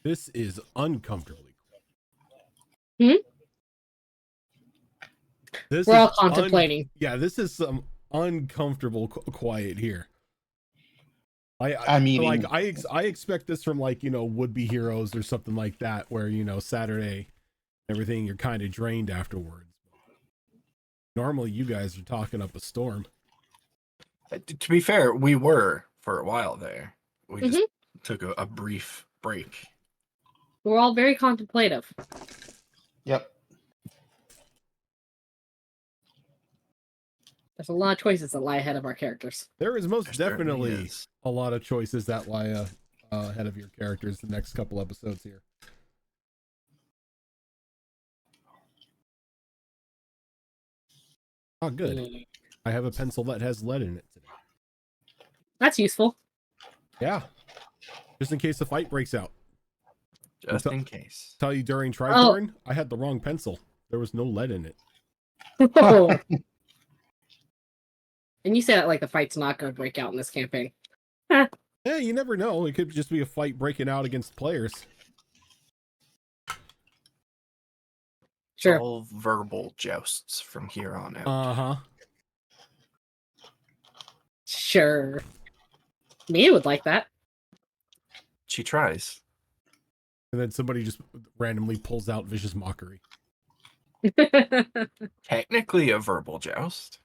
This is uncomfortably. Hmm? This We're is all contemplating. Yeah, this is some uncomfortable quiet here. I expect this from like, would-be heroes or something like that, where, Saturday, everything, you're kind of drained afterwards. Normally you guys are talking up a storm. To be fair, we were for a while there. We just took a brief break. We're all very contemplative. Yep. There's a lot of choices that lie ahead of our characters. There is most definitely a lot of choices that lie ahead of your characters the next couple episodes here. Oh, good. I have a pencil that has lead in it today. That's useful. Yeah. Just in case a fight breaks out. Just in case. Tell you during Tricorn, I had the wrong pencil. There was no lead in it. Oh. And you say that like the fight's not going to break out in this campaign. Yeah, you never know. It could just be a fight breaking out against players. Sure. All verbal jousts from here on out. Uh-huh. Sure. Mia would like that. She tries. And then somebody just randomly pulls out Vicious Mockery. Technically a verbal joust.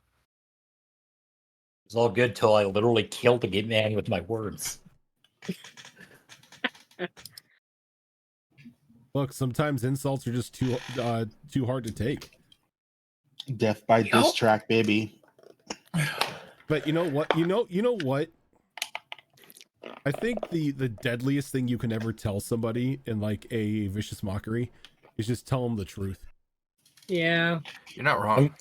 It's all good till I literally killed the game man with my words. Look, sometimes insults are just too hard to take. Death by diss track, baby. But you know what? You know what? I think the deadliest thing you can ever tell somebody in like a Vicious Mockery is just tell them the truth. Yeah. You're not wrong.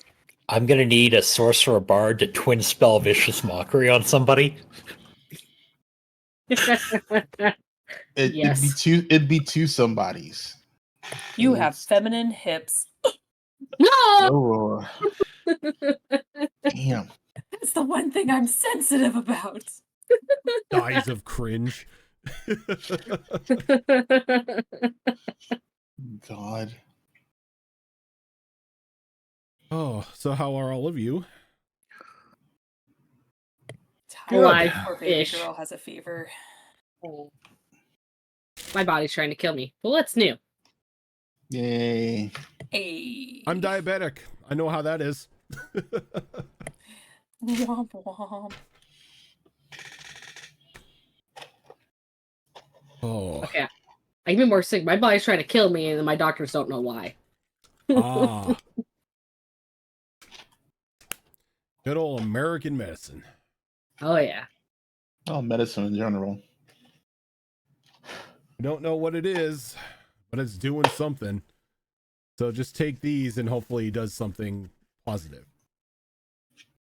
I'm gonna need a sorcerer bard to twin spell Vicious Mockery on somebody. It'd be two somebodies. You have feminine hips. No. Oh. Damn. That's the one thing I'm sensitive about. Dies of cringe. God. Oh, so how are all of you? Tired. Poor baby girl has a fever. Oh. My body's trying to kill me. But what's new? Yay. Hey. I'm diabetic. I know how that is. Womp womp. Oh. Okay. I'm even more sick. My body's trying to kill me, and my doctors don't know why. Ah. Good old American medicine. Oh, yeah. Oh, medicine in general. I don't know what it is, but it's doing something. So just take these and hopefully it does something positive.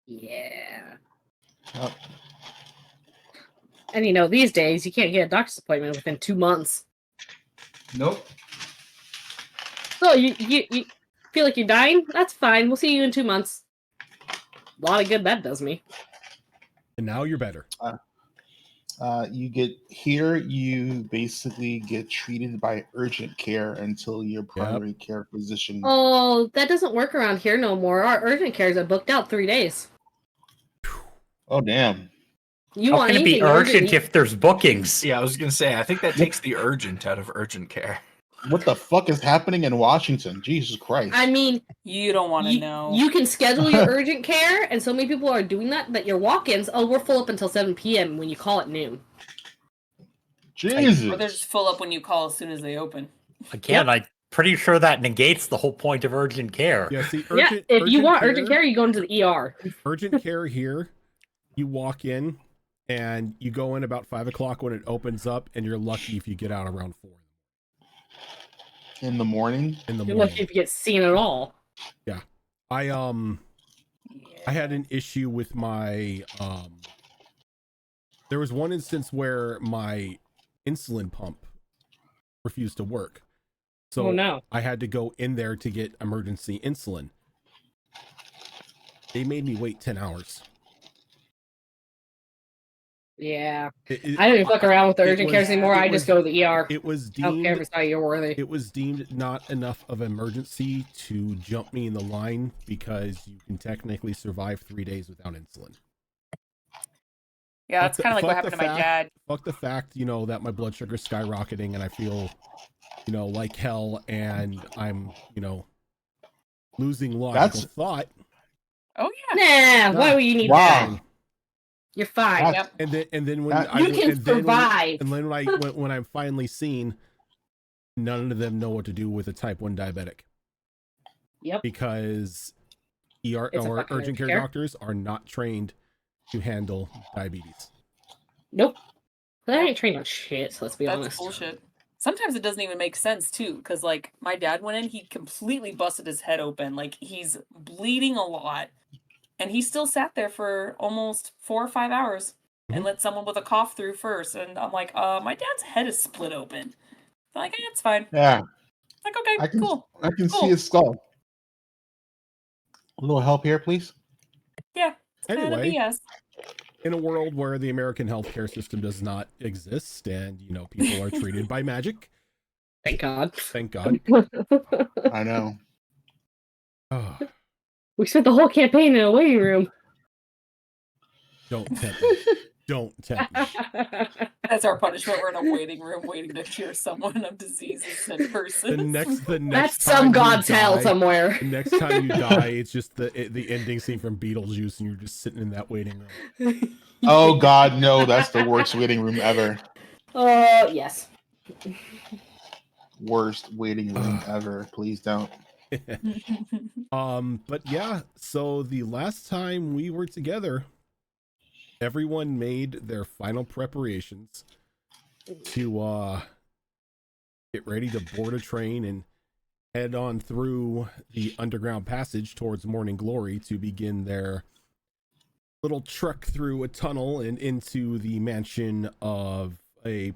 Yeah. Oh. And these days, you can't get a doctor's appointment within 2 months. Nope. So you feel like you're dying? That's fine. We'll see you in 2 months. A lot of good that does me. And now you're better. You basically get treated by urgent care until your primary care physician. Oh, that doesn't work around here no more. Our urgent cares are booked out 3 days. Oh, damn. How can it be urgent if there's bookings? Yeah, I was going to say, I think that takes the urgent out of urgent care. What the fuck is happening in Washington? Jesus Christ. I mean, you don't want to know. You can schedule your urgent care, and so many people are doing that your walk-ins, we're full up until 7 p.m. when you call at noon. Jesus. Or they're just full up when you call as soon as they open. Again, I'm pretty sure that negates the whole point of urgent care. Yeah, see, if you want urgent care, you go into the ER. Urgent care here, you walk in, and you go in about 5 o'clock when it opens up, and you're lucky if you get out around 4. In the morning? You're lucky if you get seen at all. Yeah. I had an issue with my there was one instance where my insulin pump refused to work. So no. I had to go in there to get emergency insulin. They made me wait 10 hours. Yeah. I don't even fuck around with the urgent cares anymore. I just go to the ER. It was I don't care if deemed it's not your worthy. it was deemed not enough of an emergency to jump me in the line because you can technically survive 3 days without insulin. Yeah, that's kind of like what happened to my dad. Fuck the fact, you know, that my blood sugar's skyrocketing and I feel, you know, like hell, and I'm, you know, losing logical thought. Oh yeah. Nah, why would you need Wow. that? You're fine. Yep. And then when That- I You can and then survive. and then when I'm finally seen, none of them know what to do with a type 1 diabetic. Yep. Because ER It's a or fucking urgent care care. doctors are not trained to handle diabetes. Nope. They ain't trained on shit, so let's be That's honest. bullshit. Sometimes it doesn't even make sense too, because like my dad went in, he completely busted his head open, like he's bleeding a lot, and he still sat there for almost 4 or 5 hours and Mhm. let someone with a cough through first. And I'm like, my dad's head is split open. I'm like, it's fine. Yeah, Like, okay, I can cool. I can see Cool. his skull. A little help here, please. Yeah, it's kind of Anyway. BS. In a world where the American healthcare system does not exist and, you know, people are treated by magic. Thank God. Thank God. I know. Oh, We spent the whole campaign in a waiting room. don't tempt me. Don't tempt me. That's our punishment. We're in a waiting room waiting to cure someone of diseases in person. The next That's time some you god's hell die- somewhere. The next time you die, it's just the ending scene from Beetlejuice, and you're just sitting in that waiting room. Oh God, no! That's the worst waiting room ever. Yes. Worst waiting room ever. Please don't. But yeah, so the last time we were together, everyone made their final preparations to get ready to board a train and head on through the underground passage towards Morning Glory to begin their little trek through a tunnel and into the mansion of a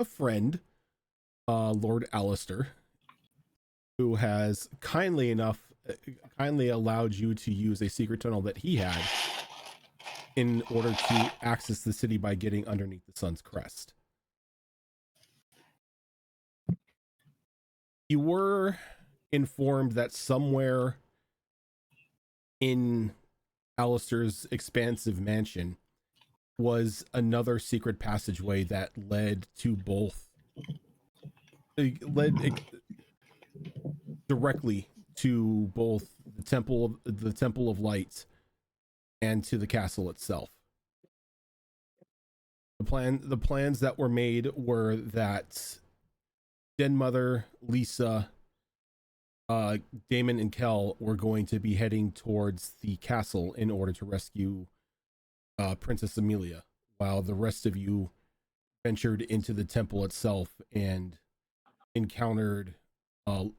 friend, Lord Alistair, who has kindly allowed you to use a secret tunnel that he had in order to access the city by getting underneath the sun's crest. You were informed that somewhere in Alistair's expansive mansion was another secret passageway that led directly to both the Temple of Light and to the castle itself. The plans that were made were that Den Mother, Lisa, Damon, and Kel were going to be heading towards the castle in order to rescue Princess Amelia, while the rest of you ventured into the temple itself and encountered Father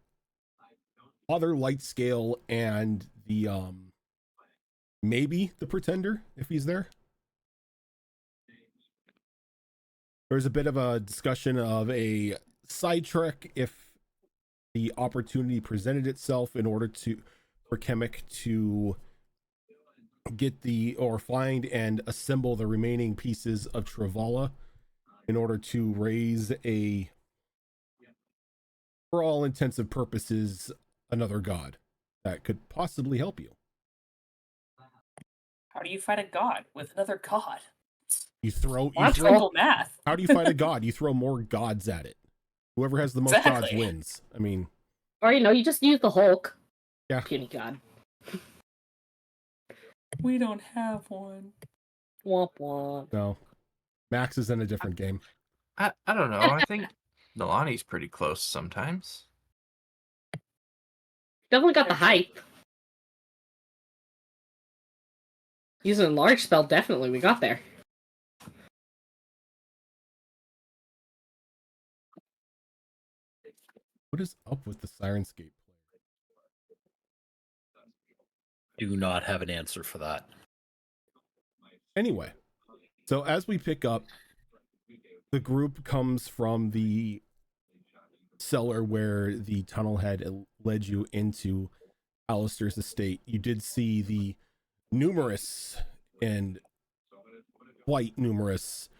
Lightscale and the maybe the Pretender, if he's there. There's a bit of a discussion of a side trek if the opportunity presented itself in order for Kemek to get find and assemble the remaining pieces of Travala in order to raise for all intensive purposes, another god that could possibly help you. How do you fight a god with another god? Simple math. How do you fight a god? You throw more gods at it. Whoever has the most gods wins. I mean, or you just use the Hulk. Yeah. Puny god. We don't have one. Womp womp. no. Max is in a different game. I don't know. I think Nalani's pretty close sometimes. Definitely got the hype. Using a large spell, definitely we got there. What is up with the Sirenscape player? Do not have an answer for that. Anyway, so as we pick up, the group comes from the cellar where the tunnel had led you into Alistair's estate. You did see the numerous and quite numerous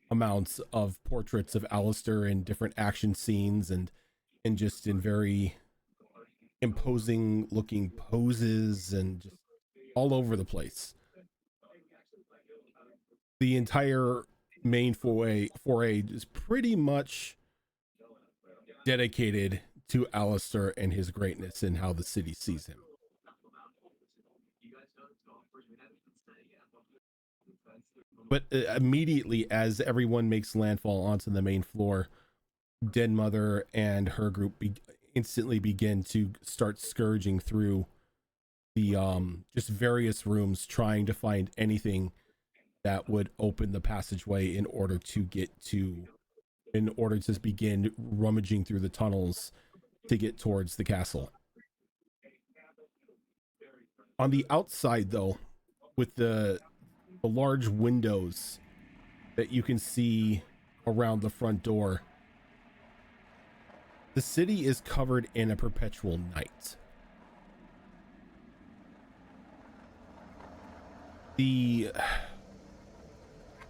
amounts of portraits of Alistair in different action scenes and just in very imposing looking poses and just all over the place. The entire main foray is pretty much dedicated to Alistair and his greatness and how the city sees him. But immediately as everyone makes landfall onto the main floor, Dead Mother and her group instantly begin to start scourging through the just various rooms, trying to find anything that would open the passageway in order to begin rummaging through the tunnels to get towards the castle. On the outside, though, with the large windows that you can see around the front door, the city is covered in a perpetual night. The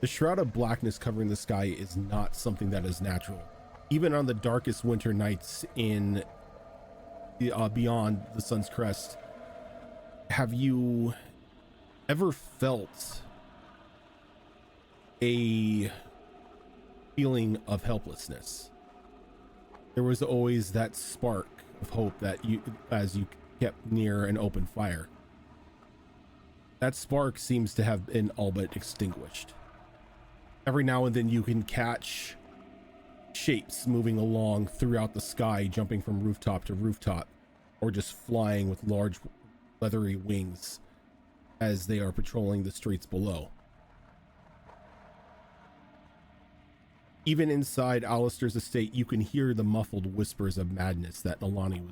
shroud of blackness covering the sky is not something that is natural. Even on the darkest winter nights in beyond the sun's crest, have you ever felt a feeling of helplessness? There was always that spark of hope that as you kept near an open fire. That spark seems to have been all but extinguished. Every now and then you can catch shapes moving along throughout the sky, jumping from rooftop to rooftop, or just flying with large leathery wings as they are patrolling the streets below. Even inside Alistair's estate, you can hear the muffled whispers of madness that Nalani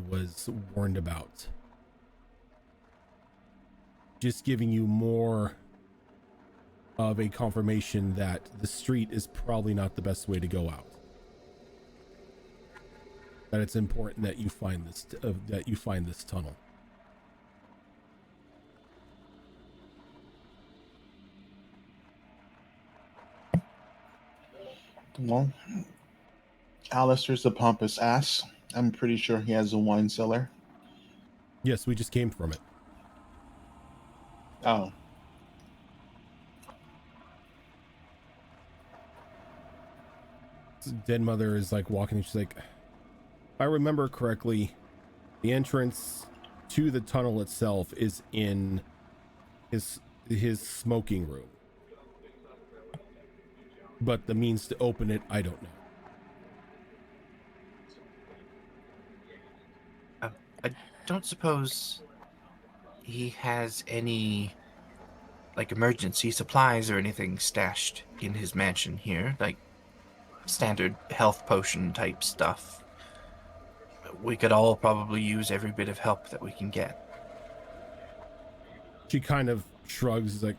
was warned about. Just giving you more of a confirmation that the street is probably not the best way to go out. That it's important that you find this tunnel. Well, Alistair's a pompous ass. I'm pretty sure he has a wine cellar. Yes, we just came from it. Oh. Dead Mother is like walking, she's like, if I remember correctly, the entrance to the tunnel itself is in his smoking room. But the means to open it, I don't know. I don't suppose he has any like emergency supplies or anything stashed in his mansion here, like standard health potion type stuff. We could all probably use every bit of help that we can get. She kind of shrugs, like,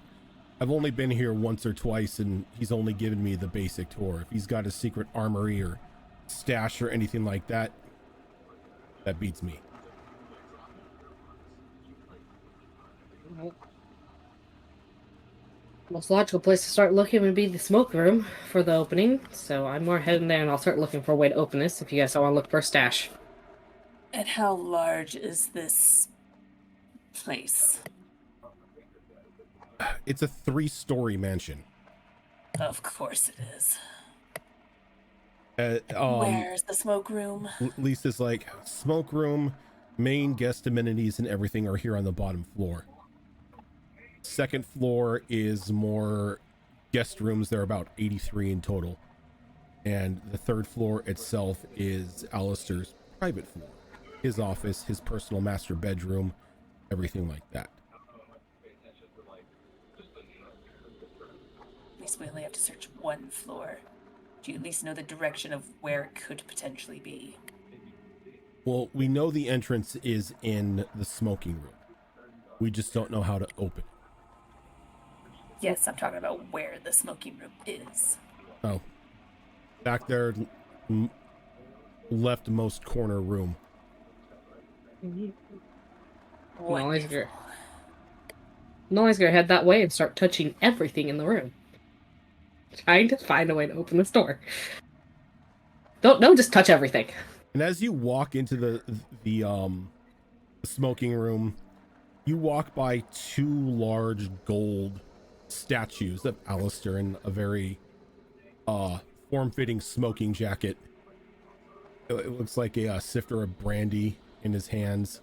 I've only been here once or twice and he's only given me the basic tour. If he's got a secret armory or stash or anything like that, that beats me. Most logical place to start looking would be the smoke room for the opening. So I'm more heading there and I'll start looking for a way to open this if you guys don't want to look for a stash. And how large is this place? It's a 3-story mansion. Of course it is. Where's the smoke room? Lisa's like, smoke room, main guest amenities and everything are here on the bottom floor. Second floor is more guest rooms. There are about 83 in total. And the third floor itself is Alistair's private floor. His office, his personal master bedroom, everything like that. At least we only have to search one floor. Do you at least know the direction of where it could potentially be? Well, we know the entrance is in the smoking room. We just don't know how to open it. Yes, I'm talking about where the smoking room is. Oh. Back there, leftmost corner room. Well, Nolly's gonna head that way and start touching everything in the room. Trying to find a way to open this door. Don't just touch everything. And as you walk into the smoking room, you walk by two large gold statues of Alistair in a very form-fitting smoking jacket. It looks like a sifter of brandy in his hands.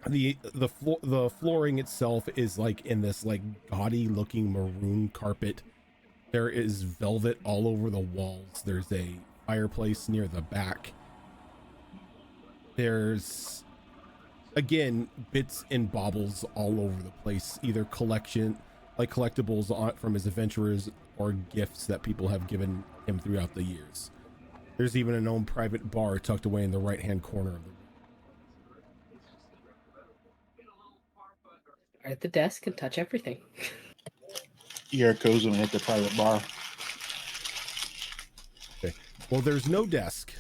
The flooring itself is like in this like gaudy looking maroon carpet. There is velvet all over the walls. There's a fireplace near the back. There's again bits and baubles all over the place, either collectibles from his adventurers or gifts that people have given him throughout the years. There's even an own private bar tucked away in the right hand corner of the room. At the desk and touch everything. Eric goes and hit the private bar. Okay. Well, there's no desk.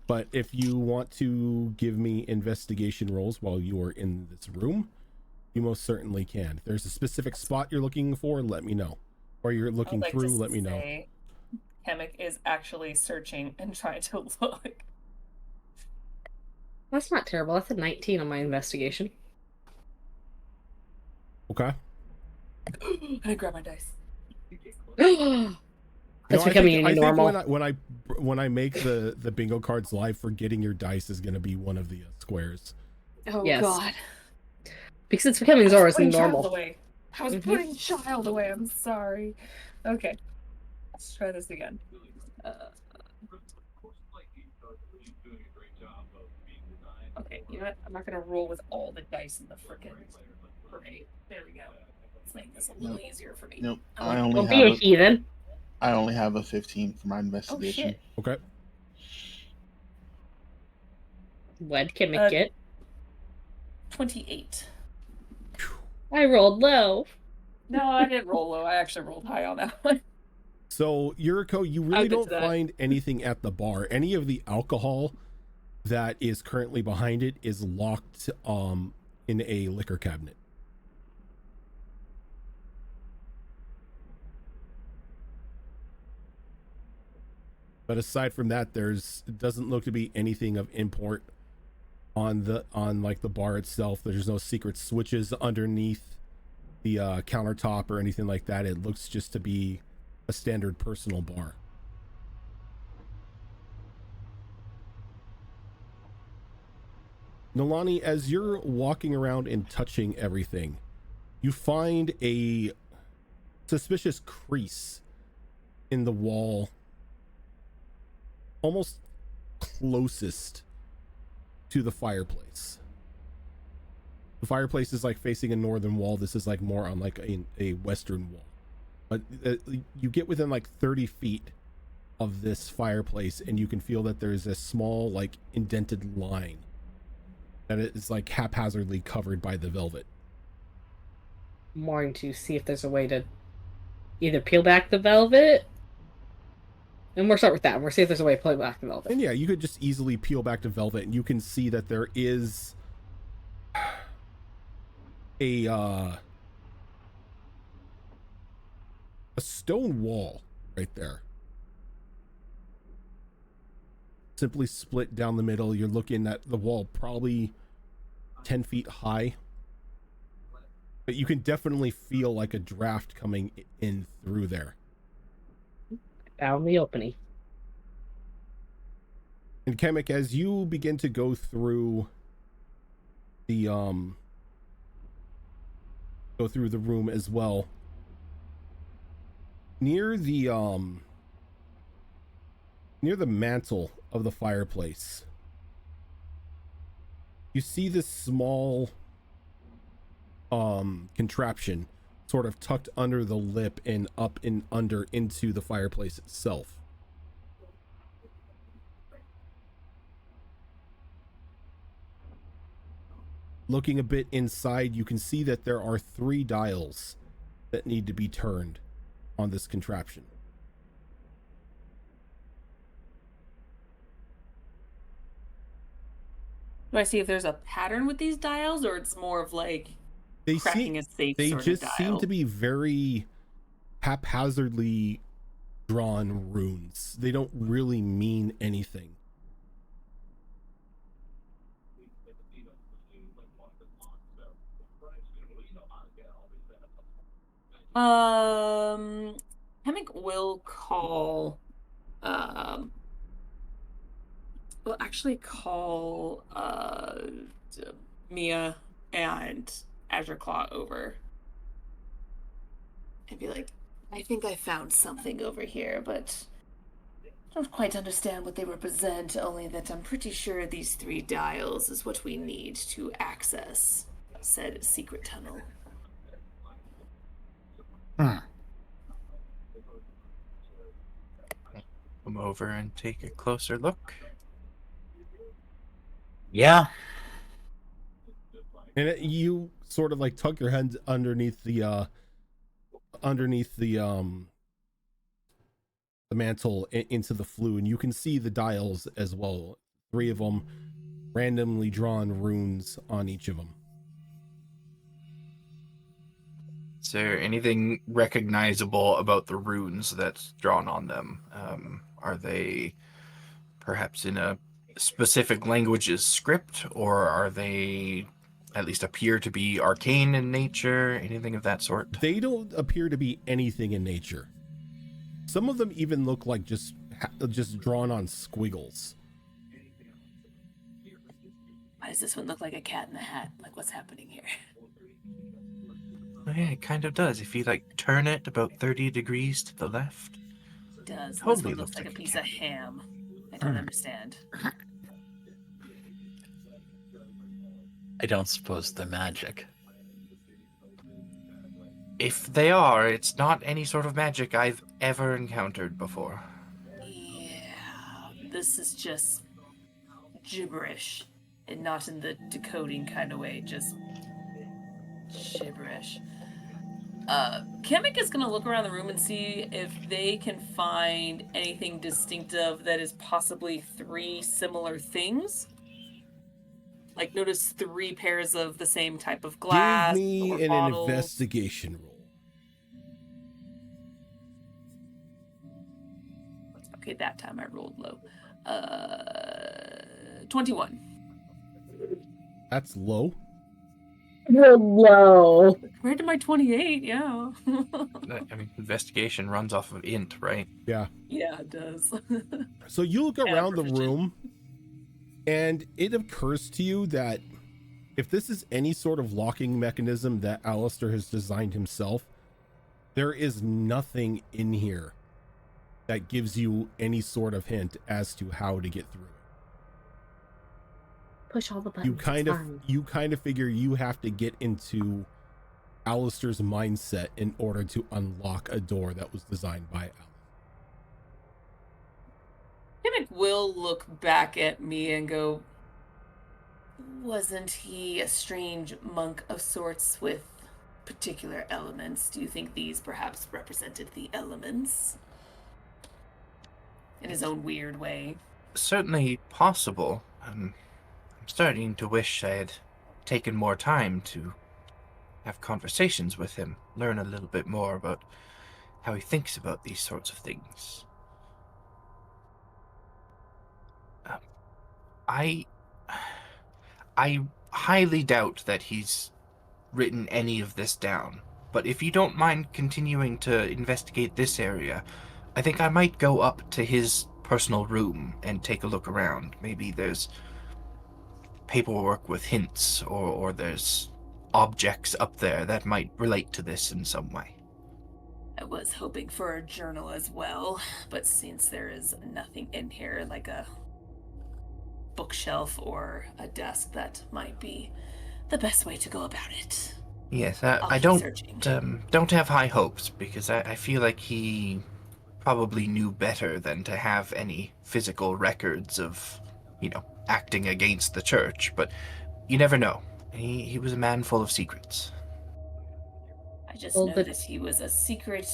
But if you want to give me investigation rolls while you are in this room, you most certainly can. If there's a specific spot you're looking for, let me know. Or you're looking through, let me know. Chemic is actually searching and trying to look. That's not terrible. That's a 19 on my investigation. Okay. I grab my dice. That's becoming a new normal. When I make the bingo cards live, forgetting your dice is going to be one of the squares. Oh Yes. God! Because it's becoming Zora's new Child normal. away. I was putting child away. I'm sorry. Okay, let's try this again. Okay, you know what? I'm not gonna roll with all the dice in the frickin' parade. There we go. Let's make this a little easier for me. Nope. Don't be a heathen. I only have a 15 for my Oh investigation. shit! Okay. What can it get? 28. I rolled low. No, I didn't roll low. I actually rolled high on that one. So, Yuriko, you I'll really get to don't that. find anything at the bar. Any of the alcohol that is currently behind it is locked in a liquor cabinet. But aside from that, it doesn't look to be anything of import on like the bar itself. There's no secret switches underneath the countertop or anything like that. It looks just to be a standard personal bar. Nolani, as you're walking around and touching everything, you find a suspicious crease in the wall almost closest to the fireplace. The fireplace is like facing a northern wall. This is like more on like a western wall. But you get within like 30 feet of this fireplace and you can feel that there's a small like indented line that is like haphazardly covered by the velvet. I'm wanting to see if there's a way to either peel back the velvet. And we'll start with that. We'll see if there's a way to peel back the velvet. And yeah, you could just easily peel back the velvet and you can see that there is a stone wall right there. Simply split down the middle. You're looking at the wall probably 10 feet high. But you can definitely feel like a draft coming in through there. Found the opening. And Kamek, as you begin to go through the room as well, near the mantle of the fireplace, you see this small contraption sort of tucked under the lip and up and under into the fireplace itself. Looking a bit inside, you can see that there are 3 dials that need to be turned on this contraption. Do I see if there's a pattern with these dials, or it's more of like They cracking a safe they sort just of seem dial? to be very haphazardly drawn runes. They don't really mean anything. Hemic will call will actually call Mia and Azure Claw over and be like, I think I found something over here, but don't quite understand what they represent, only that I'm pretty sure these 3 dials is what we need to access said secret tunnel. Come over and take a closer look. Yeah. And you sort of like tuck your head underneath the mantle into the flue, and you can see the dials as well. 3 of them, randomly drawn runes on each of them. Is there anything recognizable about the runes that's drawn on them? Are they perhaps in a specific language's script, or are they at least appear to be arcane in nature? Anything of that sort? They don't appear to be anything in nature. Some of them even look like just drawn on squiggles. Why does this one look like a cat in the hat? Like, what's happening here? Oh, yeah, it kind of does. If you like turn it about 30 degrees to the left. It does. Totally This one looks looks like a like a piece cat. of ham. I don't understand. I don't suppose they're magic. If they are, it's not any sort of magic I've ever encountered before. Yeah, this is just gibberish, and not in the decoding kind of way, just gibberish. Kamek is gonna look around the room and see if they can find anything distinctive that is possibly 3 similar things. Like, notice 3 pairs of the same type of glass. Give me or an bottles. investigation roll. Okay, that time I rolled low. 21. That's low. Hello. Compared to my 28, yeah. I mean, investigation runs off of int, right? Yeah. Yeah, it does. So you look around the proficient. room, and it occurs to you that if this is any sort of locking mechanism that Alistair has designed himself, there is nothing in here that gives you any sort of hint as to how to get through it. Push all the buttons. You it's fine. kind of figure you have to get into Alistair's mindset in order to unlock a door that was designed by Alistair. Kamek will look back at me and go, wasn't he a strange monk of sorts with particular elements? Do you think these perhaps represented the elements? In his own weird way. Certainly possible. I'm starting to wish I had taken more time to have conversations with him, learn a little bit more about how he thinks about these sorts of things. I highly doubt that he's written any of this down, but if you don't mind continuing to investigate this area, I think I might go up to his personal room and take a look around. Maybe there's paperwork with hints, or there's objects up there that might relate to this in some way. I was hoping for a journal as well, but since there is nothing in here, like a bookshelf or a desk, that might be the best way to go about it. Yes, I'll I keep searching. don't have high hopes, because I feel like he probably knew better than to have any physical records of, acting against the church, but you never know. He was a man full of secrets. I just Well, know but- that he was a secret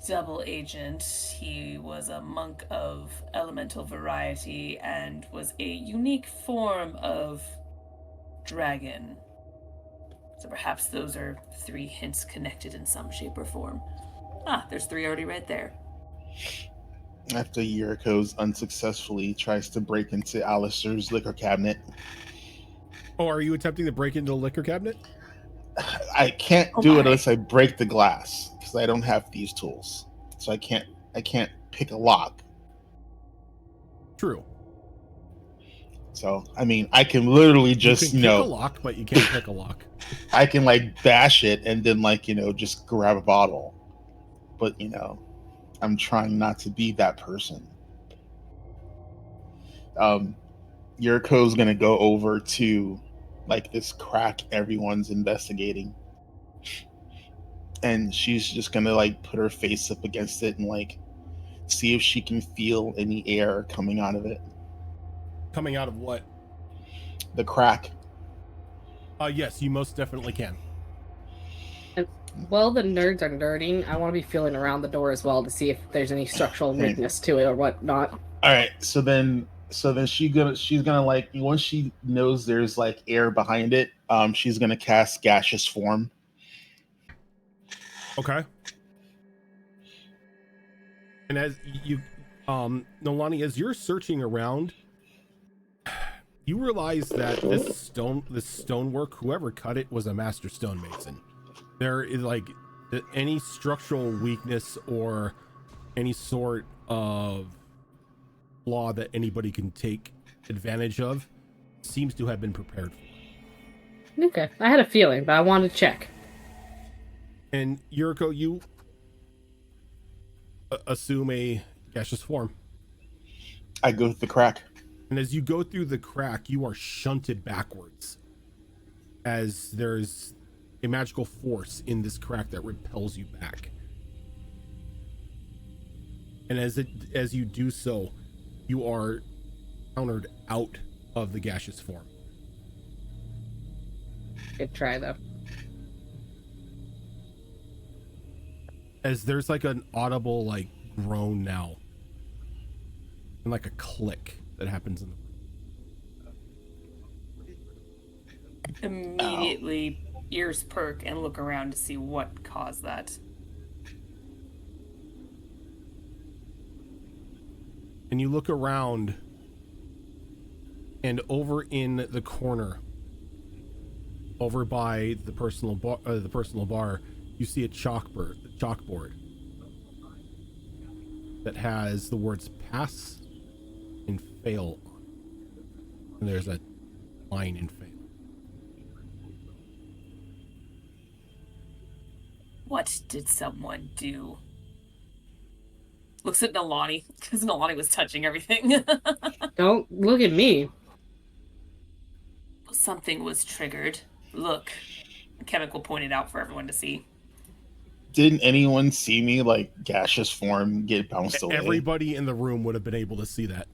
double agent. He was a monk of elemental variety and was a unique form of dragon. So perhaps those are 3 hints connected in some shape or form. Ah, there's 3 already right there. After Yuriko's unsuccessfully tries to break into Alistair's liquor cabinet. Oh, are you attempting to break into the liquor cabinet? I can't Oh do it my. unless I break the glass because I don't have these tools. So I can't pick a lock. True. So I mean, I can literally just you can kick a lock, but you can't pick a lock. I can like bash it and then like just grab a bottle. But I'm trying not to be that person. Yuriko's gonna go over to like this crack everyone's investigating, and she's just gonna like put her face up against it and like see if she can feel any air coming out of it. Coming out of what? The crack. Yes, you most definitely can. And while the nerds are nerding, I want to be feeling around the door as well to see if there's any structural weakness to it or whatnot. All right, so then she's gonna like once she knows there's like air behind it, she's gonna cast gaseous form. Okay. And as you, Nolani, as you're searching around, you realize that this stonework, whoever cut it was a master stonemason. There is like any structural weakness or any sort of flaw that anybody can take advantage of seems to have been prepared for. Okay, I had a feeling, but I wanted to check. And Yuriko, you assume a gaseous form. I go through the crack. And as you go through the crack, you are shunted backwards as there's a magical force in this crack that repels you back. And as you do so, you are countered out of the gaseous form. Good try, though. As there's like an audible like groan now. And like a click that happens in the Immediately, ears perk and look around to see what caused that. and you look around, and over in the corner, over by the personal bar, you see a chalkboard that has the words pass and fail on it. And there's a line in fail. What did someone do? Looks at Nolani, because Nolani was touching everything. Don't look at me. Something was triggered. Look. Chemical pointed out for everyone to see. Didn't anyone see me like gaseous form get bounced away? Everybody in the room would have been able to see that.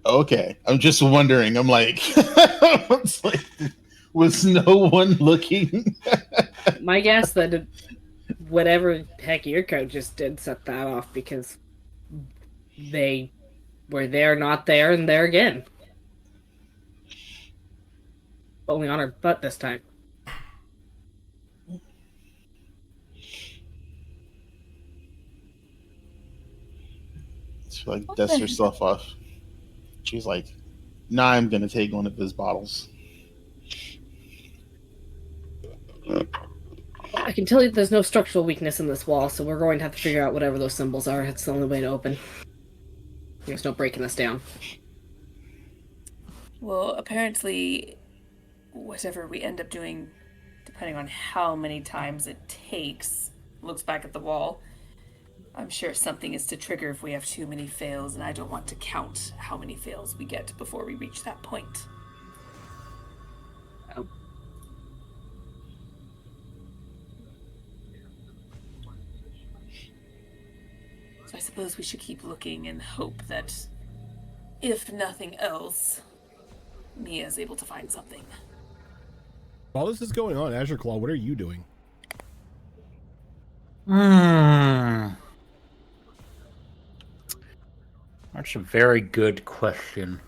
Okay, I'm just wondering. I'm like, it's like, was no one looking? My guess that whatever heck your coach just did set that off because they were there, not there, and there again. Only on her butt this time. She like dusts herself off. She's like, "Nah, I'm gonna take one of his bottles." I can tell you there's no structural weakness in this wall, so we're going to have to figure out whatever those symbols are. It's the only way to open. There's no breaking this down. Well, apparently, whatever we end up doing, depending on how many times it takes, looks back at the wall. I'm sure something is to trigger if we have too many fails, and I don't want to count how many fails we get before we reach that point. Oh. So I suppose we should keep looking and hope that, if nothing else, Mia is able to find something. While this is going on, Azure Claw, what are you doing? That's a very good question.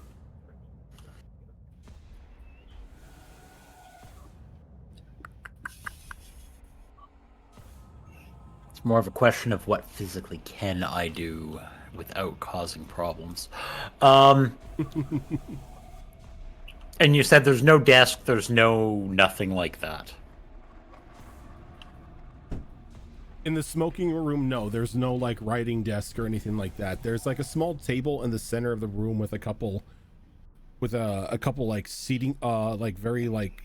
It's more of a question of what physically can I do without causing problems. And you said there's no desk, there's no nothing like that. In the smoking room, no, there's no like writing desk or anything like that. There's like a small table in the center of the room with a couple like seating, like very like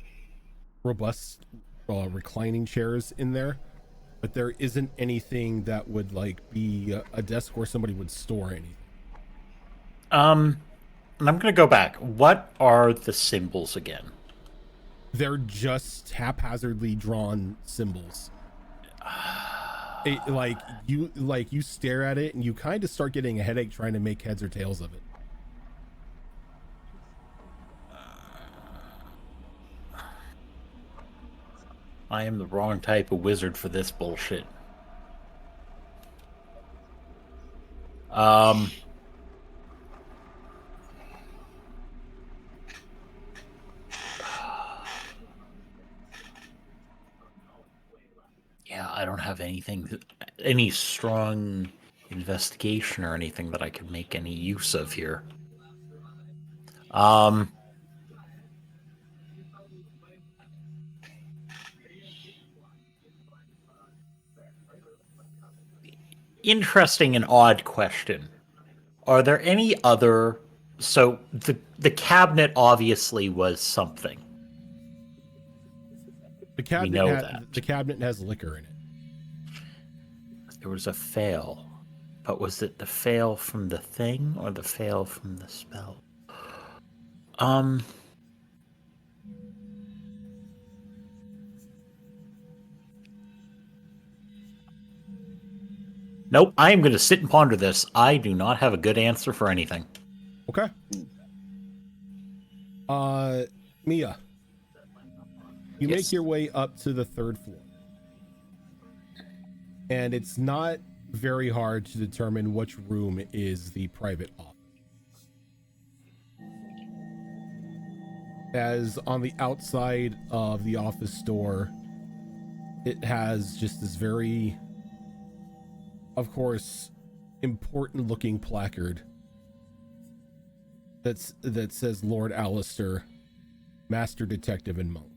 robust reclining chairs in there, but there isn't anything that would like be a desk where somebody would store anything. And I'm gonna go back. What are the symbols again? They're just haphazardly drawn symbols. Like you stare at it and you kind of start getting a headache trying to make heads or tails of it. I am the wrong type of wizard for this bullshit. Yeah, I don't have any strong investigation or anything that I could make any use of here. Interesting and odd question. Are there any other... So the cabinet obviously was something. The cabinet, know that. The cabinet has liquor in it. There was a fail. But was it the fail from the thing or the fail from the spell? Nope, I am going to sit and ponder this. I do not have a good answer for anything. Okay. Mia, you make your way up to the 3rd floor. And it's not very hard to determine which room is the private office. As on the outside of the office door, it has just this very, of course, important looking placard that says Lord Alistair, Master Detective and Monk.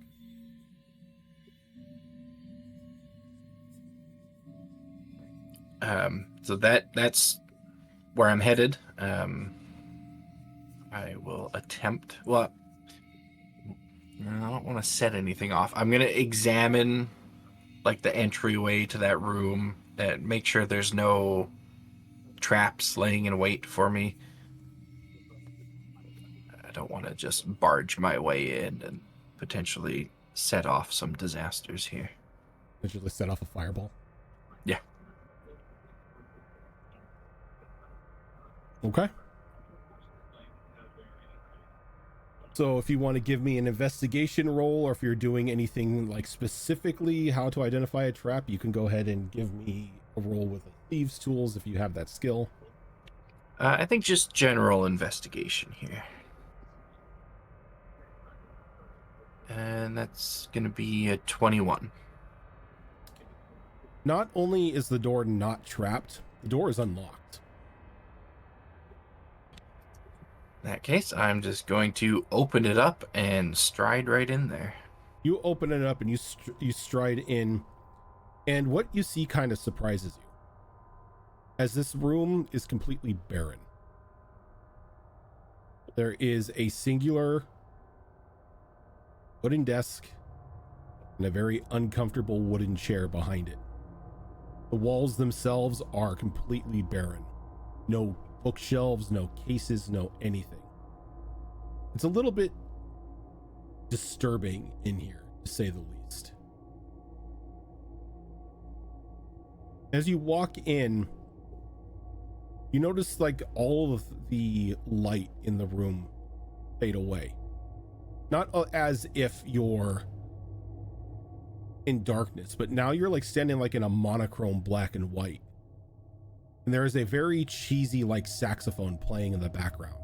So that's where I'm headed. I will attempt. Well, I don't want to set anything off. I'm gonna examine like the entryway to that room and make sure there's no traps laying in wait for me. I don't want to just barge my way in and potentially set off some disasters here. Potentially set off a fireball. Yeah. Okay. So if you want to give me an investigation roll, or if you're doing anything like specifically how to identify a trap, you can go ahead and give me a roll with a thieves tools if you have that skill. I think just general investigation here. And that's going to be a 21. Not only is the door not trapped, the door is unlocked. In that case, I'm just going to open it up and stride right in there. You open it up and you stride in, and what you see kind of surprises you, as this room is completely barren. There is a singular wooden desk and a very uncomfortable wooden chair behind it. The walls themselves are completely barren. No bookshelves, no cases, no anything. It's a little bit disturbing in here, to say the least. As you walk in, you notice like all of the light in the room fade away. Not as if you're in darkness, but now you're like standing like in a monochrome black and white. And there is a very cheesy like saxophone playing in the background.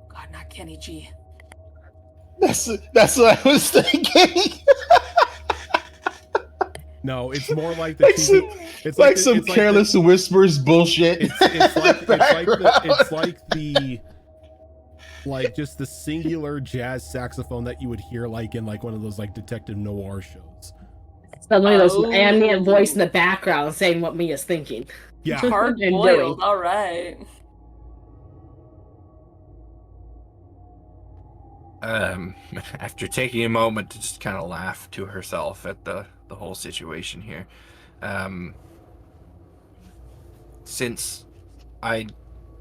God, not Kenny G. That's what I was thinking. No, it's more like the Like TV. some, It's like the- some it's careless whispers bullshit. It's like just the singular jazz saxophone that you would hear like in like one of those like detective noir shows. Suddenly there's an Oh. ambient voice in the background saying what Mia's thinking. Yeah. Hard And boiled. All right. After taking a moment to just kind of laugh to herself at the whole situation here, since I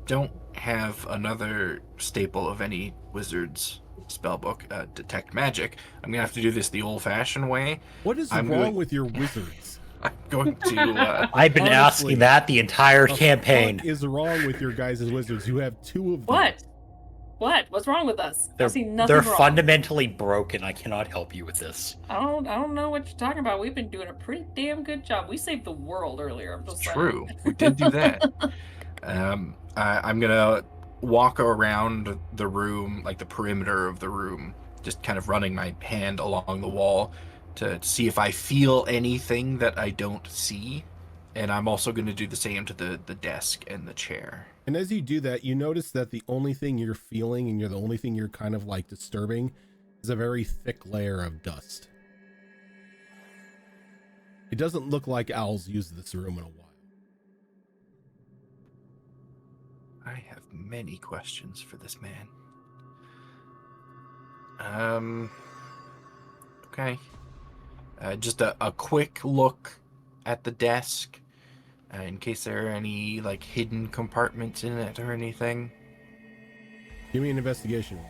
don't have another staple of any wizard's spellbook, detect magic, I'm gonna have to do this the old-fashioned way. What is wrong with your wizards? I'm going to. I've been Honestly, asking that the entire What campaign. is wrong with your guys' wizards? You have 2 of them. What? What? What's wrong with us? I see nothing They're wrong. fundamentally broken. I cannot help you with this. I don't know what you're talking about. We've been doing a pretty damn good job. We saved the world earlier. I'm just saying. True, we did do that. I'm gonna walk around the room, like the perimeter of the room, just kind of running my hand along the wall to see if I feel anything that I don't see. And I'm also going to do the same to the desk and the chair. And as you do that, you notice that the only thing you're feeling and you're the only thing you're kind of like disturbing is a very thick layer of dust. It doesn't look like owls used this room in a while. I have many questions for this man. Okay. Just a quick look at the desk, in case there are any like hidden compartments in it or anything. Give me an investigation roll.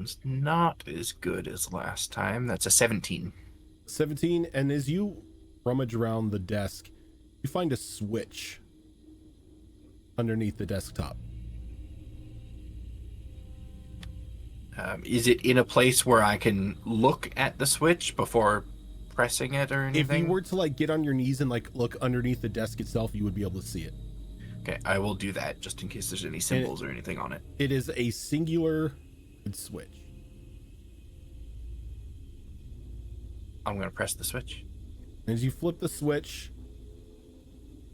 It's not as good as last time. That's a 17. 17, and as you rummage around the desk, you find a switch underneath the desktop. Is it in a place where I can look at the switch before pressing it or anything? If you were to like get on your knees and like look underneath the desk itself, you would be able to see it. Okay, I will do that just in case there's any symbols or anything on it. It is a singular switch. I'm going to press the switch. As you flip the switch,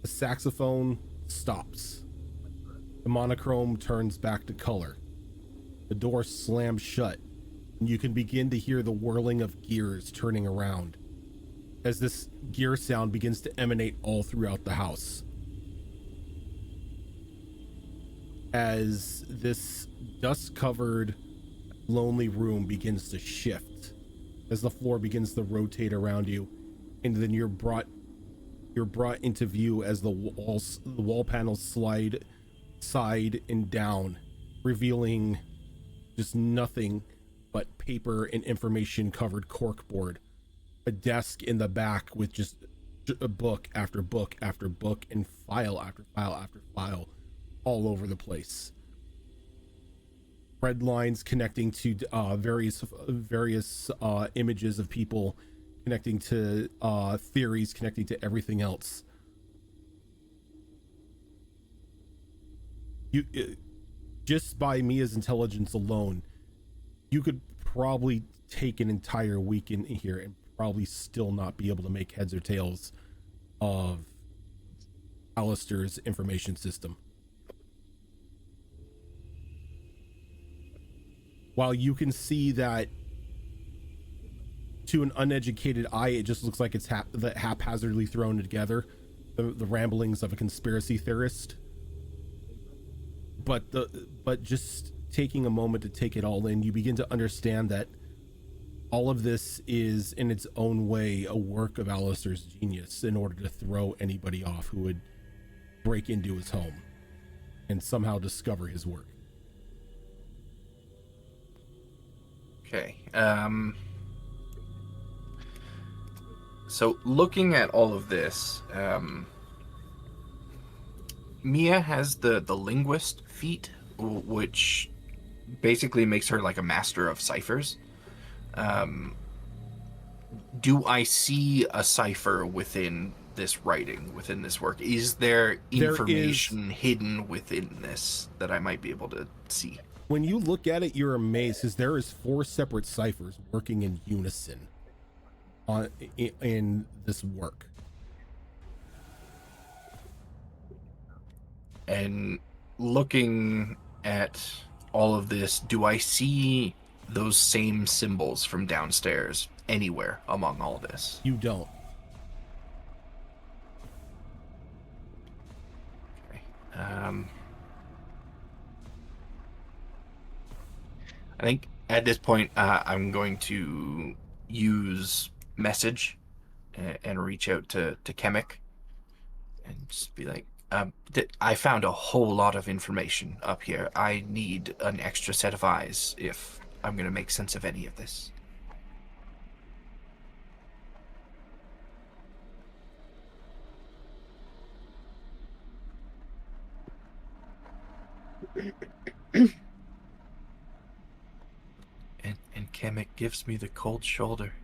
the saxophone stops. The monochrome turns back to color. The door slams shut, and you can begin to hear the whirling of gears turning around as this gear sound begins to emanate all throughout the house. As this dust-covered, lonely room begins to shift, as the floor begins to rotate around you, and then you're brought into view as the wall panels slide side and down, revealing just nothing but paper and information covered corkboard, a desk in the back with just a book after book after book and file after file after file all over the place. Red lines connecting to various images of people, connecting to theories, connecting to everything else. Just by Mia's intelligence alone, you could probably take an entire week in here and probably still not be able to make heads or tails of Alistair's information system. While you can see that to an uneducated eye, it just looks like it's haphazardly thrown together, the ramblings of a conspiracy theorist. But just taking a moment to take it all in, you begin to understand that all of this is in its own way a work of Alistair's genius in order to throw anybody off who would break into his home and somehow discover his work. Okay. So looking at all of this, Mia has the linguist feat, which basically makes her like a master of ciphers. Do I see a cipher within this writing within this work? Is there information hidden within this that I might be able to see? When you look at it, you're amazed because there is 4 separate ciphers working in unison in this work. And looking at all of this, do I see those same symbols from downstairs anywhere among all this? You don't. Okay. I think at this point, I'm going to use message and reach out to Kemek and just be like, I found a whole lot of information up here. I need an extra set of eyes if I'm going to make sense of any of this. And Kemek gives me the cold shoulder.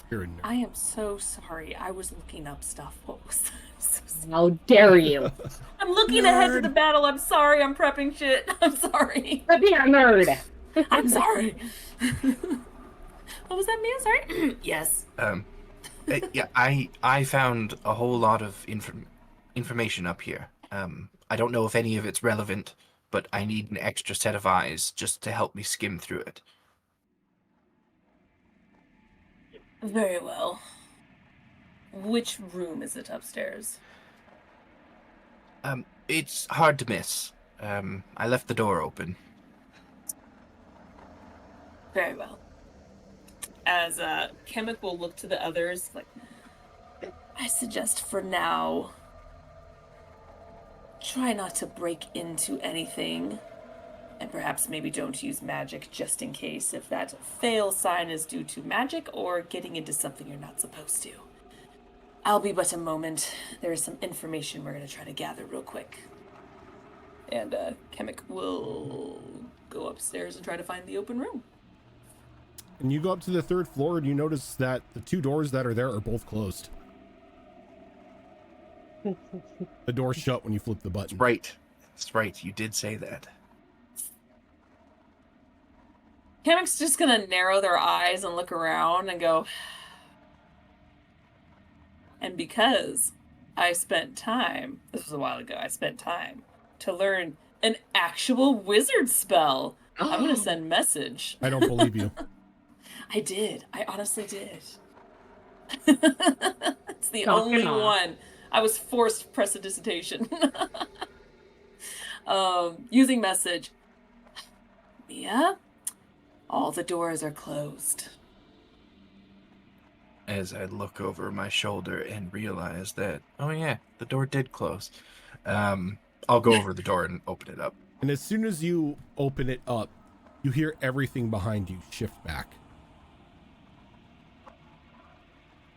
You're a nerd. I am so sorry. I was looking up stuff. What was that? I'm so sorry. How dare you? I'm looking ahead to the battle. I'm sorry. I'm prepping shit. I'm sorry. But be a nerd. I'm sorry. What was that, Mia? Sorry. Yes. Yeah, I found a whole lot of information up here. I don't know if any of it's relevant, but I need an extra set of eyes just to help me skim through it. Very well. Which room is it upstairs? It's hard to miss. I left the door open. Very well. As Kemek will look to the others, like, I suggest for now, try not to break into anything, and perhaps maybe don't use magic just in case if that fail sign is due to magic or getting into something you're not supposed to. I'll be but a moment. There is some information we're going to try to gather real quick. And Kemek will go upstairs and try to find the open room. And you go up to the 3rd floor and you notice that the 2 doors that are there are both closed. The door's shut when you flip the button. That's right. You did say that. Kemek's just gonna narrow their eyes and look around and go, and because I spent time, this was a while ago, I spent time to learn an actual wizard spell. I'm gonna send message. I don't believe you. I did. I honestly did. It's the only one. I was forced to press a dissertation. Using message. Mia, all the doors are closed. As I look over my shoulder and realize that, oh yeah, the door did close. I'll go over the door and open it up. And as soon as you open it up, you hear everything behind you shift back.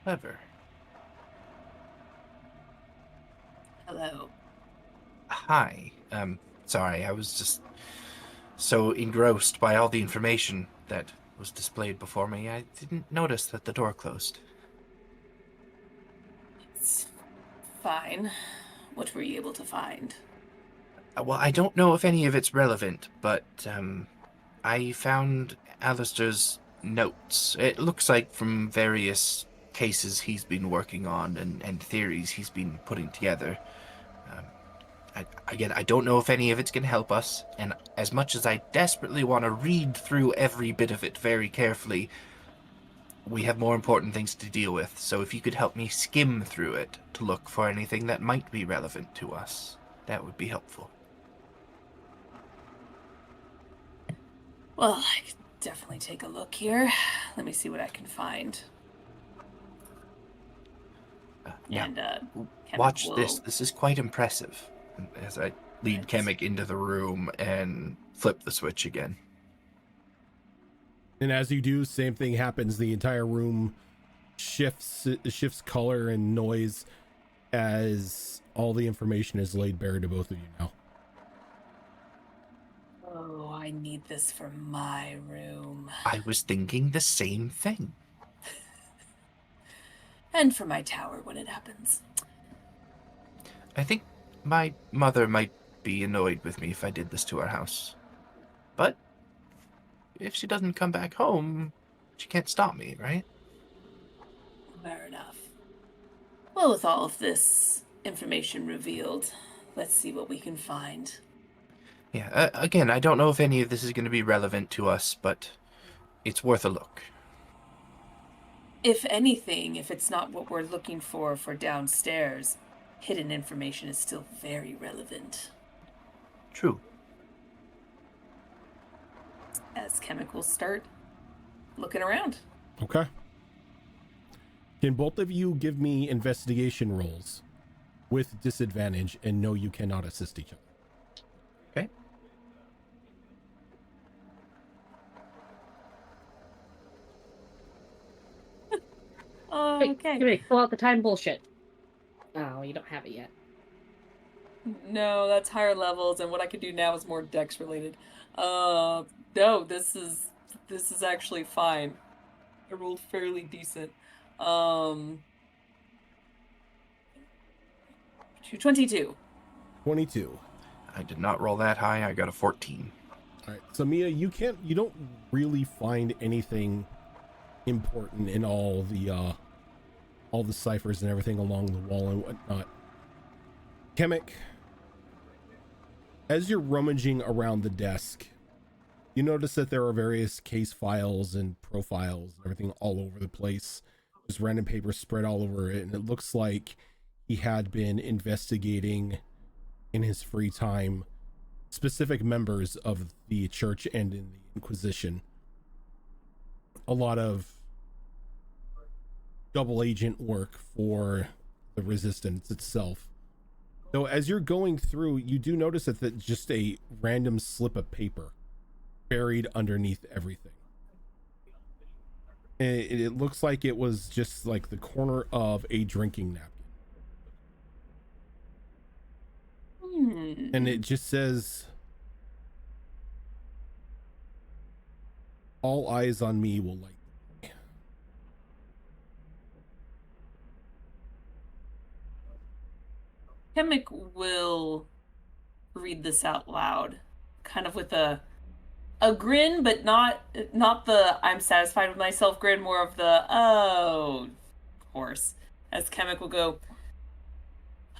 Clever. Hello. Hi. Sorry, I was just so engrossed by all the information that was displayed before me, I didn't notice that the door closed. It's fine. What were you able to find? Well, I don't know if any of it's relevant, but I found Alistair's notes. It looks like from various cases he's been working on and theories he's been putting together. I don't know if any of it's going to help us, and as much as I desperately want to read through every bit of it very carefully, we have more important things to deal with, so if you could help me skim through it to look for anything that might be relevant to us, that would be helpful. Well, I could definitely take a look here. Let me see what I can find. Yeah. And Kemek Watch will... this. This is quite impressive. As I lead Kemek into the room and flip the switch again. And as you do, same thing happens. The entire room shifts color and noise as all the information is laid bare to both of you now. Oh, I need this for my room. I was thinking the same thing. And for my tower when it happens. I think my mother might be annoyed with me if I did this to our house. But if she doesn't come back home, she can't stop me, right? Fair enough. Well, with all of this information revealed, let's see what we can find. Yeah, again, I don't know if any of this is going to be relevant to us, but it's worth a look. If anything, if it's not what we're looking for downstairs, hidden information is still very relevant. True. As chemicals start looking around. Okay. Can both of you give me investigation rolls with disadvantage, and no, you cannot assist each other? Okay. Wait, wait, pull out the time bullshit. Oh, you don't have it yet. No, that's higher levels, and what I could do now is more dex related. No, this is actually fine. I rolled fairly decent. 22. 22. I did not roll that high. I got a 14. All right. So Mia, you don't really find anything important in all the ciphers and everything along the wall and whatnot. Kemek, as you're rummaging around the desk, you notice that there are various case files and profiles and everything all over the place. There's random papers spread all over it, and it looks like he had been investigating in his free time specific members of the church and in the Inquisition. A lot of double agent work for the resistance itself. So as you're going through, you do notice that just a random slip of paper buried underneath everything. And it looks like it was just like the corner of a drinking napkin. And it just says, "All eyes on me will light." Kemek will read this out loud, kind of with a grin, but not the I'm satisfied with myself grin, more of the oh, of course. As Kemek will go,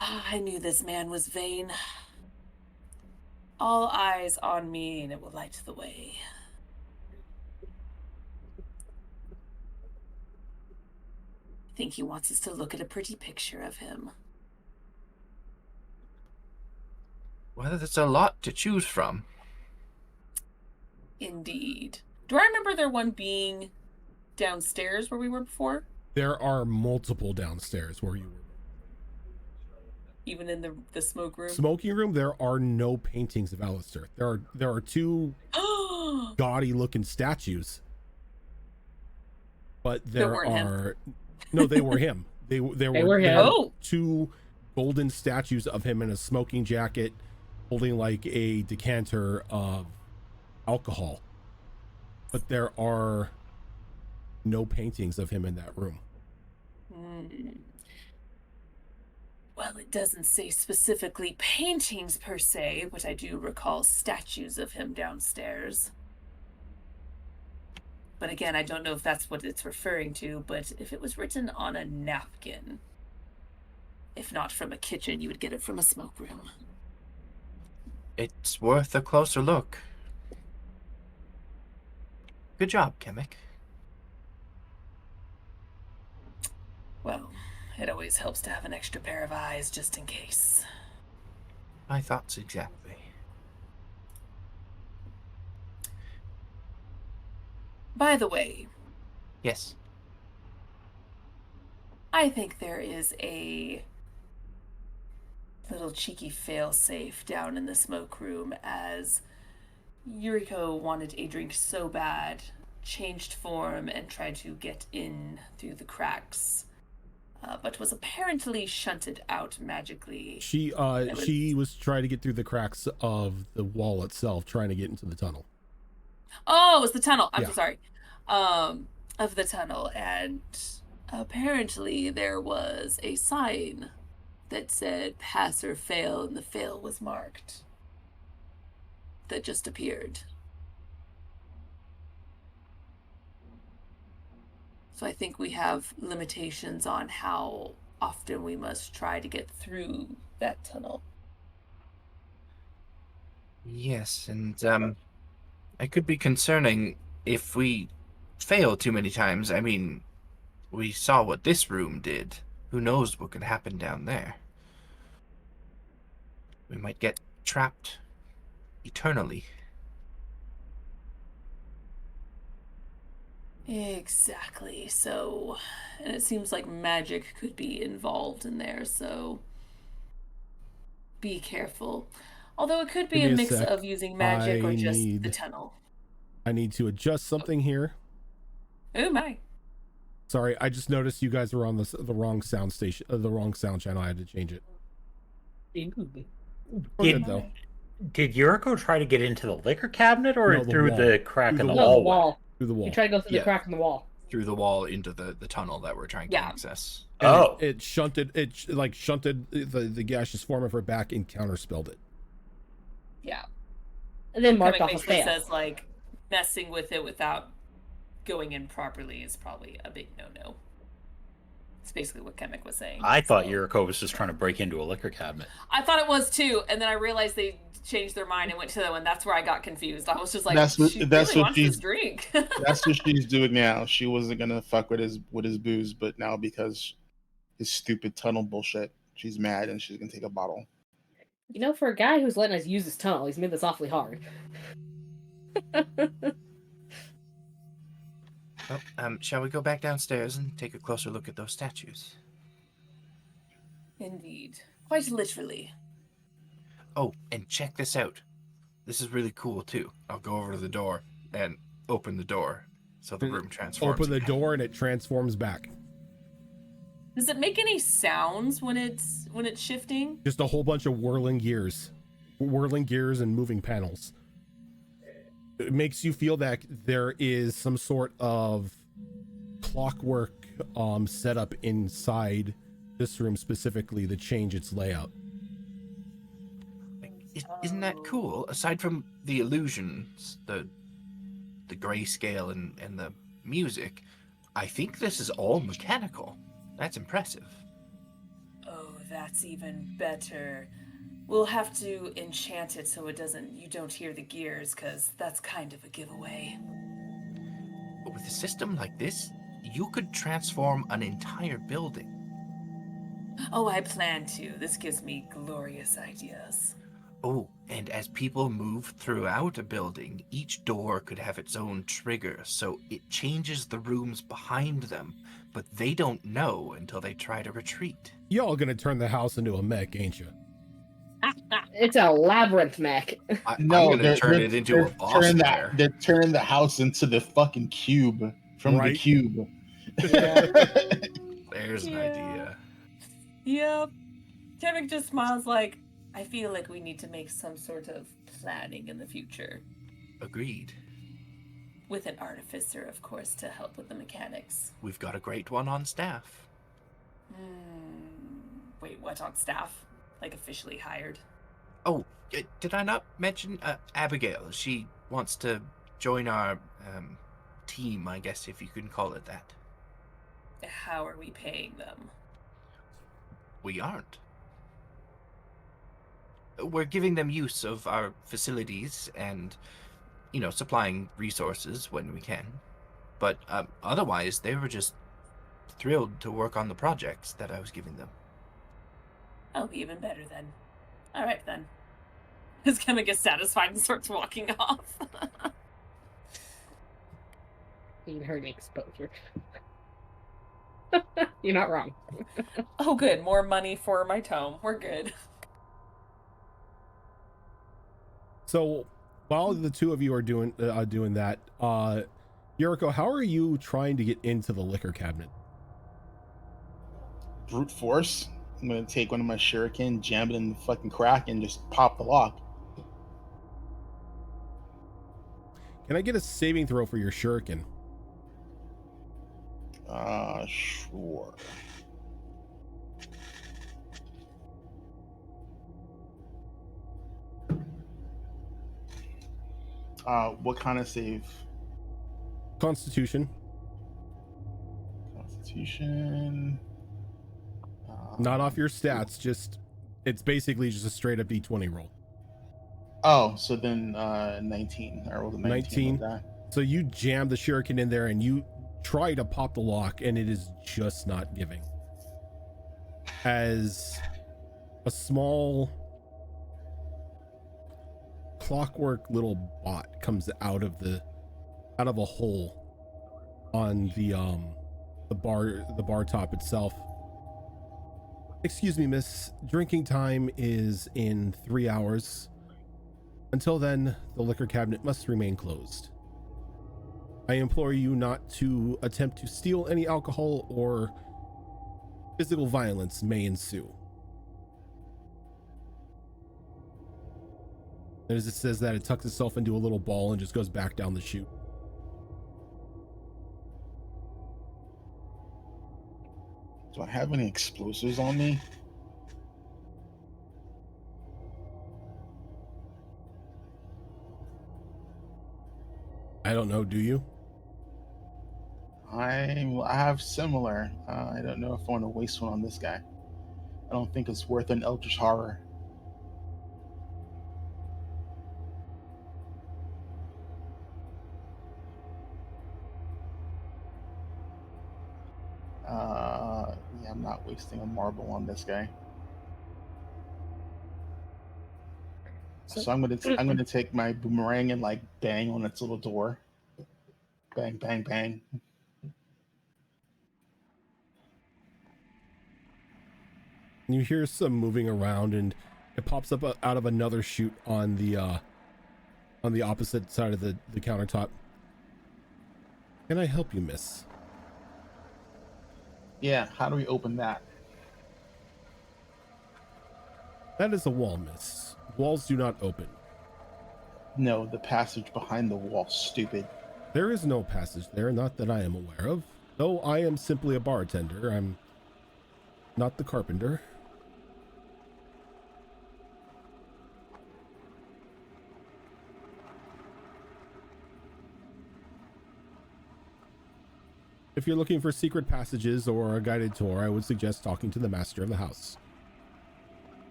I knew this man was vain. All eyes on me, and it will light the way. I think he wants us to look at a pretty picture of him. Well, that's a lot to choose from. Indeed. Do I remember there one being downstairs where we were before? There are multiple downstairs where you were. Even in the smoke room? Smoking room, there are no paintings of Alistair. There are two gaudy looking statues. But there are no, they were him. They were him. Oh. Two golden statues of him in a smoking jacket holding like a decanter of alcohol. But there are no paintings of him in that room. Well, it doesn't say specifically paintings per se, but I do recall statues of him downstairs. But again, I don't know if that's what it's referring to, but if it was written on a napkin, if not from a kitchen, you would get it from a smoke room. It's worth a closer look. Good job, Kemek. Well, it always helps to have an extra pair of eyes just in case. My thoughts exactly. By the way, Yes. I think there is a little cheeky failsafe down in the smoke room, as Yuriko wanted a drink so bad, changed form, and tried to get in through the cracks, but was apparently shunted out magically. She was trying to get through the cracks of the wall itself, trying to get into the tunnel. Oh, it was the tunnel. I'm Yeah. so sorry. Of the tunnel, and Apparently, there was a sign that said pass or fail, and the fail was marked. That just appeared. So I think we have limitations on how often we must try to get through that tunnel. Yes, and it could be concerning if we fail too many times. I mean, we saw what this room did. Who knows what could happen down there? We might get trapped eternally. Exactly. So, and it seems like magic could be involved in there, so be careful. Although it could be Give a me a mix sec. of using magic or just the need- tunnel. I need to adjust something here. Oh my. Sorry, I just noticed you guys were on the wrong sound station, the wrong sound channel. I had to change it. We're good, though. Did Yuriko try to get into the liquor cabinet or No, the through wall. the crack Through in the the No, the hallway? wall. Through the wall. You try to go through Yeah. the crack in the wall. Through the wall into the tunnel that we're trying to Yeah. access. And Oh. it shunted the gaseous form of her back and counterspelled it. Yeah. And then mark Kemek off a basically fail. says like messing with it without going in properly is probably a big no-no. It's basically what Kemek was saying. I thought so. Yuriko was just trying to break into a liquor cabinet. I thought it was too, and then I realized they changed their mind and went to that one. That's where I got confused. I was just like, That's what- she that's really what wants this she's- drink. That's what she's doing now. She wasn't gonna fuck with his booze, but now because his stupid tunnel bullshit, she's mad and she's gonna take a bottle. You know, for a guy who's letting us use his tunnel, he's made this awfully hard. Well, shall we go back downstairs and take a closer look at those statues? Indeed. Quite literally. Oh, and check this out. This is really cool, too. I'll go over to the door and open the door so the room transforms. Open the again. door and it transforms back. Does it make any sounds when it's shifting? Just a whole bunch of whirling gears and moving panels. It makes you feel that there is some sort of clockwork set up inside this room specifically to change its layout. Isn't that cool? Aside from the illusions, the grayscale and the music, I think this is all mechanical. That's impressive. Oh, that's even better. We'll have to enchant it so you don't hear the gears, because that's kind of a giveaway. But with a system like this, you could transform an entire building. Oh, I plan to. This gives me glorious ideas. Oh, and as people move throughout a building, each door could have its own trigger, so it changes the rooms behind them, but they don't know until they try to retreat. Y'all gonna turn the house into a mech, ain't you? It's a labyrinth mech. I'm gonna turn it into a boss bear. They're turning the house into the fucking cube from the Right. cube. There's an idea. Yep. Kemek just smiles like, I feel like we need to make some sort of planning in the future. Agreed. With an artificer, of course, to help with the mechanics. We've got a great one on staff. Wait, what, on staff? Like officially hired? Oh, did I not mention Abigail? She wants to join our team, I guess, if you can call it that. How are we paying them? We aren't. We're giving them use of our facilities and, supplying resources when we can. But otherwise, they were just thrilled to work on the projects that I was giving them. Oh, even better then. All right then. His Kemek gets satisfied and starts walking off. You heard exposure. You're not wrong. Oh, good. More money for my tome. We're good. So while the two of you are doing that, Yuriko, how are you trying to get into the liquor cabinet? Brute force. I'm gonna take one of my shuriken, jam it in the fucking crack, and just pop the lock. Can I get a saving throw for your shuriken? Sure. What kind of save? Constitution. Constitution. Not off your stats, just it's basically just a straight up d20 roll. Oh, so then 19. I rolled a 19 with that. So you jam the shuriken in there and you try to pop the lock and it is just not giving. As a small clockwork little bot comes out of a hole on the bar top itself. Excuse me, miss. Drinking time is in 3 hours. Until then, the liquor cabinet must remain closed. I implore you not to attempt to steal any alcohol or physical violence may ensue. And as it says that, it tucks itself into a little ball and just goes back down the chute. Do I have any explosives on me? I don't know, do you? I have similar. I don't know if I want to waste one on this guy. I don't think it's worth an eldritch horror. Yeah, I'm not wasting a marble on this guy. So I'm gonna take my boomerang and like bang on its little door. Bang, bang, bang. You hear some moving around and it pops up out of another chute on the opposite side of the countertop. Can I help you, miss? Yeah, how do we open that? That is a wall, miss. Walls do not open. No, the passage behind the wall, stupid. There is no passage there, not that I am aware of. Though I am simply a bartender, I'm not the carpenter. If you're looking for secret passages or a guided tour, I would suggest talking to the master of the house.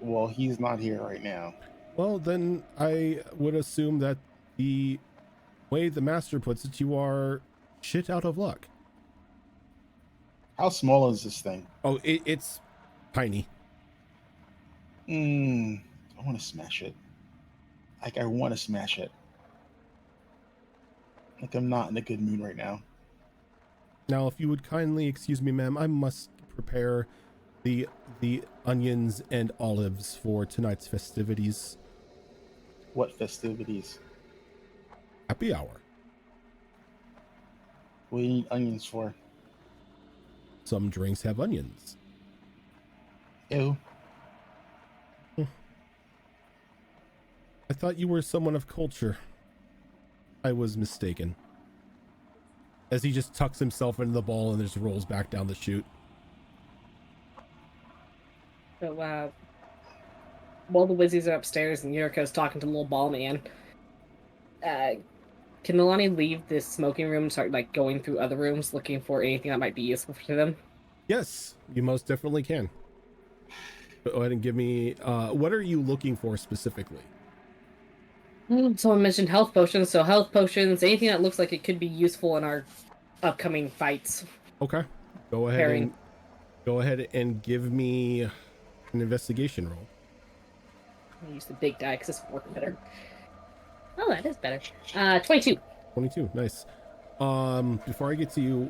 Well, he's not here right now. Well, then I would assume that the way the master puts it, you are shit out of luck. How small is this thing? Oh, it's tiny. I want to smash it. Like, I want to smash it. Like, I'm not in a good mood right now. Now, if you would kindly excuse me, ma'am, I must prepare the onions and olives for tonight's festivities. What festivities? Happy hour. What do you need onions for? Some drinks have onions. Ew. I thought you were someone of culture. I was mistaken. As he just tucks himself into the ball and just rolls back down the chute. So, while the Wizzies are upstairs and Yuriko's talking to the little ball man, can Milani leave this smoking room and start, like, going through other rooms looking for anything that might be useful to them? Yes, you most definitely can. Go ahead and give me, what are you looking for specifically? Someone mentioned health potions, so health potions, anything that looks like it could be useful in our upcoming fights. Okay. Go ahead and give me an investigation roll. I'll use the big die because this will work better. Oh, that is better. 22. 22, nice. Before I get to you,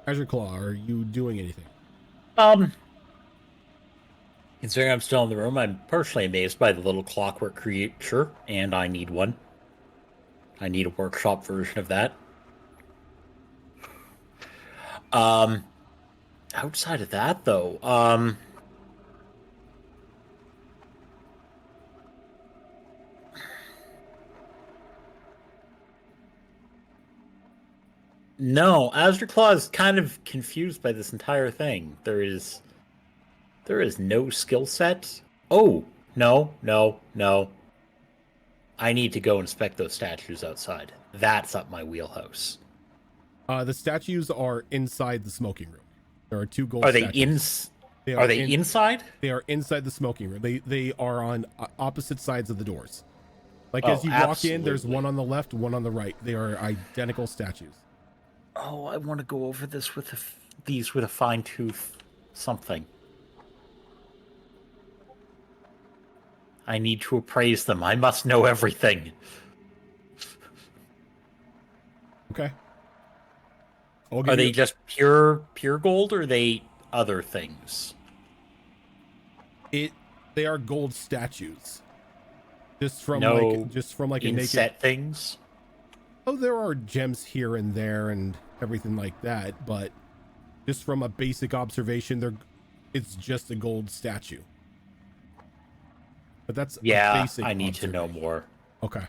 Azure Claw, are you doing anything? Considering I'm still in the room, I'm personally amazed by the little clockwork creature, and I need one. I need a workshop version of that. Outside of that, though, No, Azurclaw is kind of confused by this entire thing. There is no skill set. Oh, no. I need to go inspect those statues outside. That's up my wheelhouse. The statues are inside the smoking room. There are 2 gold Are they statues. Are they inside? They are inside the smoking room. They are on opposite sides of the doors. Like Oh, as you walk in, there's absolutely. one on the left, one on the right. They are identical statues. Oh, I want to go over this with these with a fine tooth something. I need to appraise them. I must know everything. Okay. I'll give Are you they just pure gold, or are they other things? it. They are gold statues. Just from No like a naked. inset things. Oh, there are gems here and there and everything like that, but just from a basic observation, it's just a gold statue. But that's a Yeah, basic I need to know observation. more. Okay.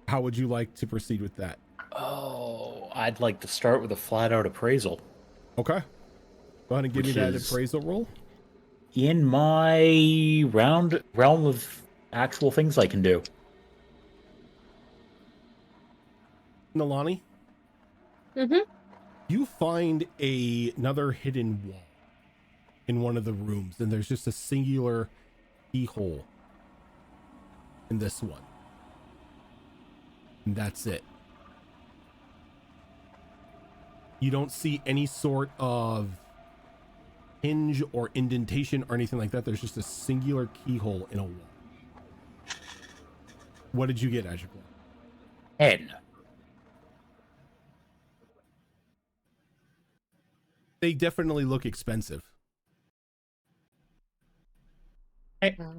How would you like to proceed with that? Oh, I'd like to start with a flat-out appraisal. Okay. Go ahead and give me Which that is- appraisal roll. In my realm of actual things I can do. Nalani, Mm-hmm. you find another hidden wall in one of the rooms, and there's just a singular keyhole in this one. And that's it. You don't see any sort of hinge or indentation or anything like that. There's just a singular keyhole in a wall. What did you get, Azurclaw? 10. They definitely look expensive.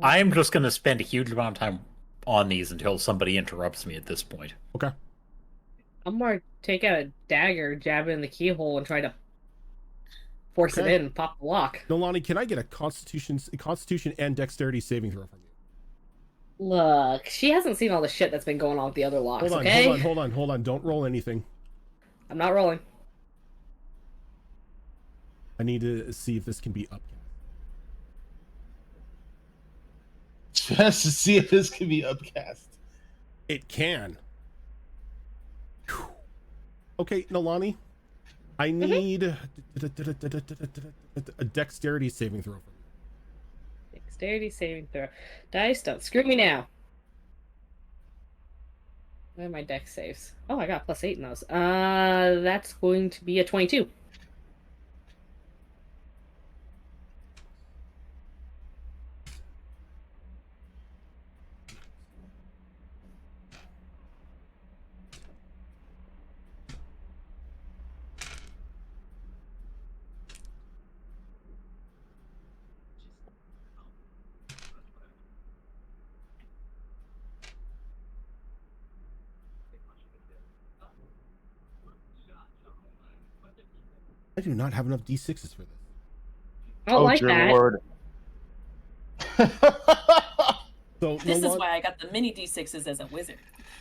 I'm just going to spend a huge amount of time on these until somebody interrupts me at this point. Okay. I'm more take out a dagger, jab it in the keyhole, and try to force it Okay. in and pop the lock. Nalani, can I get a constitution and dexterity saving throw from you? Look, she hasn't seen all the shit that's been going on with the other locks, Hold on, okay? hold on. Don't roll anything. I'm not rolling. I need to see if this can be upcast. Just to see if this can be upcast. It can. Whew. Okay, Nalani, I need a dexterity saving throw from you. Dexterity saving throw. Dice, don't screw me now. Where are my dex saves? Oh, I got +8 in those. That's going to be a 22. I do not have enough d6s for this. I don't like dear that. Lord. So, This is why I got the mini D6s as a wizard.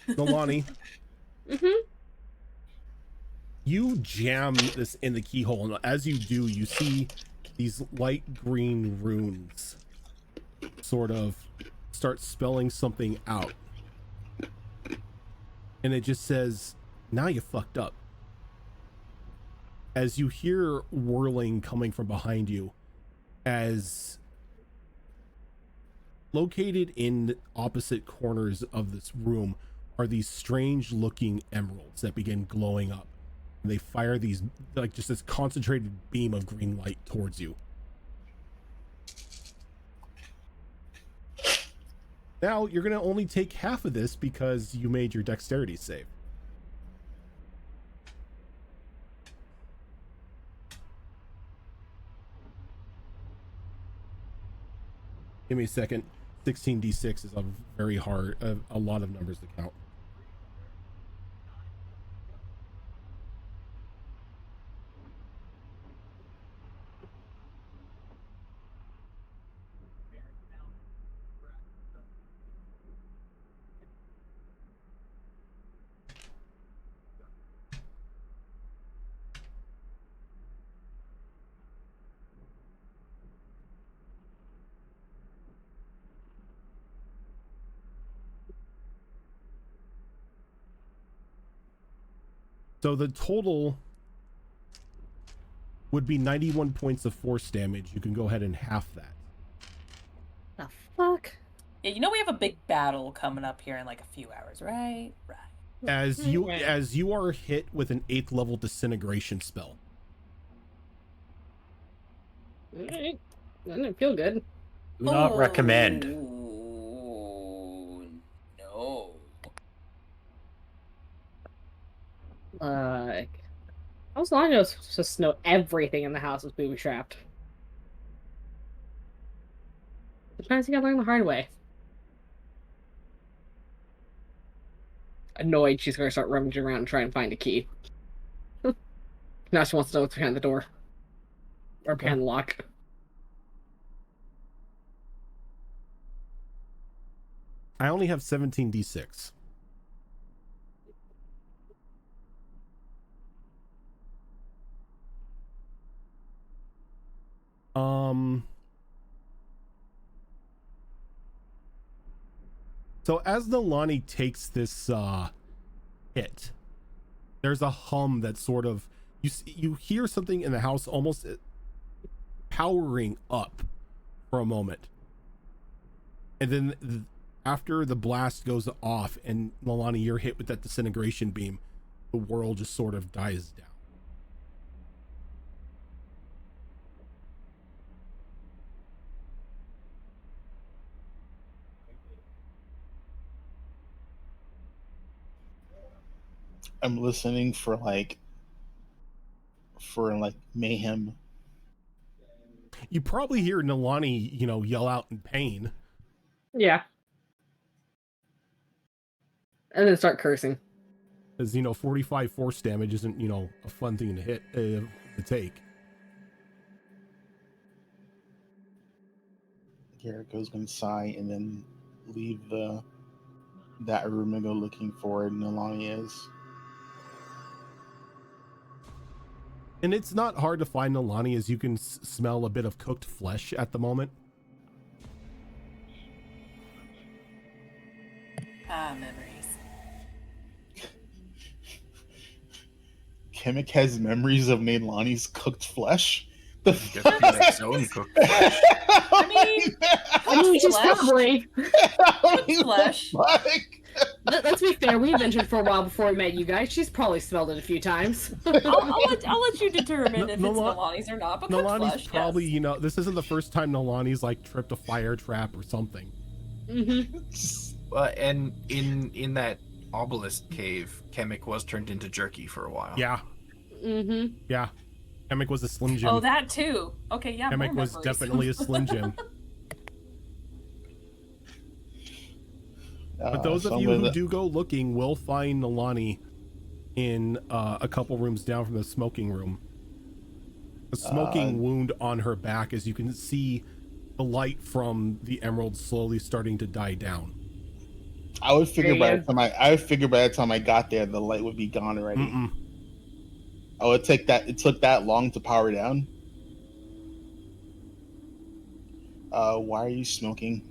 Nalani, Mm-hmm. you jam this in the keyhole, and as you do, you see these light green runes sort of start spelling something out. And it just says, "Now you fucked up." As you hear whirling coming from behind you, as located in opposite corners of this room are these strange looking emeralds that begin glowing up. And they fire these, like, just this concentrated beam of green light towards you. Now you're going to only take half of this because you made your dexterity save. Give me a second. 16d6 is a very hard, a lot of numbers to count. So the total would be 91 points of force damage. You can go ahead and half that. The fuck? Yeah, you know we have a big battle coming up here in like a few hours, right? Right. As you are hit with an 8th level disintegration spell. Alright. That didn't feel good. Do not recommend. Oh, no. Like, how long ago was supposed to know everything in the house was booby trapped? Sometimes you gotta learn the hard way. Annoyed, she's gonna start rummaging around and try and find a key. Now she wants to know what's behind the door. Or behind the lock. I only have 17d6. So as Nalani takes this hit, there's a hum that sort of you hear something in the house almost powering up for a moment, and then after the blast goes off and Nalani, you're hit with that disintegration beam, the world just sort of dies down. I'm listening for mayhem. You probably hear Nalani, yell out in pain. Yeah. And then start cursing. Because 45 force damage isn't a fun thing to hit to take. Jericho's gonna sigh and then leave that room and go looking for where Nalani is. And it's not hard to find Nalani, as you can smell a bit of cooked flesh at the moment. Ah, memories. Kemek has memories of Nalani's cooked flesh. The Just Kemak's own cooked flesh. I mean, she's Flesh? probably. Flesh. Let's be fair, we ventured for a while before we met you guys. She's probably smelled it a few times. I'll let you determine if it's Nala- Nalani's or not. But cooked Nalani's flesh, probably, yes. this isn't the first time Nalani's tripped a fire trap or something. Well, and in that obelisk cave, Kemek was turned into jerky for a while. Yeah. Yeah. Kemek was a Slim Jim. Oh, that too. Okay, yeah. Kemek more was memories. definitely a Slim Jim. But those of you who do go looking will find Nalani in a couple rooms down from the smoking room. A smoking wound on her back, as you can see the light from the emerald slowly starting to die down. I would figure by the time I got there, the light would be gone already. Mm-mm. Oh, it took that long to power down. Why are you smoking?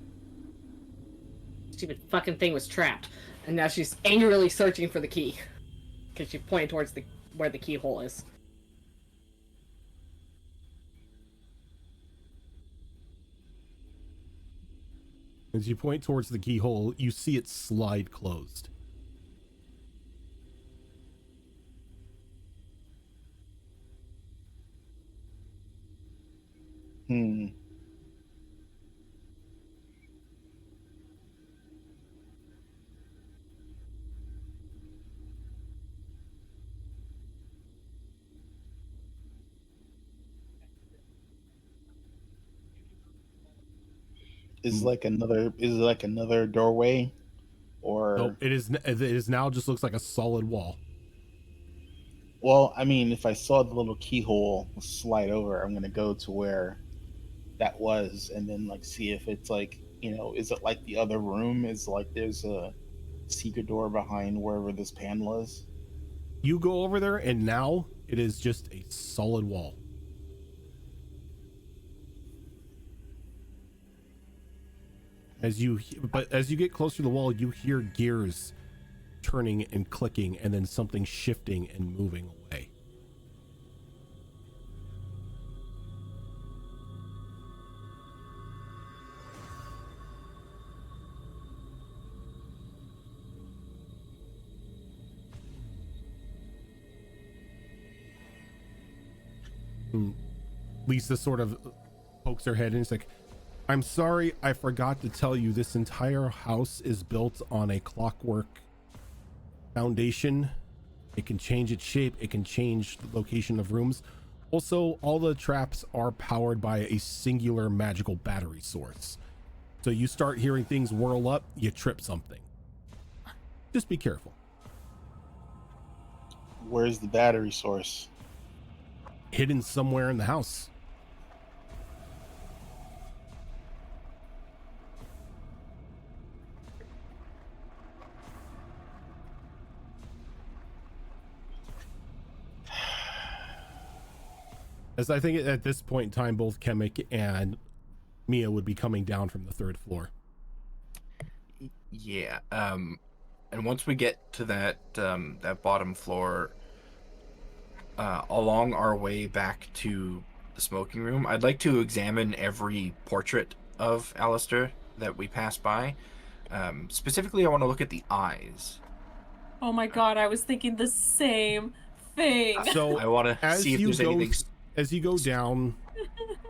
Stupid fucking thing was trapped, and now she's angrily searching for the key because she pointed towards where the keyhole is. As you point towards the keyhole, you see it slide closed. Is it another doorway, or Nope, it is now just looks like a solid wall. Well, I mean, if I saw the little keyhole slide over, I'm gonna go to where that was, and then see if it's is it like the other room? Is there's a secret door behind wherever this panel is? You go over there, and now it is just a solid wall. As you get closer to the wall, you hear gears turning and clicking, and then something shifting and moving away. Lisa sort of pokes her head and is like, I'm sorry, I forgot to tell you, this entire house is built on a clockwork foundation. It can change its shape, it can change the location of rooms. Also, all the traps are powered by a singular magical battery source. So you start hearing things whirl up, you trip something. Just be careful. Where's the battery source? Hidden somewhere in the house. As I think at this point in time, both Kemek and Mia would be coming down from the 3rd floor. Yeah. And once we get to that that bottom floor, along our way back to the smoking room, I'd like to examine every portrait of Alistair that we pass by. Specifically, I want to look at the eyes. Oh my god, I was thinking the same thing. So I want to see if there's anything. As you go down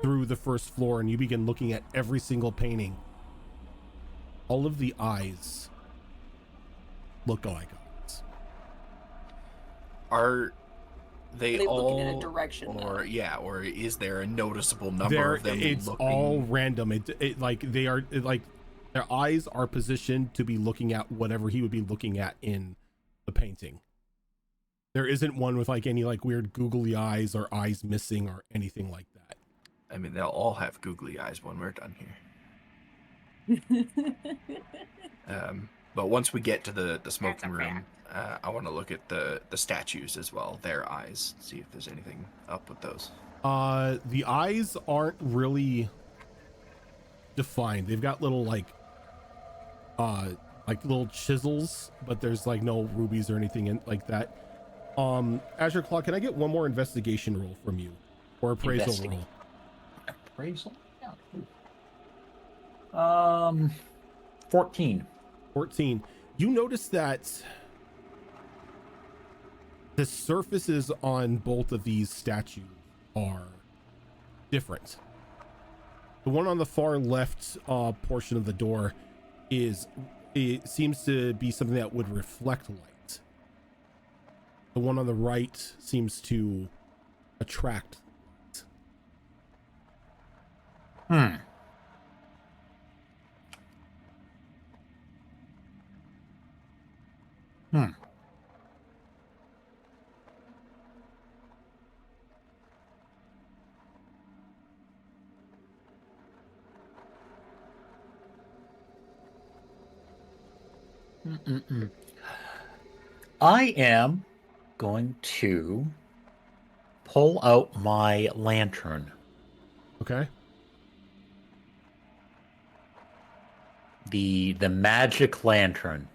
through the 1st floor and you begin looking at every single painting, all of the eyes look like eyes. Are they all looking in a direction, or or is there a noticeable number of them? It's looking... all random. It like they are like their eyes are positioned to be looking at whatever he would be looking at in the painting. There isn't one with like any like weird googly eyes or eyes missing or anything like that. I mean, they'll all have googly eyes when we're done here. But once we get to the smoking room, I want to look at the statues as well, their eyes, see if there's anything up with those. The eyes aren't really defined. They've got little like little chisels, but there's like no rubies or anything in like that. Azure Claw, can I get one more investigation roll from you, or appraisal roll? Appraisal? Yeah. 14. 14. You notice that the surfaces on both of these statues are different. The one on the far left portion of the door it seems to be something that would reflect light. The one on the right seems to attract light. I am going to pull out my lantern. Okay. The magic lantern.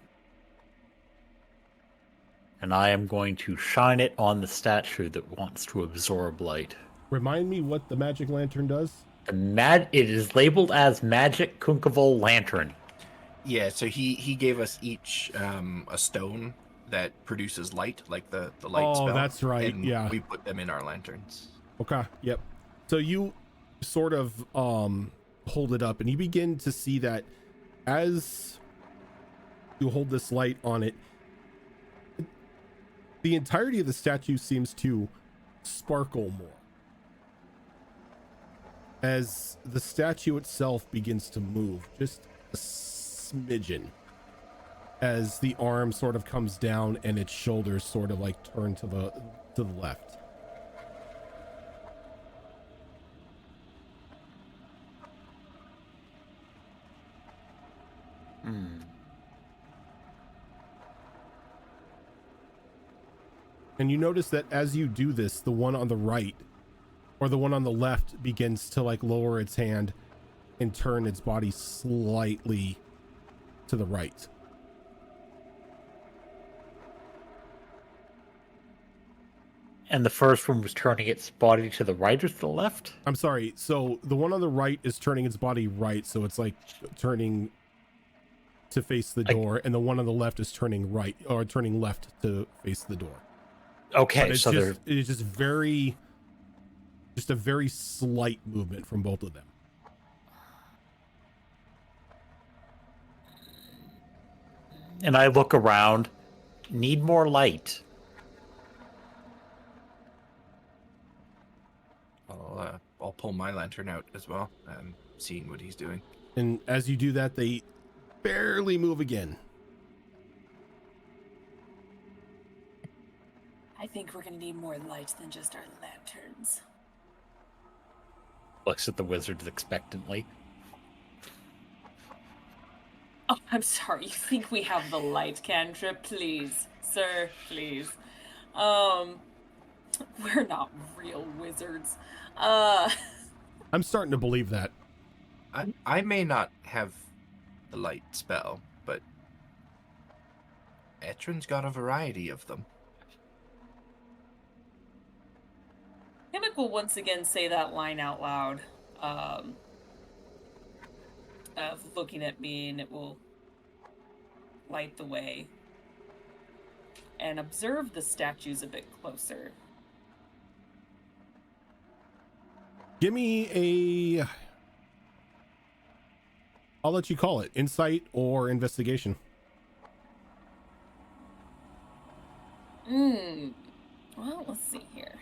And I am going to shine it on the statue that wants to absorb light. Remind me what the magic lantern does. It is labeled as Magic Kunkaval Lantern. Yeah, so he gave us each a stone that produces light, like the light spell. Oh, that's right. And yeah, we put them in our lanterns. Okay. Yep. So you sort of hold it up, and you begin to see that as you hold this light on it, the entirety of the statue seems to sparkle more as the statue itself begins to move just a smidgen, as the arm sort of comes down and its shoulders sort of like turn to the left. And you notice that as you do this, the one on the right or the one on the left begins to like lower its hand and turn its body slightly to the right. And the first one was turning its body to the right or to the left? I'm sorry. So the one on the right is turning its body right, so it's like turning to face the door, and the one on the left is turning right or turning left to face the door. Okay, But so it's just a very slight movement from both of them. and I look around. Need more light. I'll pull my lantern out as well, seeing what he's doing. And as you do that, they barely move again. I think we're gonna need more light than just our lanterns. Looks at the wizards expectantly. Oh, I'm sorry. You think we have the light cantrip? Please, sir, please. We're not real wizards. I'm starting to believe that. I may not have the light spell, but Etrin's got a variety of them. Himmick will once again say that line out loud, of looking at me, and it will light the way and observe the statues a bit closer. Give me a... I'll let you call it. Insight or investigation. Well, let's see here.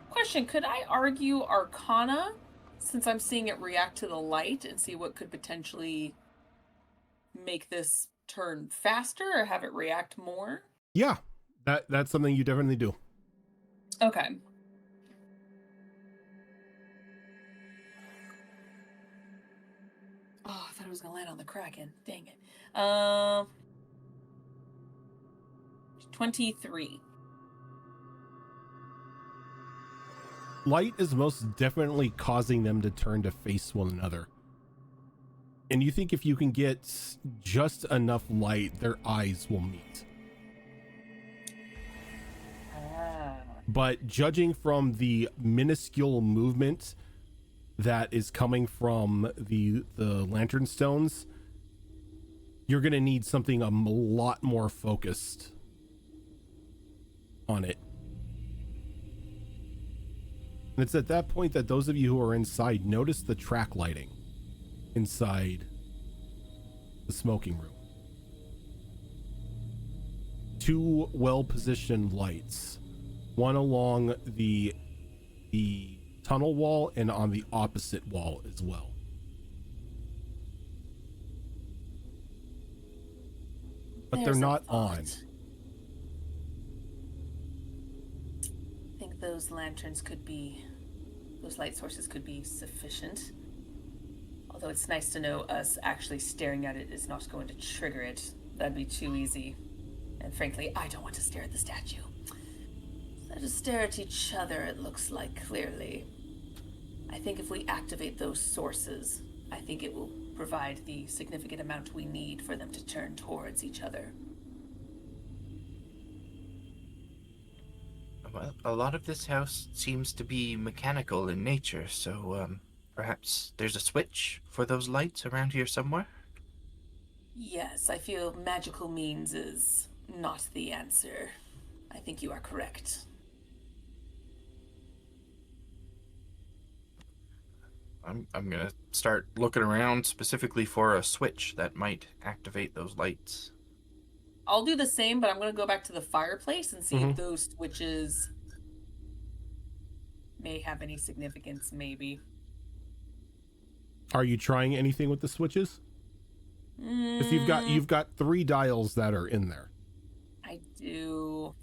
Question, could I argue Arcana, since I'm seeing it react to the light, and see what could potentially make this turn faster or have it react more? Yeah, that's something you definitely do. Okay. Oh, I thought it was gonna land on the Kraken. Dang it. 23. Light is most definitely causing them to turn to face one another. And you think if you can get just enough light, their eyes will meet. But judging from the minuscule movement that is coming from the lantern stones, you're going to need something a lot more focused on it. And it's at that point that those of you who are inside notice the track lighting inside the smoking room. 2 well-positioned lights, one along the tunnel wall and on the opposite wall as well. But they're not on. I think those lanterns could be, those light sources could be sufficient. Although it's nice to know us actually staring at it is not going to trigger it. That'd be too easy. And frankly, I don't want to stare at the statue. So to stare at each other, it looks like clearly. I think if we activate those sources, I think it will provide the significant amount we need for them to turn towards each other. Well, a lot of this house seems to be mechanical in nature, so perhaps there's a switch for those lights around here somewhere? Yes, I feel magical means is not the answer. I think you are correct. I'm gonna start looking around specifically for a switch that might activate those lights. I'll do the same, but I'm going to go back to the fireplace and see if those switches may have any significance, maybe. Are you trying anything with the switches? Because you've got 3 dials that are in there. I do,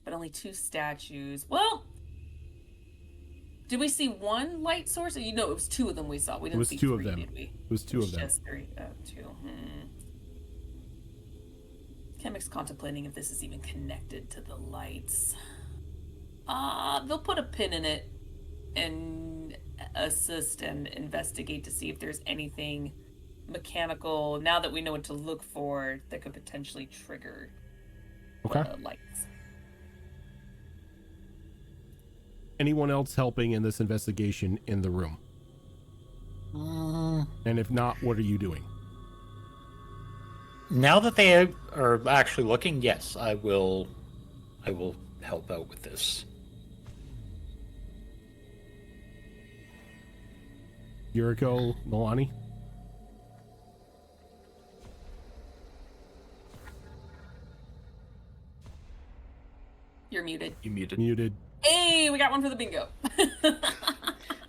but only 2 statues. Well, did we see 1 light source? You know, it was 2 of them we saw. We didn't see 2 3, of them. did we? It was 2 of them. Just 3. 2. Chemic's contemplating if this is even connected to the lights. They'll put a pin in it, and assist and investigate to see if there's anything mechanical, now that we know what to look for, that could potentially trigger Okay. lights. Anyone else helping in this investigation in the room? And if not, what are you doing? Now that they are actually looking, yes, I will help out with this. Yuriko, Milani? You're muted. You muted. Muted. Hey, we got one for the bingo.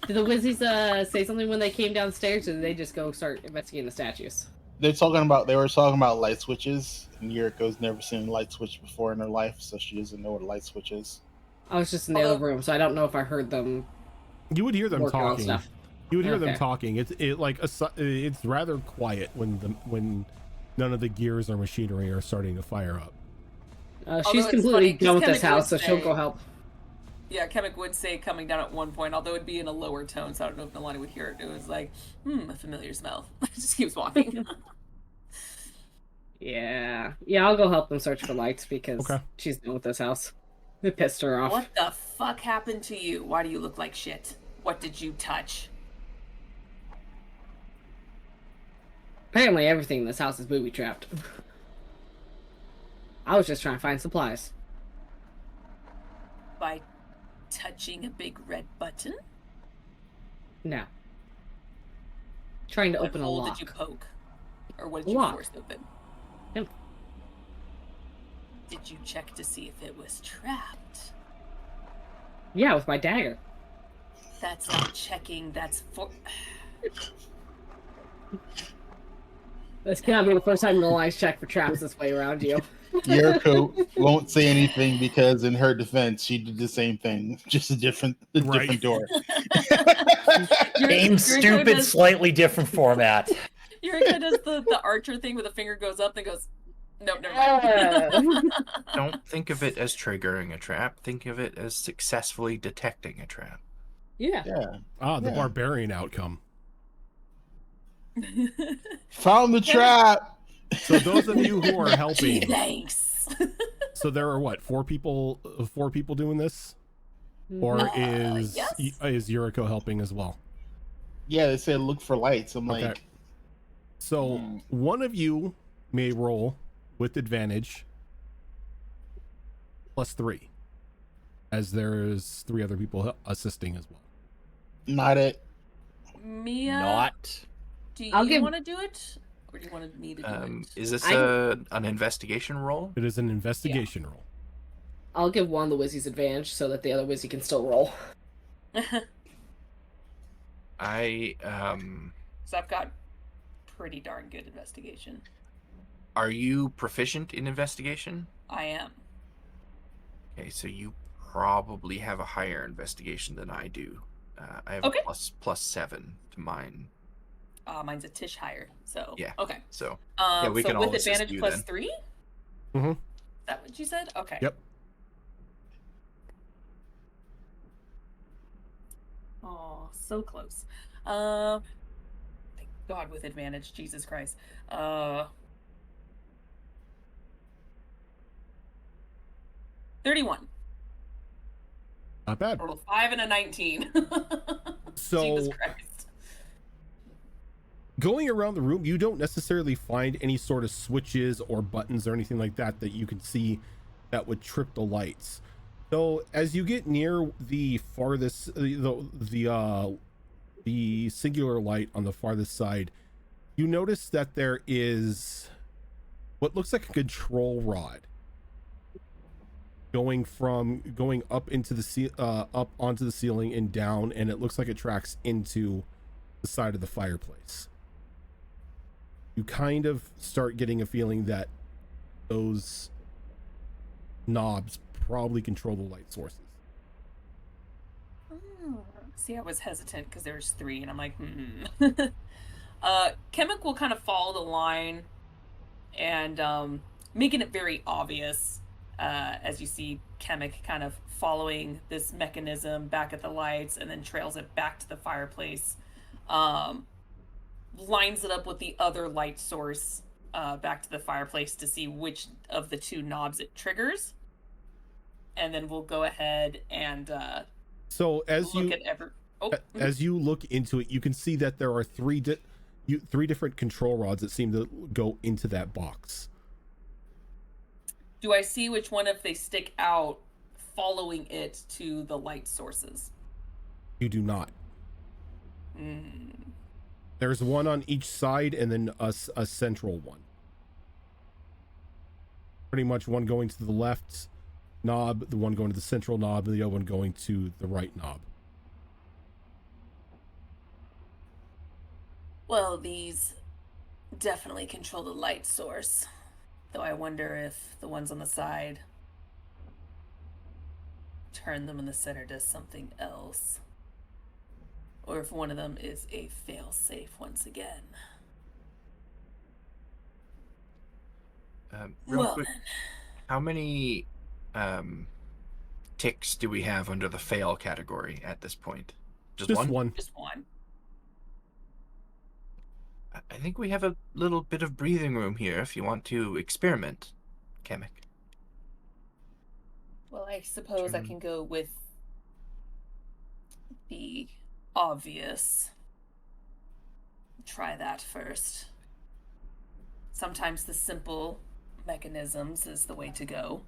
Did the Wizzies say something when they came downstairs, or did they just go start investigating the statues? They were talking about light switches, and Yuriko's never seen a light switch before in her life, so she doesn't know what a light switch is. I was just in the other room, so I don't know if I heard them. You would hear them working on talking. stuff. You would hear them Okay. talking. It's rather quiet when none of the gears or machinery are starting to fire up. She's it's completely funny, 'cause done with this Kevin would house, so she'll say- go help. Yeah, Kemek would say coming down at one point, although it'd be in a lower tone, so I don't know if Nalani would hear it. It was like, a familiar smell. Just keeps walking. Yeah, I'll go help them search for lights because Okay. she's done with this house. It pissed her off. What the fuck happened to you? Why do you look like shit? What did you touch? Apparently, everything in this house is booby trapped. I was just trying to find supplies. By touching a big red button? No. Trying to What open a hole lock. did you poke? Or what A did you lock. force open? Yep. Did you check to see if it was trapped? Yeah, with my dagger. That's not checking, that's for... This cannot be the first time the lines check for traps this way around you. Yuriko won't say anything because, in her defense, she did the same thing, just a different door. Same stupid, slightly different format. Yurika does the archer thing where the finger goes up and goes, nope, never mind. Don't think of it as triggering a trap. Think of it as successfully detecting a trap. Yeah. Yeah. The barbarian outcome. Found the trap. So those of you who are helping, Thanks. so there are what, four people doing this, or is yes. is Yuriko helping as well? Yeah, they said look for lights. I'm Okay. like, So one of you may roll with advantage +3, as there's 3 other people assisting as well. not it. Mia, Not. do I'll you give- want to do it? Or do you want me to do it? Is this I- an investigation roll? It is an investigation roll. I'll give one of the Wizzies advantage so that the other Wizzy can still roll. So I've got pretty darn good investigation. Are you proficient in investigation? I am. Okay, so you probably have a higher investigation than I do. I have Okay. a +7 to mine. Mine's a tish higher, so Yeah. okay. So so we can all with assist advantage you plus then. 3? Mhm. Is that what you said? Okay. Yep. Oh, so close. Thank God with advantage, Jesus Christ. 31. Not bad. Total 5 and a 19. So Jesus Christ. going around the room, you don't necessarily find any sort of switches or buttons or anything like that that you can see that would trip the lights. So as you get near the farthest, the singular light on the farthest side, you notice that there is what looks like a control rod going up into the up onto the ceiling and down, and it looks like it tracks into the side of the fireplace. You kind of start getting a feeling that those knobs probably control the light sources. See, I was hesitant because there's 3, and I'm like, Kemek will kind of follow the line and making it very obvious as you see Kemek kind of following this mechanism back at the lights and then trails it back to the fireplace. Lines it up with the other light source back to the fireplace to see which of the two knobs it triggers. And then we'll go ahead and so as look you at every... as you look into it, you can see that there are three different control rods that seem to go into that box. Do I see which one, if they stick out, following it to the light sources? You do not. There's one on each side and then a central one. Pretty much one going to the left knob, the one going to the central knob, and the other one going to the right knob. Well, these definitely control the light source. Though I wonder if the ones on the side turn them in the center does something else. Or if one of them is a fail-safe once again. Real Well, quick, then. how many ticks do we have under the fail category at this point? Just one? Just one. I think we have a little bit of breathing room here if you want to experiment, Kemek. Well, I suppose I can go with the obvious. Try that first. Sometimes the simple mechanisms is the way to go,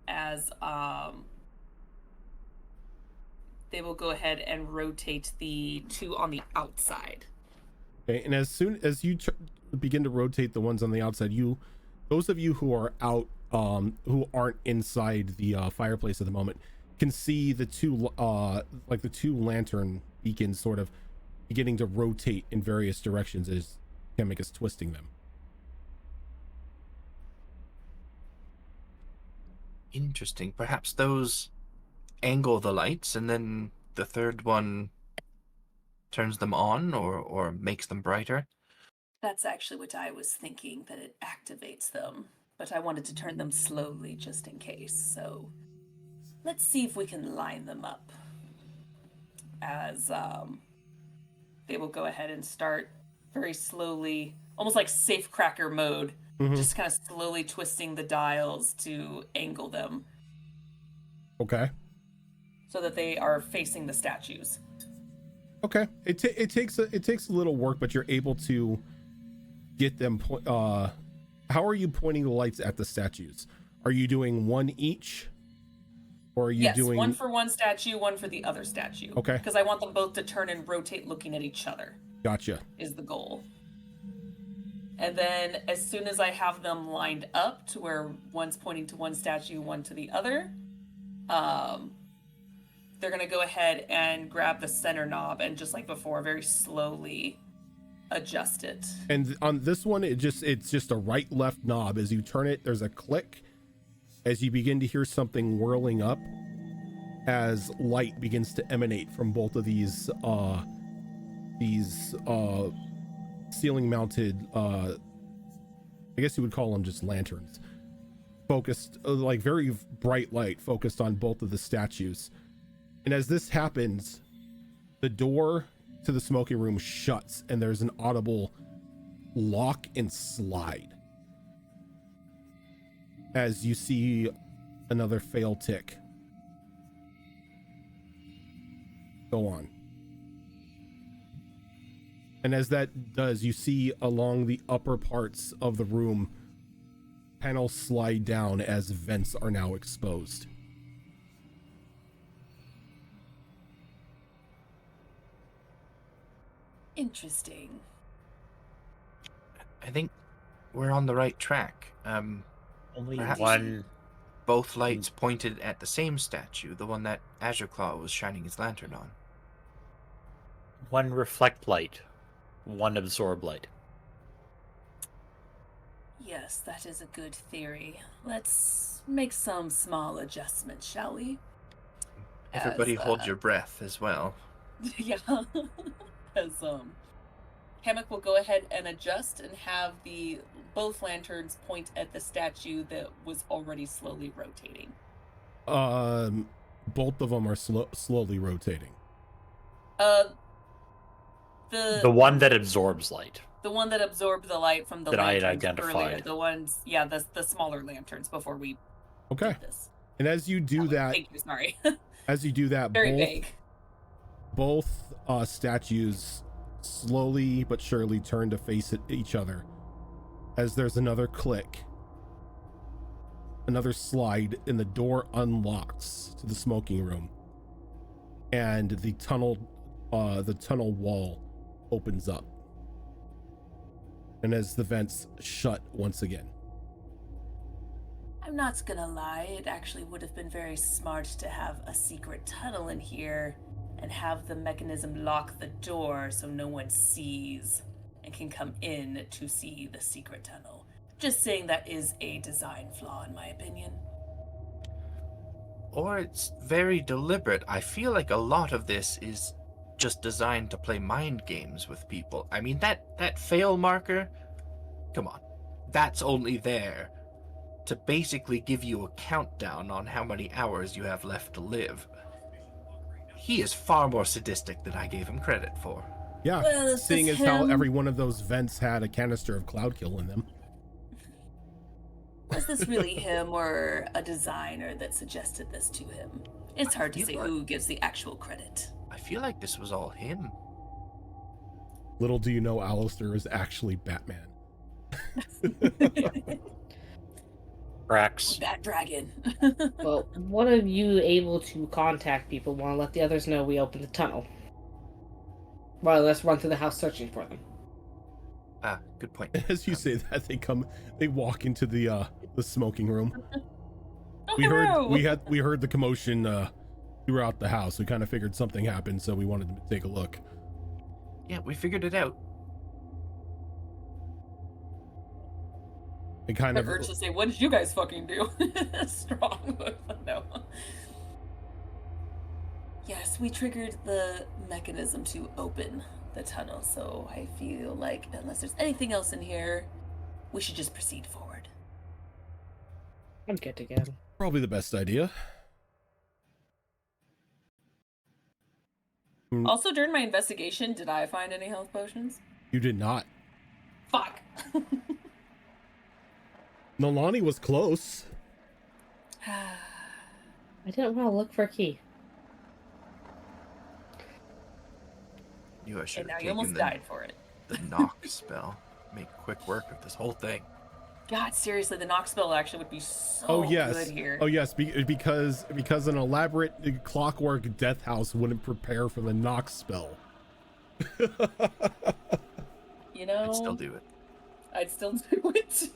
as they will go ahead and rotate the two on the outside. Okay, and as soon as you begin to rotate the ones on the outside, those of you who are out, who aren't inside the fireplace at the moment, can see the two lantern beacons sort of beginning to rotate in various directions as Kemek is twisting them. Interesting. Perhaps those angle the lights and then the third one turns them on or makes them brighter. That's actually what I was thinking, that it activates them. But I wanted to turn them slowly just in case. So let's see if we can line them up. As they will go ahead and start very slowly, almost like safecracker mode, just kind of slowly twisting the dials to angle them. Okay. So that they are facing the statues. Okay. It takes a little work, but you're able to get them. How are you pointing the lights at the statues? Are you doing one each, or are you doing one for one statue, one for the other statue? Okay. Because I want them both to turn and rotate, looking at each other. Gotcha. Is the goal. And then as soon as I have them lined up to where one's pointing to one statue, one to the other, they're going to go ahead and grab the center knob and, just like before, very slowly adjust it. And on this one, it's just a right left knob. As you turn it, there's a click as you begin to hear something whirling up as light begins to emanate from both of these ceiling mounted, I guess you would call them just lanterns, focused, like very bright light focused on both of the statues. And as this happens, the door to the smoking room shuts and there's an audible lock and slide as you see another fail tick go on. And as that does, you see along the upper parts of the room panels slide down as vents are now exposed. Interesting. I think we're on the right track. Only Perhaps one. Both lights pointed at the same statue, the one that Azure Claw was shining his lantern on. One reflect light, one absorb light. Yes, that is a good theory. Let's make some small adjustments, shall we? Everybody hold your breath as well. Yeah. As Kamek will go ahead and adjust and have both lanterns point at the statue that was already slowly rotating. Both of them are slowly rotating. The one that absorbs light. The one that absorbed the light from the that I had lanterns identified. earlier. The ones, the smaller lanterns before we Okay. did this. And as you do that, Thank you, sorry. as you do that, Very vague. both statues slowly but surely turn to face each other. As there's another click, another slide, and the door unlocks to the smoking room, and the tunnel wall opens up. And as the vents shut once again. I'm not gonna lie, it actually would have been very smart to have a secret tunnel in here and have the mechanism lock the door so no one sees and can come in to see the secret tunnel. Just saying that is a design flaw in my opinion. Or it's very deliberate. I feel like a lot of this is just designed to play mind games with people. I mean, that fail marker, come on, that's only there to basically give you a countdown on how many hours you have left to live. He is far more sadistic than I gave him credit for. Yeah, Well, it's seeing as just how him. every one of those vents had a canister of cloud kill in them. Was this really him or a designer that suggested this to him? It's hard to feel say like- who gives the actual credit. I feel like this was all him. Little do you know, Alistair is actually Batman. Cracks. Bat dragon. Well, one of you able to contact people want to let the others know we opened the tunnel. Well, let's run through the house searching for them. Ah, good point. As you say that, they walk into the smoking room. Oh, We hello! heard the commotion throughout the house. We kind of figured something happened, so we wanted to take a look. Yeah, we figured it out. And kind The of urge to say, what did you guys fucking do? Strong, but no. Yes, we triggered the mechanism to open the tunnel, so I feel like unless there's anything else in here, we should just proceed forward. I'm good to go. probably the best idea. Also, during my investigation, did I find any health potions? You did not. Fuck. Nolani was close. I didn't want to look for a key. Knew I should And have now you taken almost died for it. the knock spell. Make quick work of this whole thing. God, seriously, the knock spell actually would be so Oh yes. good here. Oh yes. Because an elaborate clockwork death house wouldn't prepare for the knock spell. You know, I'd still do it. I'd still do it too.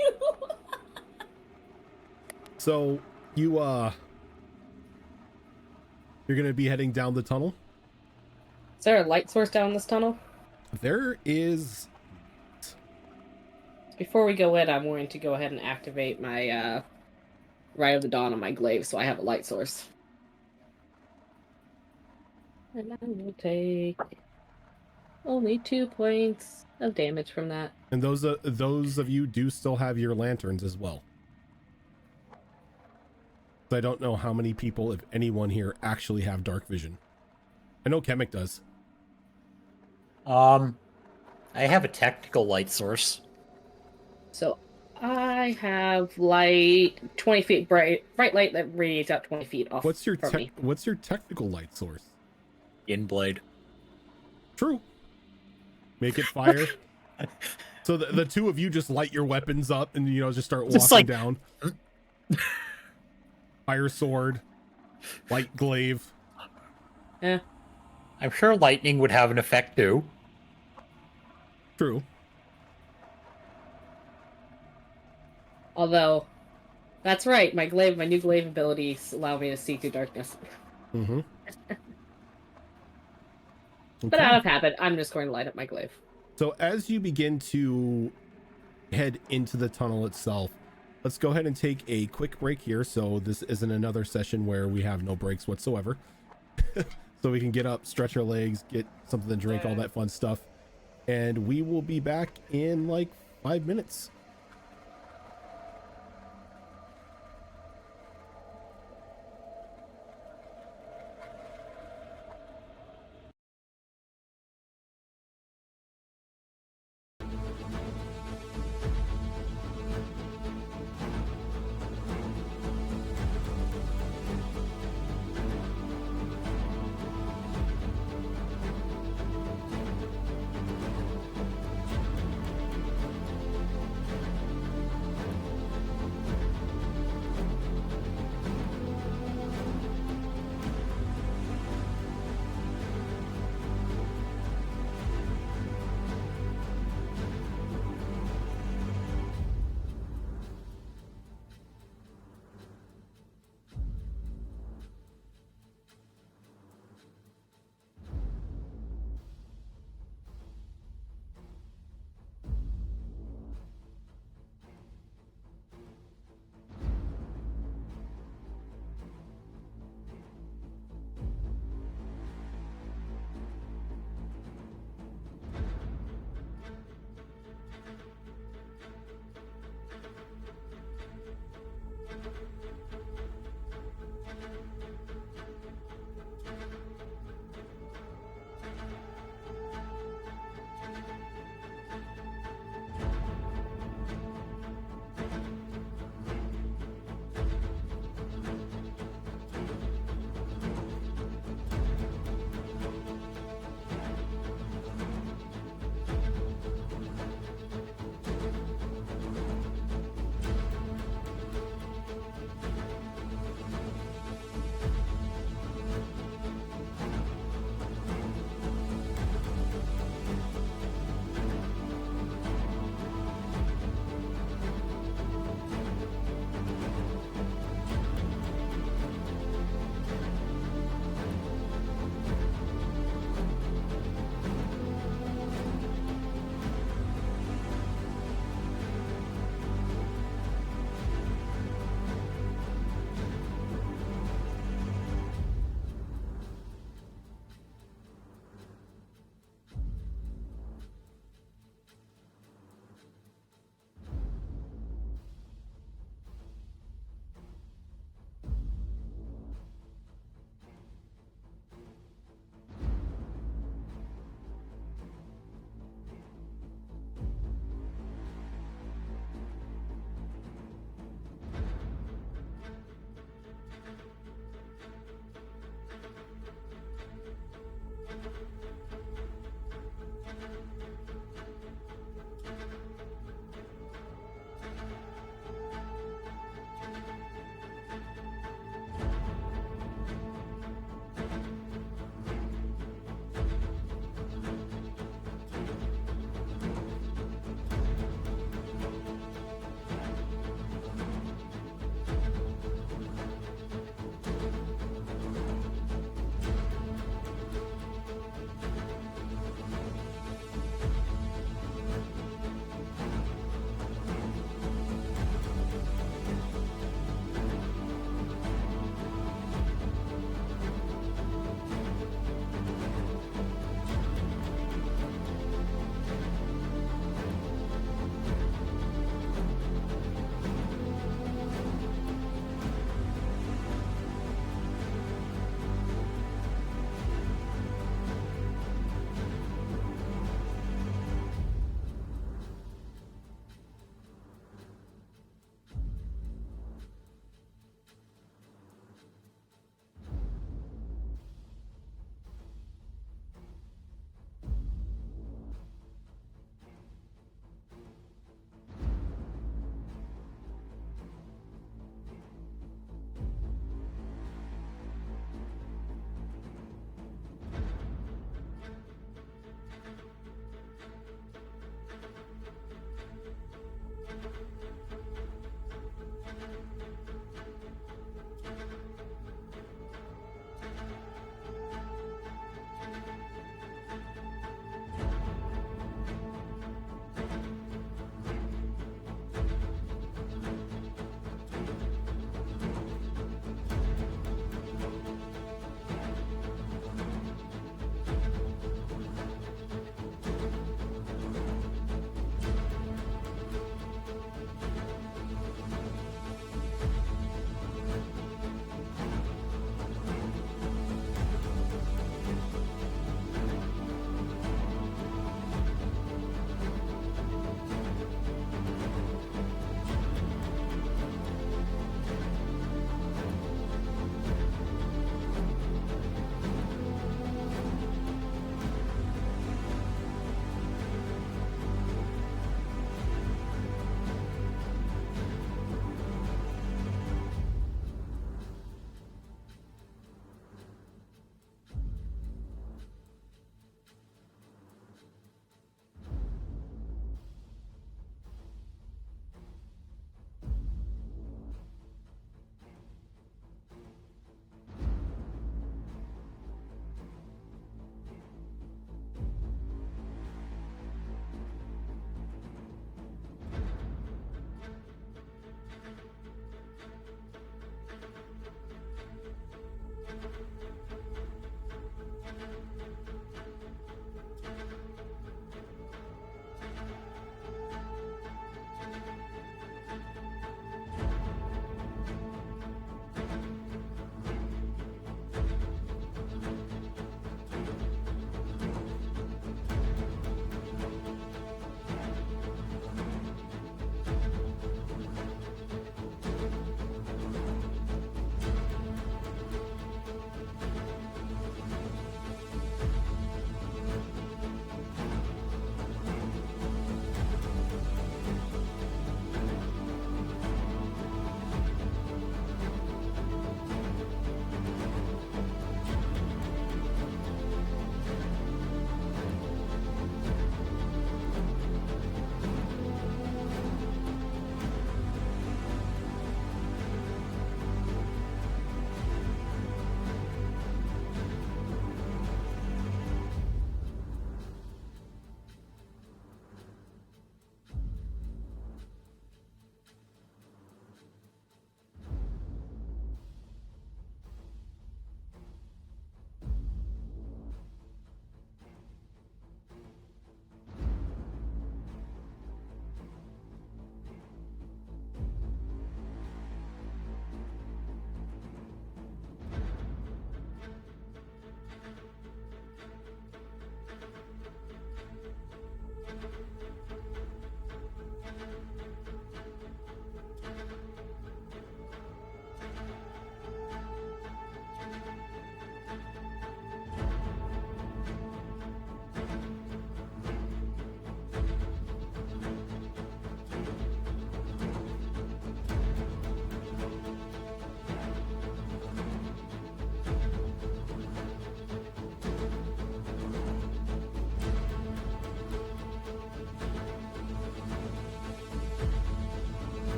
So you're gonna be heading down the tunnel. Is there a light source down this tunnel? There is. Before we go in, I'm going to go ahead and activate my Rite of the Dawn on my glaive, so I have a light source. And I will take only 2 points of damage from that. And those of you do still have your lanterns as well. So I don't know how many people, if anyone here, actually have dark vision. I know Kemek does. I have a technical light source. So I have light 20 feet bright light that radiates out 20 feet off. What's your from me. technical light source? In blade. True. Make it fire. So the two of you just light your weapons up and just start walking Just like- down. Fire sword, light glaive. Yeah. I'm sure lightning would have an effect too. True. Although, that's right, my new glaive abilities allow me to see through darkness. Mm-hmm. But out of habit, I'm just going to light up my glaive. So as you begin to head into the tunnel itself, let's go ahead and take a quick break here. So this isn't another session where we have no breaks whatsoever. So we can get up, stretch our legs, get something to drink, all that fun stuff. and we will be back in like 5 minutes.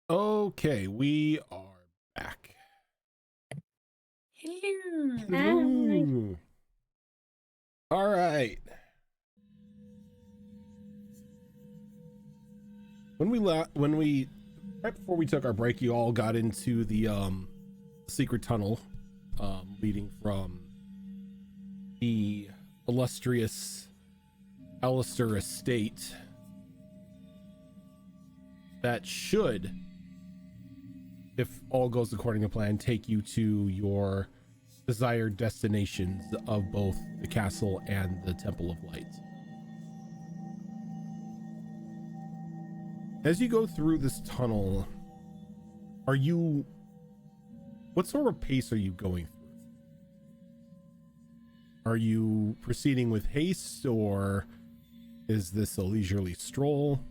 Okay, we are back. Hello. Ooh. All right. When we right before we took our break, you all got into the secret tunnel leading from the illustrious Alistair estate that should, if all goes according to plan, take you to your desired destinations of both the castle and the Temple of Light. As you go through this tunnel, what sort of pace are you going through? Are you proceeding with haste, or is this a leisurely stroll?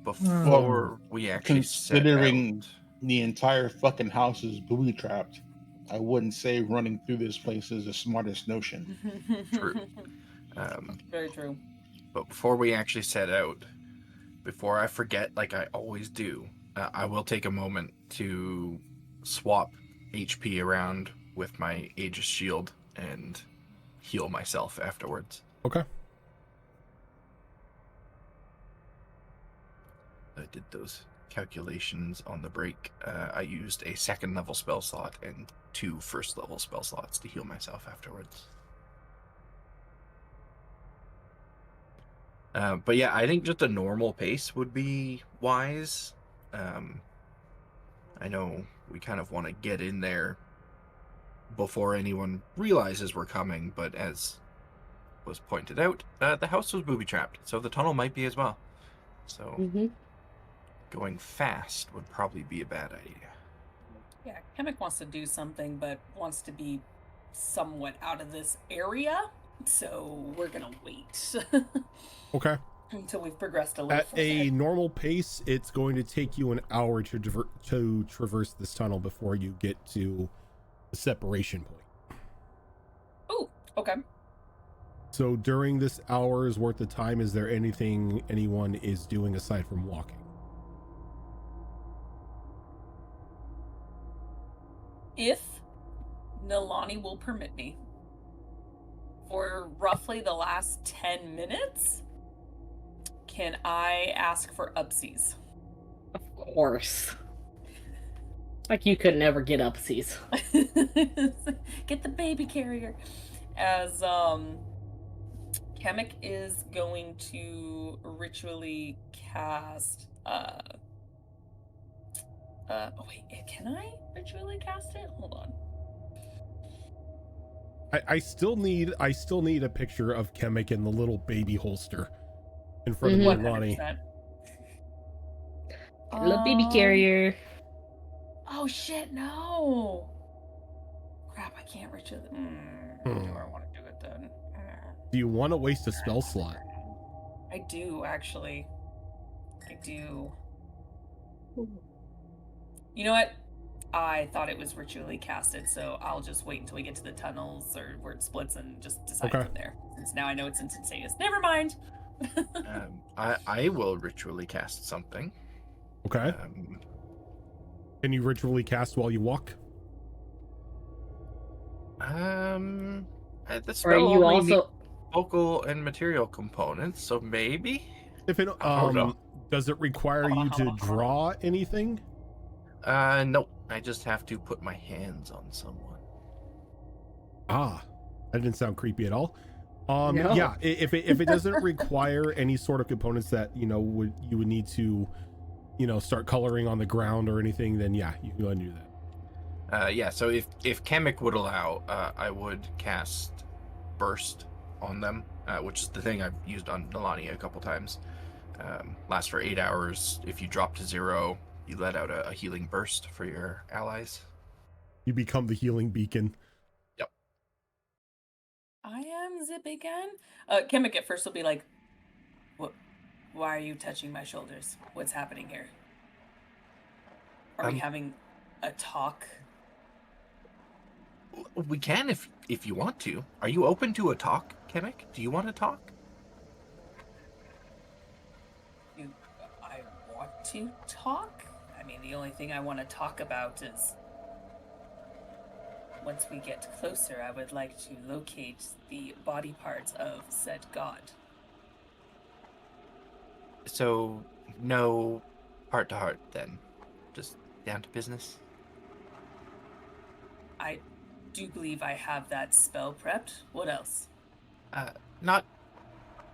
Before we actually considering set the entire fucking house is booby trapped, I wouldn't say running through this place is the smartest notion. True. Very true. But before we actually set out, before I forget, like I always do, I will take a moment to swap HP around with my Aegis shield and heal myself afterwards. Okay. I did those calculations on the break. I used a second level spell slot and 2 first level spell slots to heal myself afterwards. But yeah, I think just a normal pace would be wise. I know we kind of want to get in there before anyone realizes we're coming, but as was pointed out, the house was booby-trapped, so the tunnel might be as well. So going fast would probably be a bad idea. Yeah, Kemek wants to do something, but wants to be somewhat out of this area, so we're gonna wait. Okay. Until we've progressed a little At further. a normal pace, it's going to take you an hour to traverse this tunnel before you get to the separation point. Oh, okay. So during this hour's worth of time, is there anything anyone is doing aside from walking? If Nilani will permit me, for roughly the last 10 minutes, can I ask for upsies? Of course. Like you could never get upsies. Get the baby carrier. As Kemek is going to ritually cast oh wait, can I ritually cast it? Hold on. I still need a picture of Kemek in the little baby holster in front of Nilani. 100%. Little baby carrier. Oh shit, no. Crap, I can't ritually. Do I want to do it then? Do you want to waste a spell slot? I do, actually. I do. You know what? I thought it was ritually casted, so I'll just wait until we get to the tunnels or where it splits and just decide from there. Since now I know it's instantaneous. Never mind. I will ritually cast something. Okay. Can you ritually cast while you walk? The Or spell you only also vocal and material components, so maybe. If it does it require you to draw anything? Nope. I just have to put my hands on someone. Ah, that didn't sound creepy at all. No. Yeah, if it doesn't require any sort of components that you would need to start coloring on the ground or anything, then yeah, you can go ahead and do that. Yeah, so if Kemek would allow, I would cast Burst on them, which is the thing I've used on Nilani a couple times. Lasts for 8 hours. If you drop to 0, you let out a healing burst for your allies. You become the healing beacon. Yep. I am Zip again. Kemek at first will be like, "What? Why are you touching my shoulders? What's happening here? Are we having a talk?" We can if you want to. Are you open to a talk, Kemek? Do you want to talk? to talk? I mean, the only thing I want to talk about is once we get closer, I would like to locate the body parts of said god. So, no heart to heart then? Just down to business? I do believe I have that spell prepped. What else? Not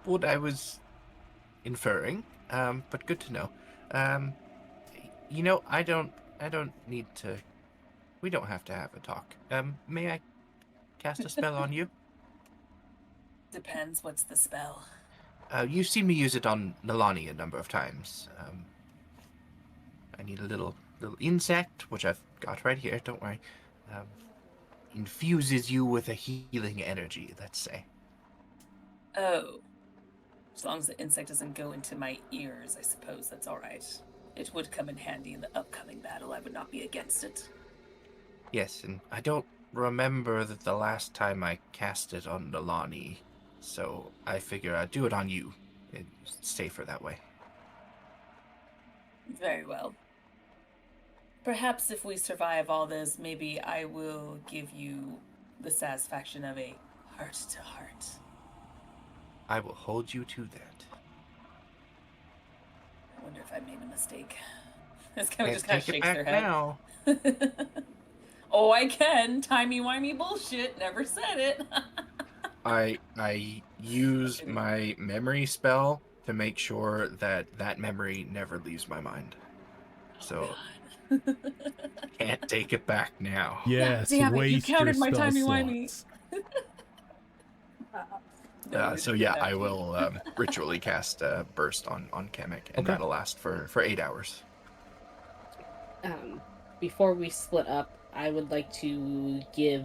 what I was inferring, but good to know. I don't need to. We don't have to have a talk. May I cast a spell on you? Depends. What's the spell? You've seen me use it on Nalani a number of times. I need a little insect, which I've got right here. Don't worry. Infuses you with a healing energy, let's say. Oh. As long as the insect doesn't go into my ears, I suppose that's all right. It would come in handy in the upcoming battle. I would not be against it. Yes, and I don't remember that the last time I cast it on Nalani, so I figure I'd do it on you. It's safer that way. Very well. Perhaps if we survive all this, maybe I will give you the satisfaction of a heart-to-heart. I will hold you to that. I wonder if I made a mistake. This guy Can't just kind of take it shakes back their head. now. Oh, I can. Timey-wimey bullshit. Never said it. I use my memory spell to make sure that that memory never leaves my mind. So can't take it back now. Yes, damn it, you waste your counted my spell timey-wimey. slots. So yeah, I will ritually cast Burst on Kamek, and Okay. that'll last for 8 hours. Before we split up, I would like to give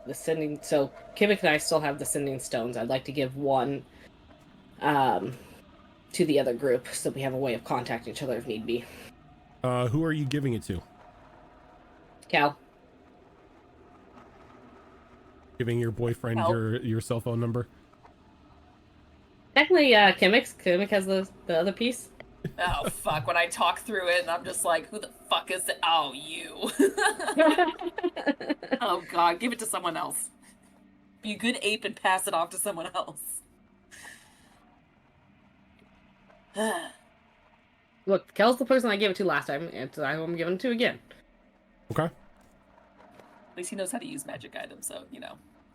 the sending. So Kimmick and I still have the sending stones. I'd like to give one to the other group so that we have a way of contacting each other if need be. Who are you giving it to? Cal. Giving your boyfriend Cal. your cell phone number? Technically, Kimmick has the other piece. Oh, fuck. When I talk through it, and I'm just like, who the fuck is it? Oh, you. Oh, God. Give it to someone else. Be a good ape and pass it off to someone else. Look, Cal's the person I gave it to last time, and so I'm giving it to again. Okay. At least he knows how to use magic items, so,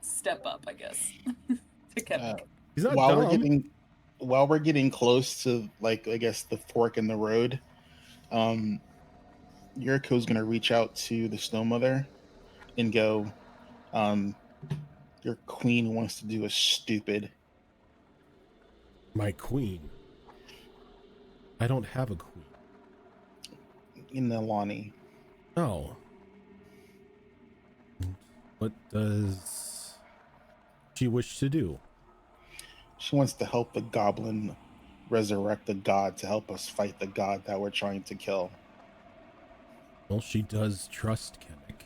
step up, I guess. To Kevin. He's not while dumb. we're getting close to, like, I guess the fork in the road, Yuriko's gonna reach out to the Snow Mother and go, your queen wants to do a stupid. My queen. I don't have a queen. In Nalani. No. What does she wish to do? She wants to help the goblin resurrect the god to help us fight the god that we're trying to kill. Well, she does trust Kamek.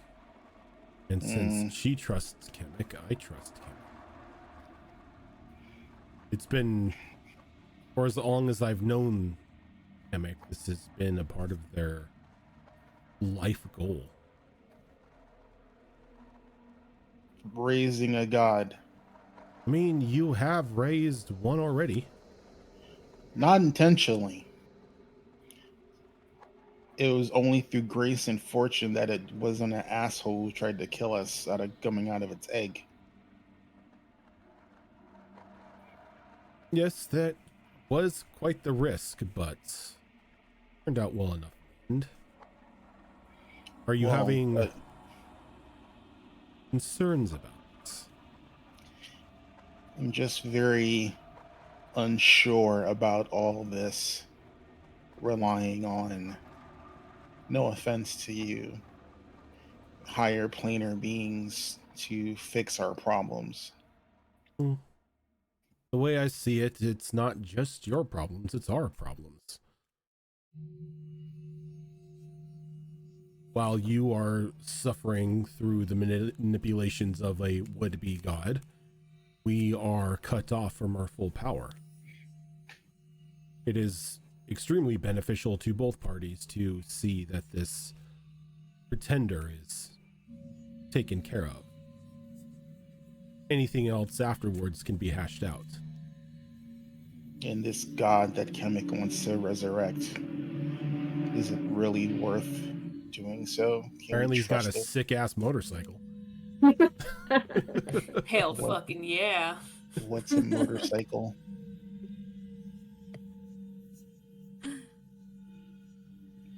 And since she trusts Kamek, I trust Kamek. It's been, for as long as I've known Kamek, this has been a part of their life goal. Raising a god. I mean, you have raised one already. Not intentionally. It was only through grace and fortune that it wasn't an asshole who tried to kill us coming out of its egg. Yes, that was quite the risk, but turned out well enough. And are you having concerns about it? I'm just very unsure about all this relying on, no offense to you, higher planar beings to fix our problems. The way I see it, it's not just your problems, it's our problems. While you are suffering through the manipulations of a would-be god, we are cut off from our full power. It is extremely beneficial to both parties to see that this pretender is taken care of. Anything else afterwards can be hashed out. And this god that Kemek wants to resurrect, is it really worth doing so? Can Apparently we he's got a trust it? sick-ass motorcycle. Hell What? fucking yeah. What's a motorcycle?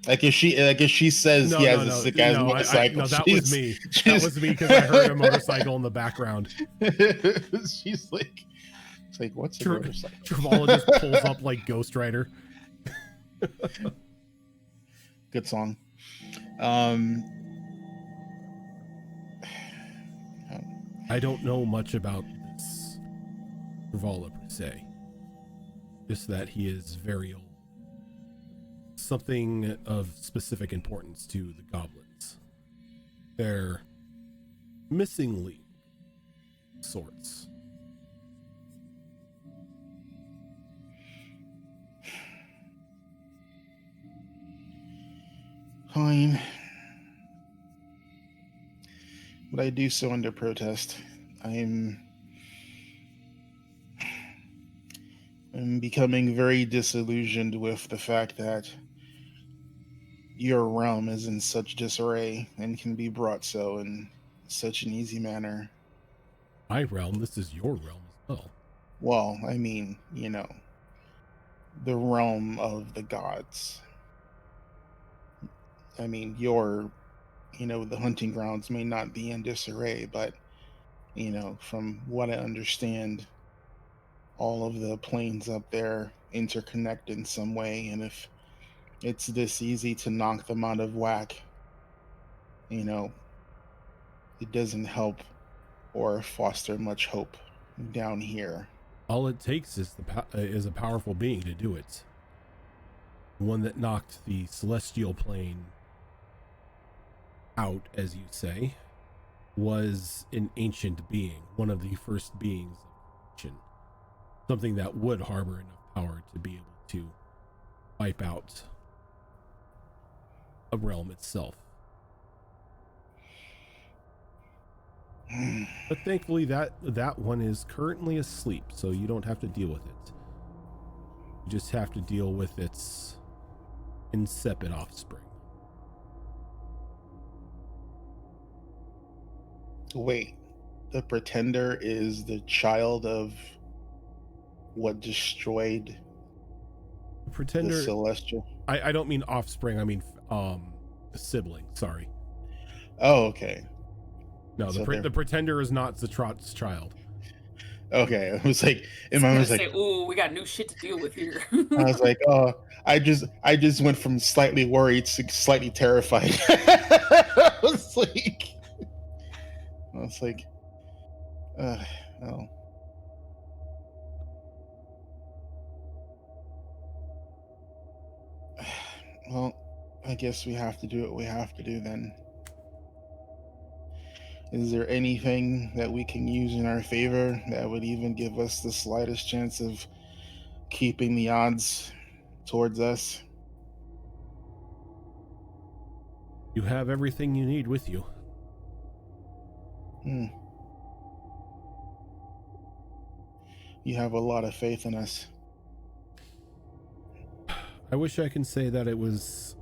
Like if she says he has a sick ass motorcycle, no, that was me. That was me because I heard a motorcycle in the background. She's like, it's like, what's a motorcycle? Travala just pulls up like Ghost Rider. Good song. I don't know much about this Travala per se. Just that he is very old. Something of specific importance to the goblins. They're missing link sorts. Fine. But I do so under protest. I'm becoming very disillusioned with the fact that your realm is in such disarray and can be brought so in such an easy manner. My realm, this is your realm as well. Well, I mean, the realm of the gods. I mean, the hunting grounds may not be in disarray, but, from what I understand, all of the planes up there interconnect in some way, and if it's this easy to knock them out of whack, it doesn't help or foster much hope down here. All it takes is is a powerful being to do it. One that knocked the celestial plane out, as you say, was an ancient being, one of the first beings of ancient. Something that would harbor enough power to be able to wipe out a realm itself. But thankfully that one is currently asleep, so you don't have to deal with it. You just have to deal with its insipid offspring. Wait, the pretender is the child of what destroyed The pretender, the celestial? I don't mean offspring, I mean sibling, sorry. Oh, okay. No, So the pretender is not Zatrot's child. Okay, I was like, and I I was was gonna like, say, ooh, we got new shit to deal with here. I was like, oh, I just went from slightly worried to slightly terrified. I was like, oh. Well, I guess we have to do what we have to do then. Is there anything that we can use in our favor that would even give us the slightest chance of keeping the odds towards us? You have everything you need with you. You have a lot of faith in us. I wish I can say that it was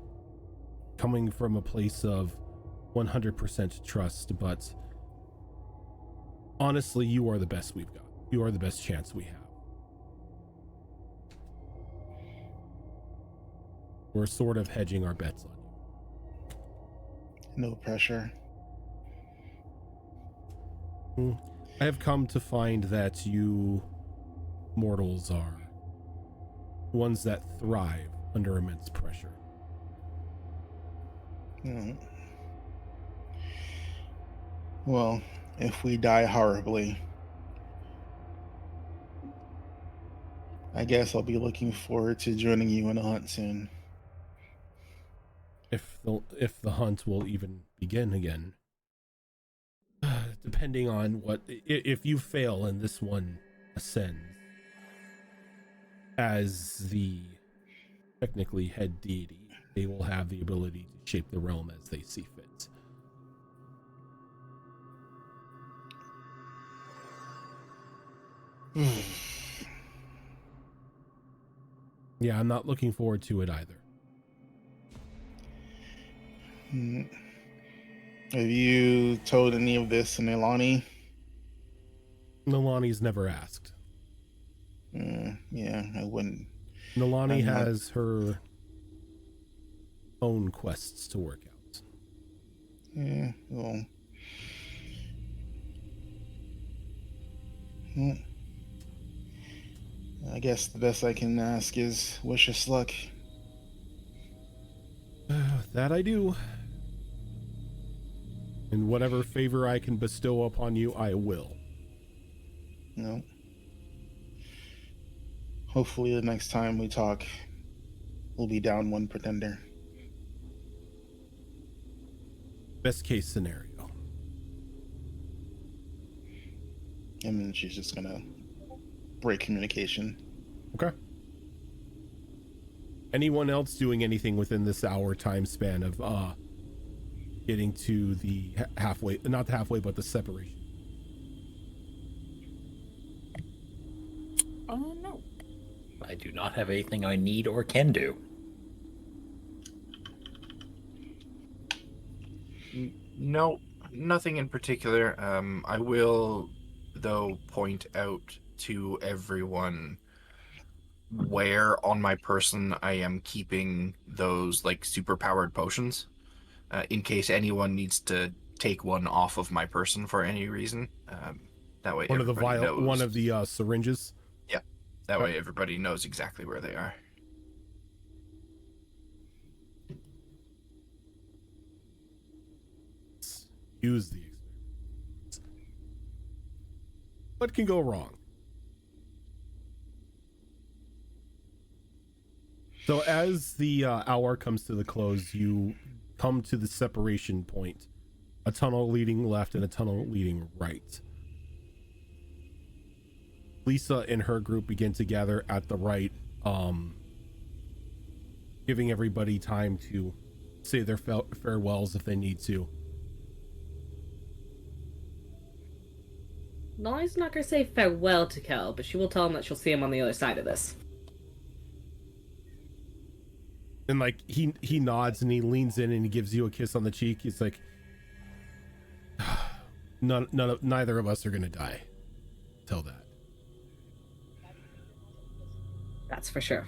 coming from a place of 100% trust, but honestly, you are the best we've got. You are the best chance we have. We're sort of hedging our bets on you. No pressure. I have come to find that you mortals are ones that thrive under immense pressure. Well, if we die horribly, I guess I'll be looking forward to joining you in a hunt soon. If the hunt will even begin again. Depending on if you fail and this one ascends as the technically head deity, they will have the ability to shape the realm as they see fit. Yeah, I'm not looking forward to it either. Have you told any of this to Nilani? Nilani's never asked. Yeah, I wouldn't. Nilani has her own quests to work out. Yeah, well. I guess the best I can ask is wish us luck. That I do. And whatever favor I can bestow upon you, I will. No. Hopefully the next time we talk, we'll be down one pretender. Best case scenario. And then she's just gonna break communication. Okay. Anyone else doing anything within this hour time span of getting to the halfway, not the halfway, but the separation? No. I do not have anything I need or can do. No, nothing in particular. I will, though, point out to everyone where on my person I am keeping those like super powered potions, in case anyone needs to take one off of my person for any reason. That way, One of the everybody knows. one of the syringes. Yeah, that way everybody knows exactly where they are. Use the experience. What can go wrong? So as the hour comes to the close, you come to the separation point. A tunnel leading left and a tunnel leading right. Lisa and her group begin to gather at the right, giving everybody time to say their farewells if they need to. Nolly's not gonna say farewell to Kel, but she will tell him that she'll see him on the other side of this. And like he nods and he leans in and he gives you a kiss on the cheek. He's like, neither of us are gonna die. Tell that. That's for sure.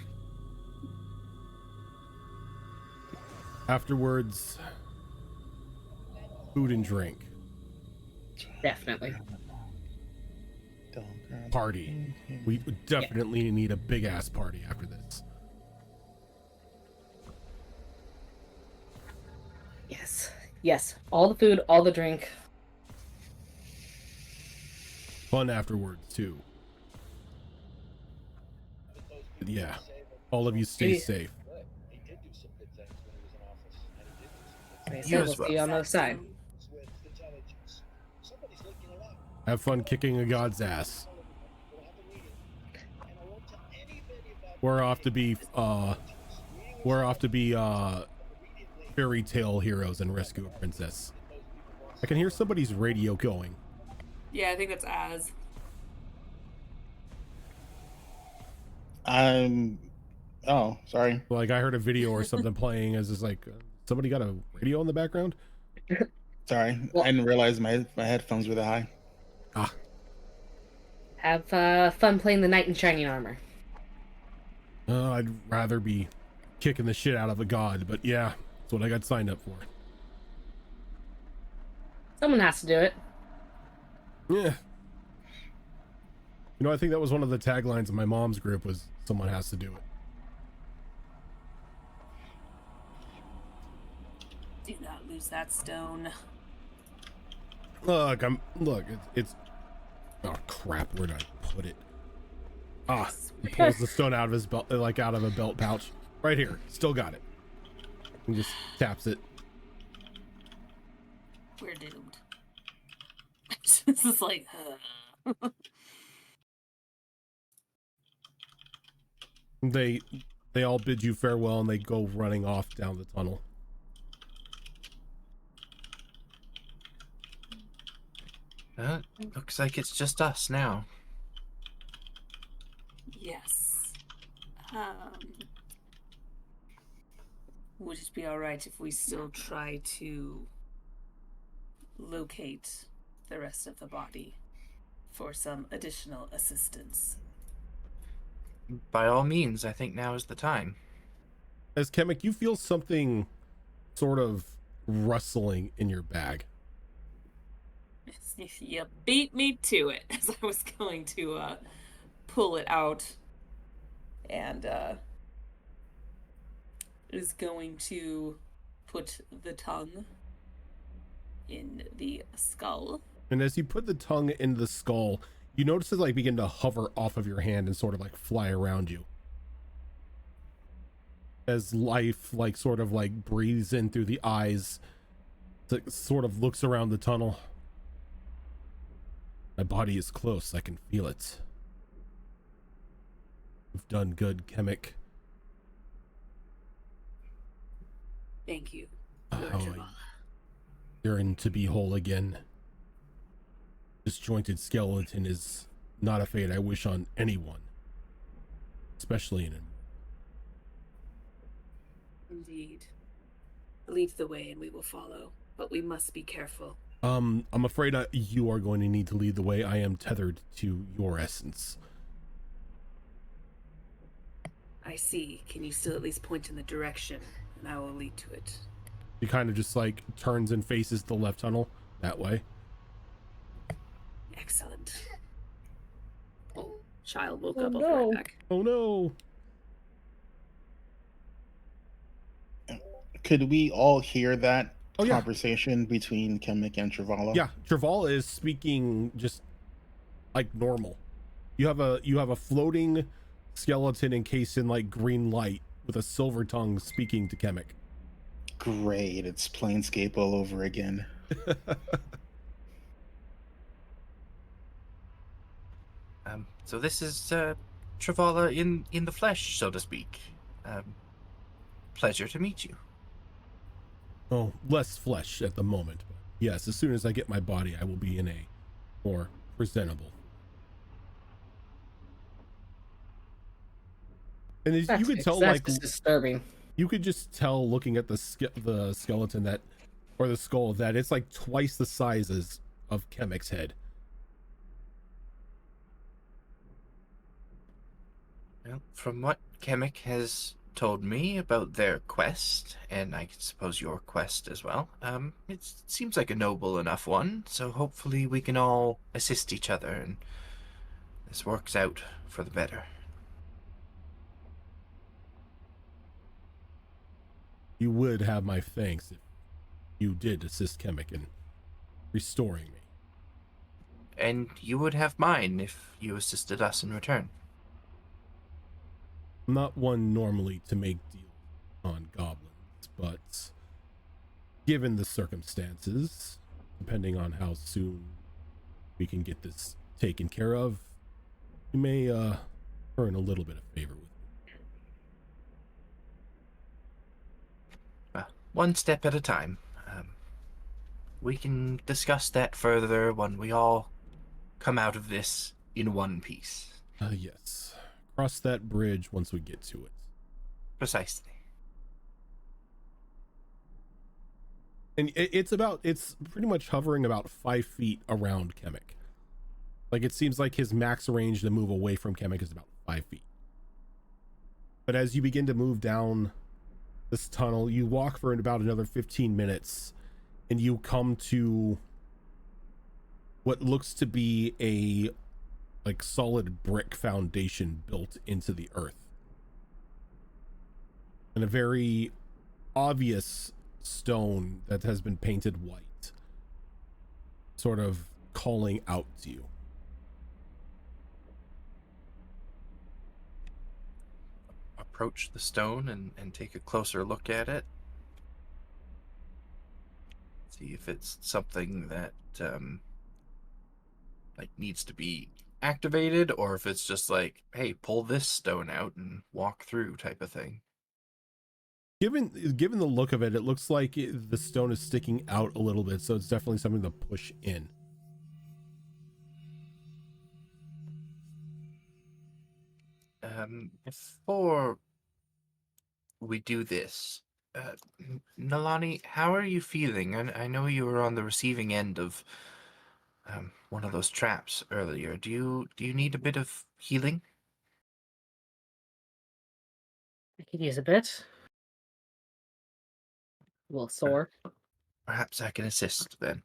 Afterwards, food and drink. Definitely. Party. We definitely need a big ass party after this. Yes. Yes. All the food, all the drink. Fun afterwards too. But yeah. All of you stay safe. Like I You said, as we'll well. see you on the other side. Have fun kicking a god's ass. We're off to be fairy tale heroes and rescue a princess. I can hear somebody's radio going. Yeah, I think that's Az. Oh, sorry. Like I heard a video or something playing as is like somebody got a radio in the background. Sorry. Well- I didn't realize my headphones were that high. Have fun playing the knight in shining armor. I'd rather be kicking the shit out of a god, but yeah, that's what I got signed up for. Someone has to do it. Yeah. You know, I think that was one of the taglines of my mom's group was someone has to do it. Do not lose that stone. Look, it's oh crap, where did I put it? He pulls the stone out of his belt, like out of a belt pouch. Right here. Still got it. He just taps it. We're doomed. This is like They They all bid you farewell and they go running off down the tunnel. Looks like it's just us now. Yes. Would it be alright if we still try to locate the rest of the body for some additional assistance? By all means, I think now is the time. As Kemek, you feel something sort of rustling in your bag. You beat me to it as I was going to pull it out and is going to put the tongue in the skull. And as you put the tongue in the skull, you notice it like begin to hover off of your hand and sort of like fly around you. As life like sort of like breathes in through the eyes, it sort of looks around the tunnel. My body is close, I can feel it. You've done good, Kemek. Thank you. Yearn to be whole again. Disjointed skeleton is not a fate I wish on anyone, especially in. Indeed. Lead the way and we will follow, but we must be careful. I'm afraid you are going to need to lead the way. I am tethered to your essence. I see. Can you still at least point in the direction, and I will lead to it. He kind of just like turns and faces the left tunnel that way. Excellent. Oh, child woke up. I'll be no. right back. Oh no! Could we all hear that Oh, yeah. conversation between Kemek and Travala? Yeah, Travala is speaking just like normal. You have a floating skeleton encased in like green light with a silver tongue speaking to Kemek. Great, it's Planescape all over again. So this is Travala in the flesh, so to speak. Pleasure to meet you. Oh, less flesh at the moment. But yes, as soon as I get my body, I will be in a more presentable. And as you could tell, that's like, just disturbing. you could just tell looking at the skeleton that, or the skull, that it's like twice the sizes of Kemek's head. Well, from what Kemek has told me about their quest, and I suppose your quest as well, it seems like a noble enough one, so hopefully we can all assist each other and this works out for the better. You would have my thanks if you did assist Kemek in restoring me. And you would have mine if you assisted us in return. I'm not one normally to make deals on goblins, but given the circumstances, depending on how soon we can get this taken care of, you may earn a little bit of favor with me. One step at a time. We can discuss that further when we all come out of this in one piece. Yes. Cross that bridge once we get to it. Precisely. And it's pretty much hovering about 5 feet around Kemek. Like, it seems like his max range to move away from Kemek is about 5 feet. But as you begin to move down this tunnel, you walk for about another 15 minutes and you come to what looks to be a like solid brick foundation built into the earth, and a very obvious stone that has been painted white, sort of calling out to you. Approach the stone and take a closer look at it. See if it's something that like needs to be activated, or if it's just like, hey, pull this stone out and walk through type of thing. Given the look of it, it looks like the stone is sticking out a little bit, so it's definitely something to push in. Before we do this, Nalani, how are you feeling? I know you were on the receiving end of one of those traps earlier. Do you need a bit of healing? I could use a bit. A little sore. Perhaps I can assist then.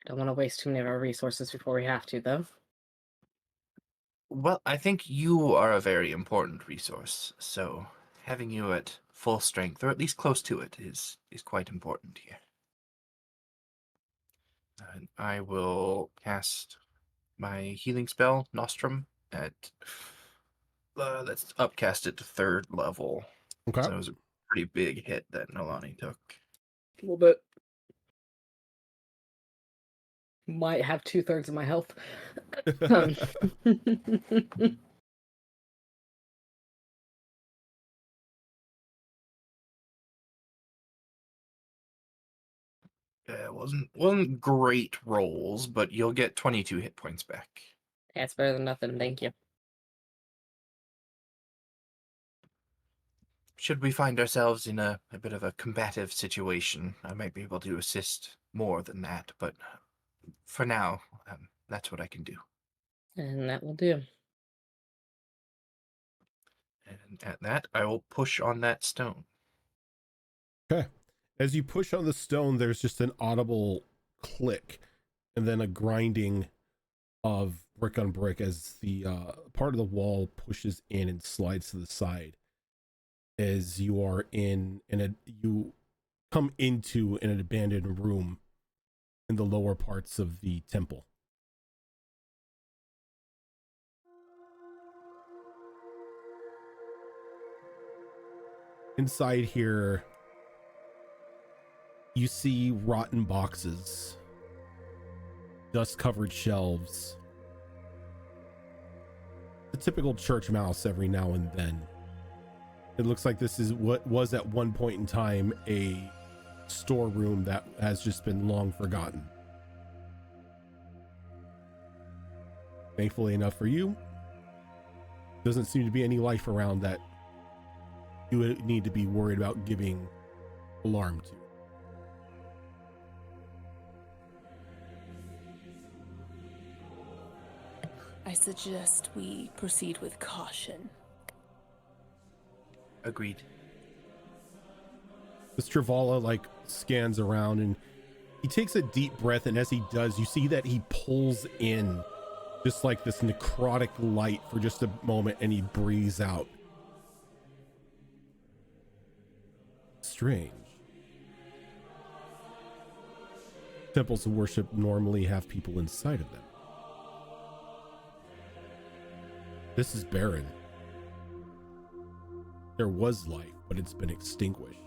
Don't want to waste too many of our resources before we have to, though. Well, I think you are a very important resource, so having you at full strength, or at least close to it, is quite important here. I will cast my healing spell, Nostrum, at let's upcast it to 3rd level. Okay. So it was a pretty big hit that Nalani took. A little bit. Might have 2/3 of my health. It wasn't great rolls, but you'll get 22 hit points back. That's better than nothing, thank you. Should we find ourselves in a bit of a combative situation, I might be able to assist more than that, but for now, that's what I can do. And that will do. And at that, I will push on that stone. Okay. As you push on the stone, there's just an audible click and then a grinding of brick on brick as the part of the wall pushes in and slides to the side. As you are you come into an abandoned room in the lower parts of the temple. Inside here, you see rotten boxes, dust-covered shelves, the typical church mouse every now and then. It looks like this is what was at one point in time a storeroom that has just been long forgotten. Thankfully enough for you, doesn't seem to be any life around that you would need to be worried about giving alarm to. I suggest we proceed with caution. Agreed. This Travala scans around and he takes a deep breath, and as he does, you see that he pulls in just like this necrotic light for just a moment, and he breathes out. Strange. Temples of worship normally have people inside of them. This is barren. There was life, but it's been extinguished.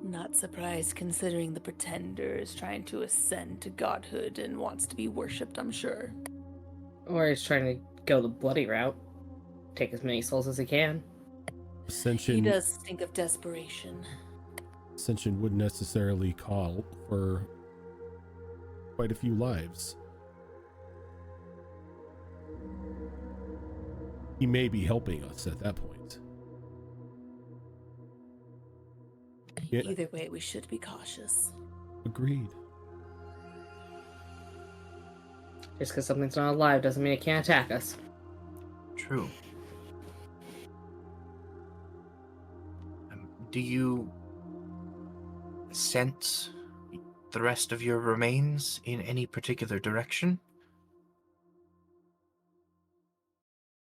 Not surprised, considering the pretender is trying to ascend to godhood and wants to be worshipped, I'm sure. Or he's trying to go the bloody route. Take as many souls as he can. Ascension, He does stink of desperation. Ascension wouldn't necessarily call for quite a few lives. He may be helping us at that point. Yeah. Either way, we should be cautious. Agreed. Just because something's not alive doesn't mean it can't attack us. True. Do you sense the rest of your remains in any particular direction?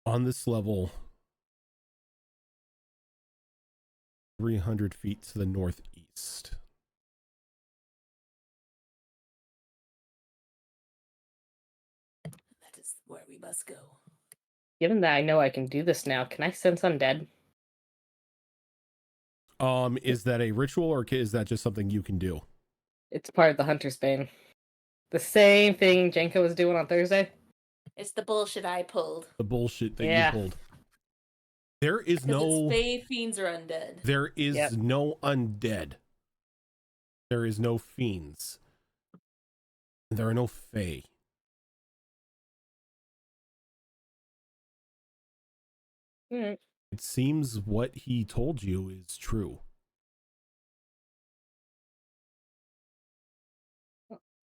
On this level, 300 feet to the northeast. That is where we must go. Given that I know I can do this now, can I sense undead? Is that a ritual, or is that just something you can do? It's part of the Hunter's Bane. The same thing Jenko was doing on Thursday. It's the bullshit I pulled. The bullshit that Yeah. you pulled. There is Because no its fae fiends are undead. there is Yep. no undead. There is no fiends. There are no fae. Alright. It seems what he told you is true.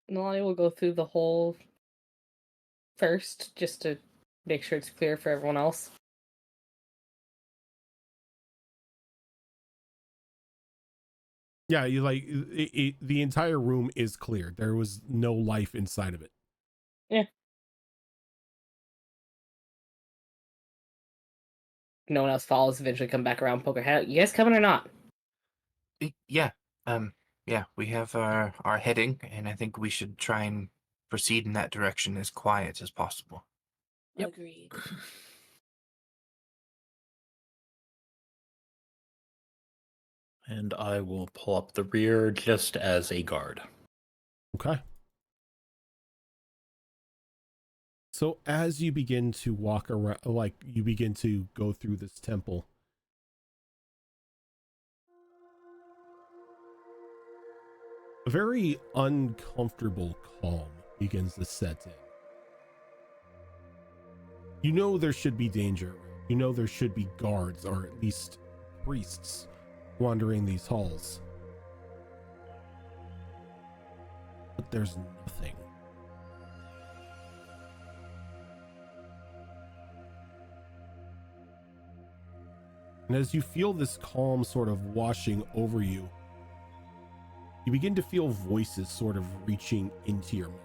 Nolani will go through the whole first, just to make sure it's clear for everyone else. Yeah, you like the entire room is clear. There was no life inside of it. No one else follows, eventually come back around, poke her head out. You guys coming or not? Yeah. Yeah, we have our heading, and I think we should try and proceed in that direction as quiet as possible. Yep. Agreed. And I will pull up the rear just as a guard. Okay. So as you begin to walk around, like you begin to go through this temple, a very uncomfortable calm begins to set in. You know there should be danger. You know there should be guards, or at least priests, wandering these halls. But there's nothing. And as you feel this calm sort of washing over you, you begin to feel voices sort of reaching into your mind.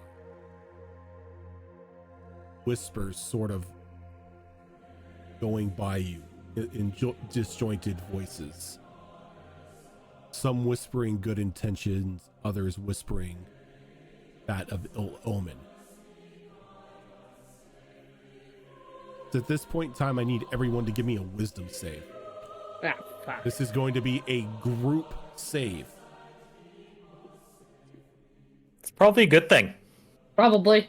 Whispers sort of going by you in disjointed voices. Some whispering good intentions, others whispering that of ill omen. At this point in time, I need everyone to give me a wisdom save. Ah, fuck. This is going to be a group save. It's probably a good thing. Probably.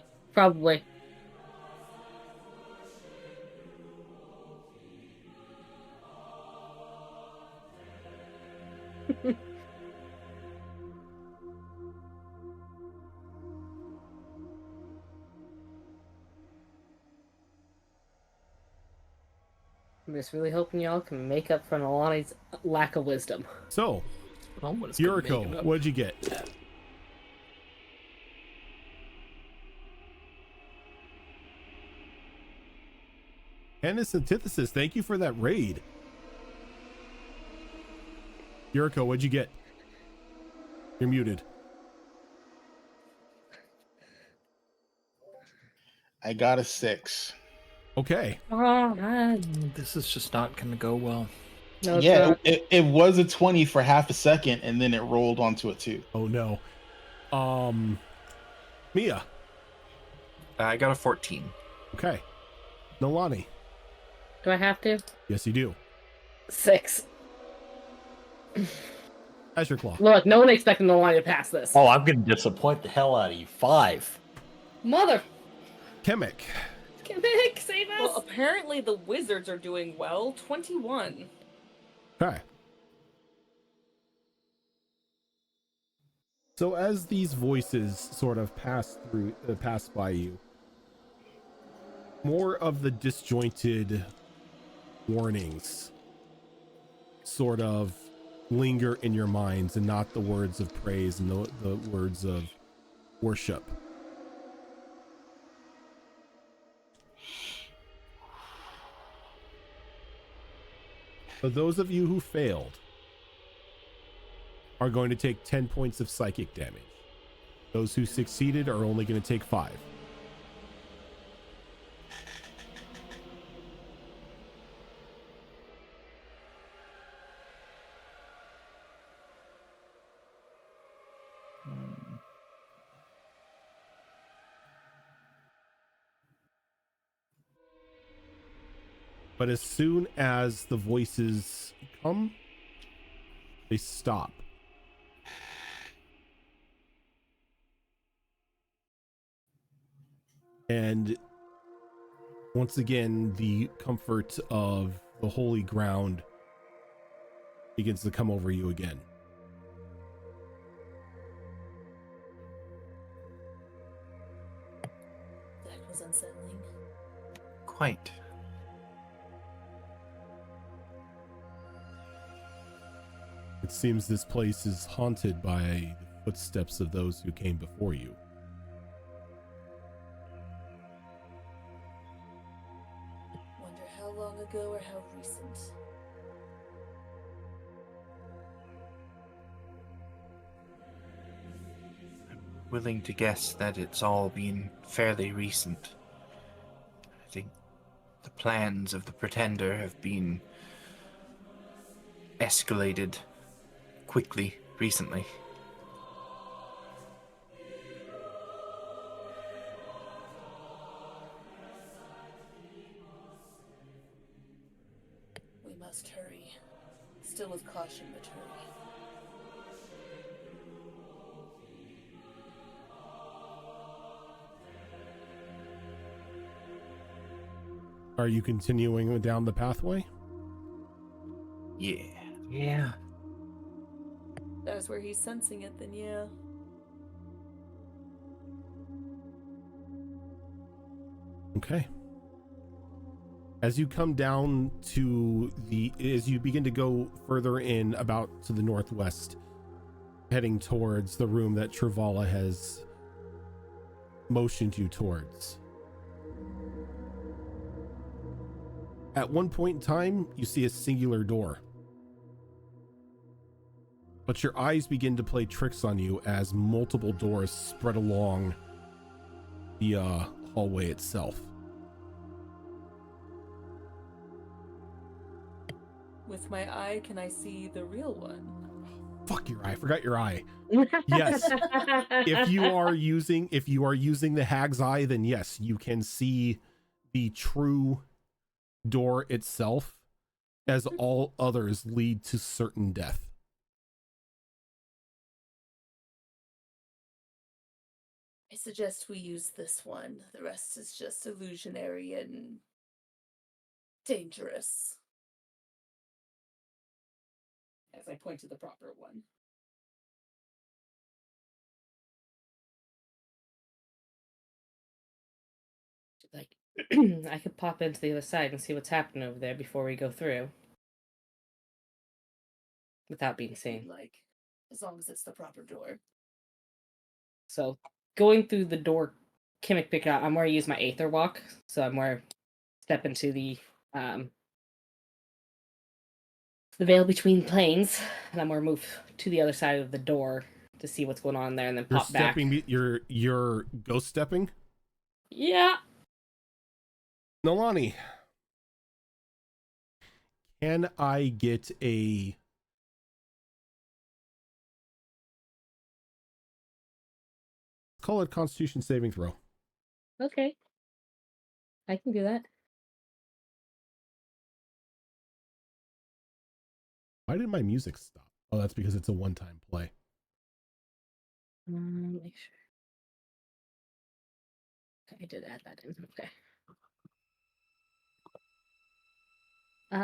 I'm just really hoping y'all can make up for Nolani's lack of wisdom. So, Almost couldn't make it Yuriko, up. what'd you get? Canis Antithesis, thank you for that raid. Yuriko, what'd you get? You're muted. I got a 6. Okay. Oh, man. This is just not going to go well. No, it's Yeah, not. it was a 20 for half a second, and then it rolled onto a 2. Oh no. Mia. I got a 14. Okay. Nolani. Do I have to? Yes, you do. 6. Azure Claw. Look, no one expected Nolani to pass this. Oh, I'm going to disappoint the hell out of you. 5. Mother! Kemek. Kick, save us! Well, apparently the wizards are doing well. 21. Okay. So as these voices sort of pass by you, more of the disjointed warnings sort of linger in your minds, and not the words of praise and the words of worship. So those of you who failed are going to take 10 points of psychic damage. Those who succeeded are only going to take 5. But as soon as the voices come, they stop. And once again, the comfort of the holy ground begins to come over you again. That was unsettling. Quite. It seems this place is haunted by the footsteps of those who came before you. Wonder how long ago or how recent. Willing to guess that it's all been fairly recent. I think the plans of the Pretender have been escalated quickly recently. We must hurry. Still with caution, but hurry. Are you continuing down the pathway? Yeah. Yeah. That's where he's sensing it, then yeah. Okay. As you come down to as you begin to go further in about to the northwest, heading towards the room that Travala has motioned you towards. At one point in time, you see a singular door. But your eyes begin to play tricks on you as multiple doors spread along the hallway itself. With my eye, can I see the real one? Fuck your eye. I forgot your eye. Yes. If you are using the hag's eye, then yes, you can see the true door itself, as all others lead to certain death. I suggest we use this one. The rest is just illusionary and dangerous. As I point to the proper one. Like, I could pop into the other side and see what's happening over there before we go through. Without being seen. Like, as long as it's the proper door. So, going through the door, Kimmick pick out, I'm where I use my Aether Walk. So I'm where I step into the veil between planes. And I'm where I move to the other side of the door to see what's going on there and then You're pop back. you're ghost stepping? Yeah. Nolani, can I get a call it Constitution saving throw? Okay. I can do that. Why did my music stop? Oh, that's because it's a one-time play. Make sure. Okay, I did add that in. Okay.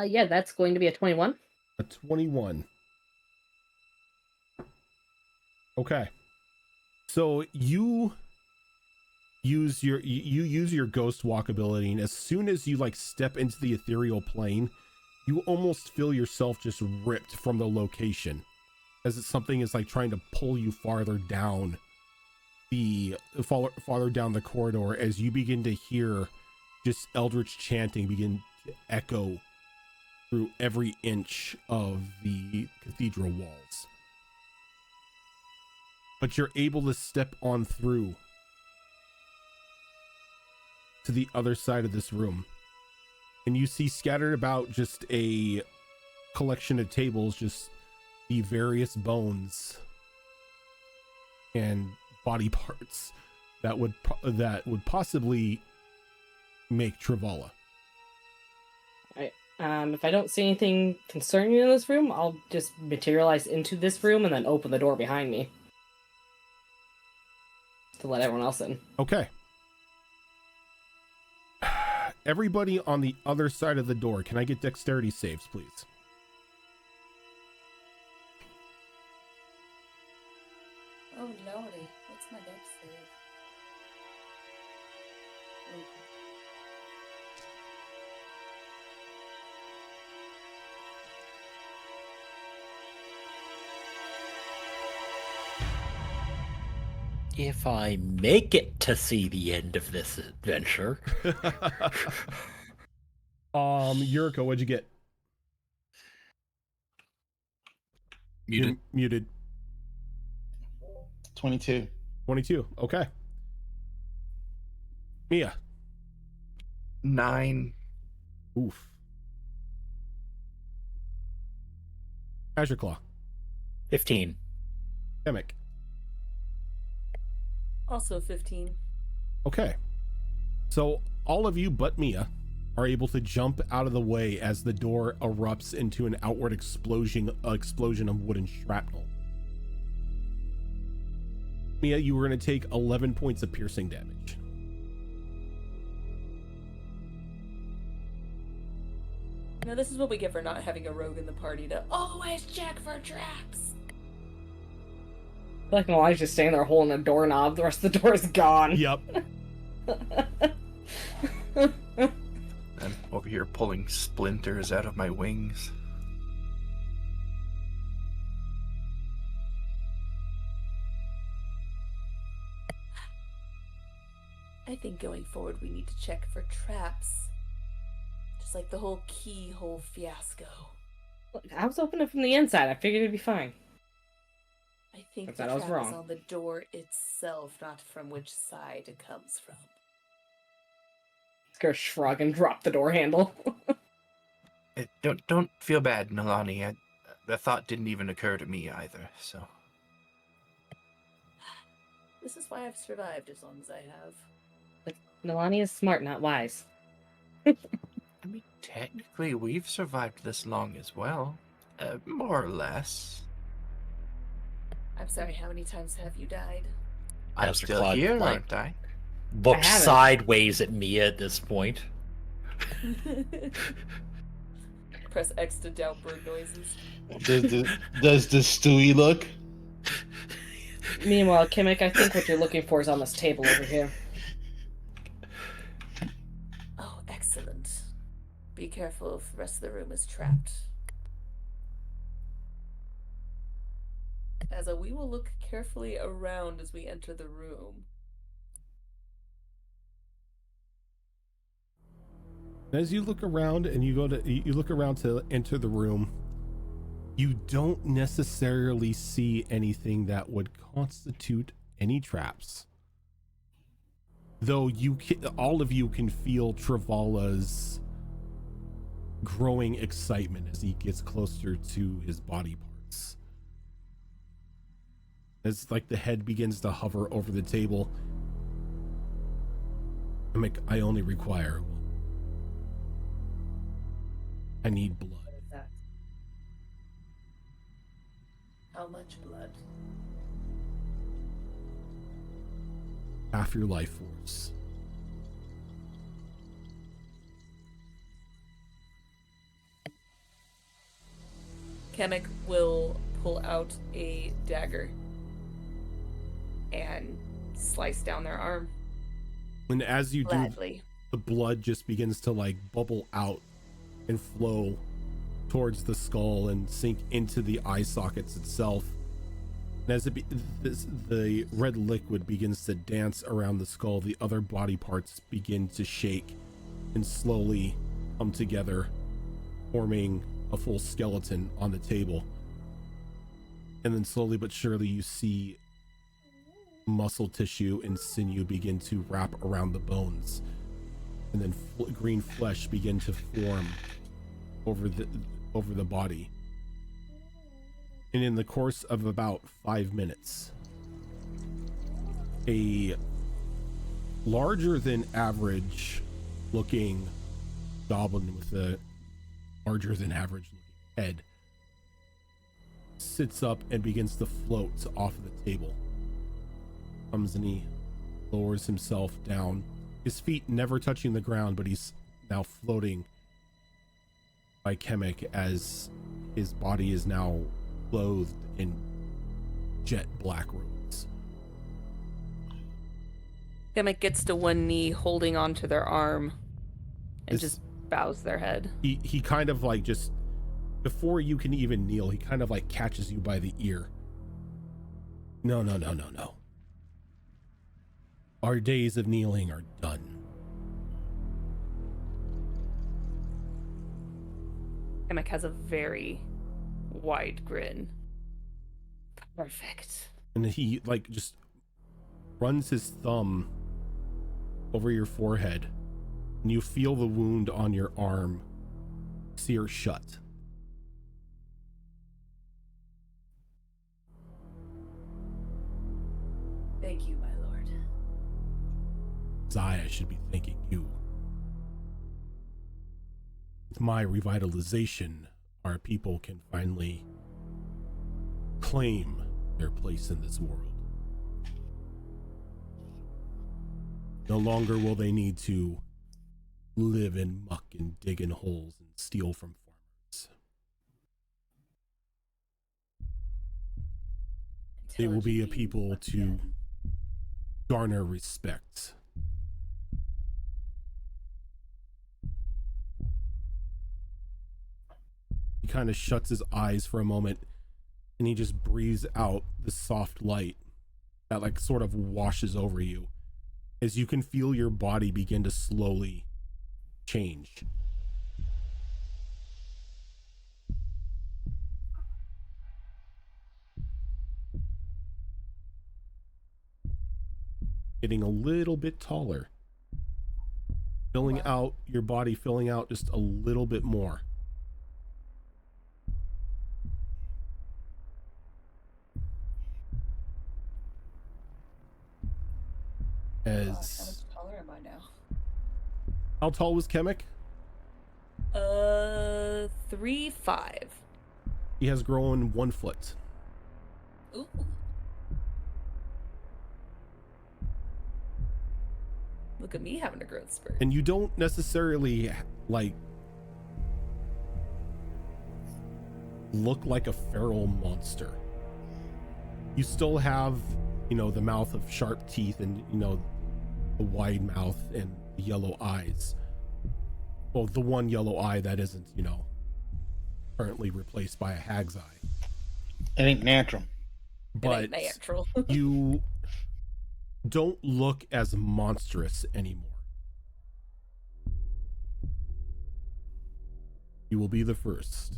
Yeah, that's going to be a 21. A 21. Okay. So you use your ghost walk ability, and as soon as you like step into the ethereal plane, you almost feel yourself just ripped from the location, as if something is like trying to pull you farther down farther down the corridor, as you begin to hear just eldritch chanting begin to echo through every inch of the cathedral walls. But you're able to step on through to the other side of this room. And you see scattered about just a collection of tables, just the various bones and body parts that would possibly make Travala. If I don't see anything concerning in this room, I'll just materialize into this room and then open the door behind me to let everyone else in. Okay. everybody on the other side of the door, can I get dexterity saves, please? Oh lordy, what's my dex save? Oh. If I make it to see the end of this adventure. Yuriko, what'd you get? Muted. You're muted. 22. 22. Okay. Mia. 9. Oof. Azure Claw. 15. Emic. Also 15. Okay. So all of you but Mia are able to jump out of the way as the door erupts into an outward explosion of wooden shrapnel. Mia, you were going to take 11 points of piercing damage. Now this is what we get for not having a rogue in the party to always check for traps. I feel like Elijah's just standing there holding a doorknob. The rest of the door is gone. Yep. I'm over here pulling splinters out of my wings. I think going forward we need to check for traps. Just like the whole keyhole fiasco. Look, I was opening from the inside. I figured it'd be fine. I think I the thought I was trap is wrong. on the door itself, not from which side it comes from. Let's go shrug and drop the door handle. Don't feel bad, Nalani. The thought didn't even occur to me either, so... This is why I've survived as long as I have. But Nalani is smart, not wise. I mean, technically, we've survived this long as well. More or less. I'm sorry, how many times have you died? I'm Azure still Claw, here, like, aren't I? Look I haven't. sideways at Mia at this point. Press X to doubt bird noises. Does the Stewie look? Meanwhile, Kimmick, I think what you're looking for is on this table over here. Oh, excellent. Be careful if the rest of the room is trapped. We will look carefully around as we enter the room. As you look around and you look around to enter the room, you don't necessarily see anything that would constitute any traps. Though all of you can feel Travala's growing excitement as he gets closer to his body parts. As like the head begins to hover over the table. I only require one. I need blood. What is that? How much blood? Half your life force. Kamek will pull out a dagger and slice down their arm. And as you do, Gladly. the blood just begins to like bubble out and flow towards the skull and sink into the eye sockets itself. And as the red liquid begins to dance around the skull, the other body parts begin to shake and slowly come together, forming a full skeleton on the table. And then slowly but surely you see muscle tissue and sinew begin to wrap around the bones, and then green flesh begin to form over the body. And in the course of about 5 minutes, a larger than average looking goblin with a larger than average looking head sits up and begins to float off the table. Comes and he lowers himself down, his feet never touching the ground, but he's now floating by Kemek as his body is now clothed in jet black robes. Kemek gets to one knee, holding onto their arm, and This- just bows their head. He kind of like just, before you can even kneel, he kind of like catches you by the ear. No. Our days of kneeling are done. Kemek has a very wide grin. Perfect. And he like just runs his thumb over your forehead, and you feel the wound on your arm sear shut. Thank you, my lord. Zaya should be thanking you. With my revitalization, our people can finally claim their place in this world. No longer will they need to live in muck and dig in holes and steal from farmers. They will be a people to garner respect. He kind of shuts his eyes for a moment, and he just breathes out the soft light that like sort of washes over you as you can feel your body begin to slowly change. Getting a little bit taller. Filling out your body, filling out just a little bit more. As How much taller am I now? how tall was Kemek? 3'5". He has grown 1 foot. Ooh. Look at me having a growth spurt. And you don't necessarily like look like a feral monster. You still have, the mouth of sharp teeth and, the wide mouth and the yellow eyes. Well, the one yellow eye that isn't, currently replaced by a hag's eye. It ain't natural. But It ain't natural. you don't look as monstrous anymore. You will be the first,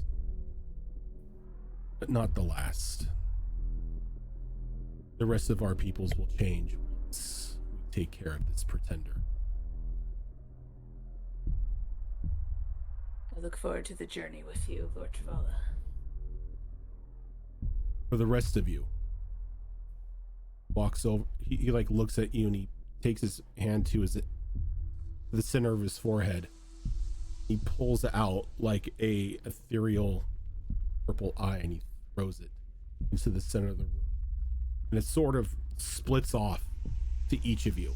but not the last. The rest of our peoples will change once we take care of this pretender. I look forward to the journey with you, Lord Travala. For the rest of you, walks over, he like looks at you and he takes his hand to the center of his forehead. He pulls out like a ethereal purple eye and he throws it into the center of the room. And it sort of splits off to each of you,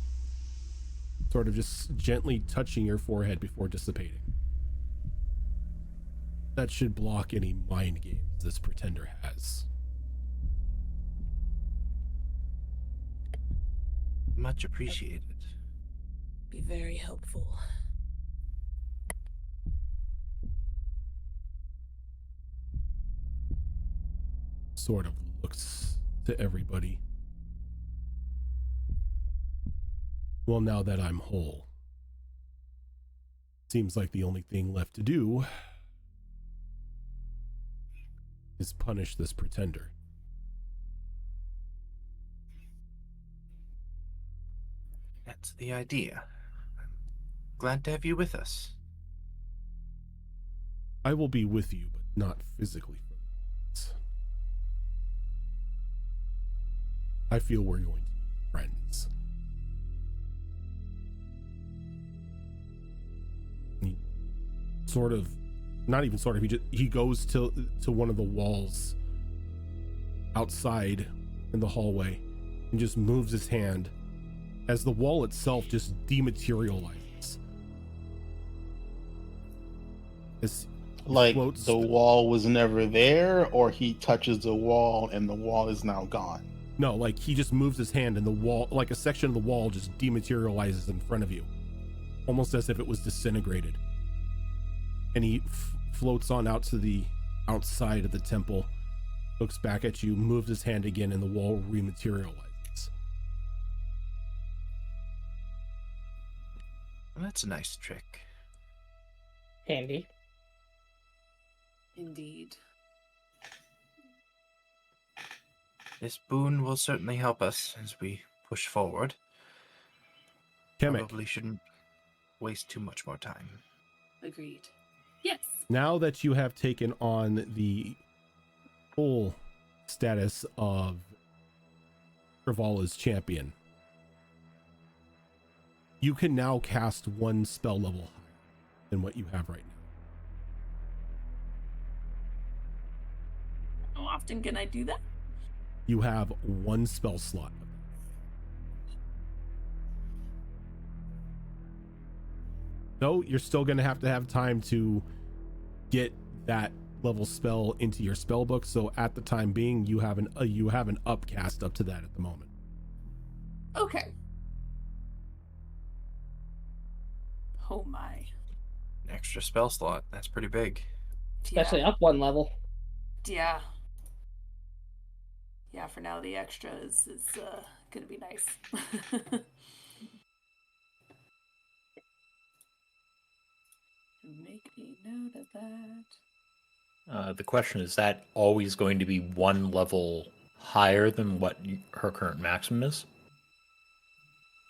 sort of just gently touching your forehead before dissipating. That should block any mind games this pretender has. Much appreciated. Be very helpful. Sort of looks to everybody. Well, now that I'm whole, seems like the only thing left to do is punish this pretender. That's the idea. I'm glad to have you with us. I will be with you, but not physically for the moment. I feel we're going to be friends. He sort of, not even sort of, he goes to one of the walls outside in the hallway and just moves his hand as the wall itself just dematerializes. As he Like floats- the wall was never there, or he touches the wall and the wall is now gone. No, like he just moves his hand and the wall, like a section of the wall just dematerializes in front of you. Almost as if it was disintegrated. And he floats on out to the outside of the temple, looks back at you, moves his hand again, and the wall rematerializes. Well, that's a nice trick. Handy. Indeed. This boon will certainly help us as we push forward. Kemek, Probably shouldn't waste too much more time. Agreed. Yes. now that you have taken on the full status of Travala's champion, you can now cast one spell level higher than what you have right now. How often can I do that? You have one spell slot. So you're still going to have time to get that level spell into your spell book. So at the time being, you have an upcast up to that at the moment. Okay. Oh my. An extra spell slot. That's pretty big. Especially up one level. Yeah. Yeah, for now the extra is gonna be nice. Make a note of that. The question is that always going to be one level higher than what her current maximum is?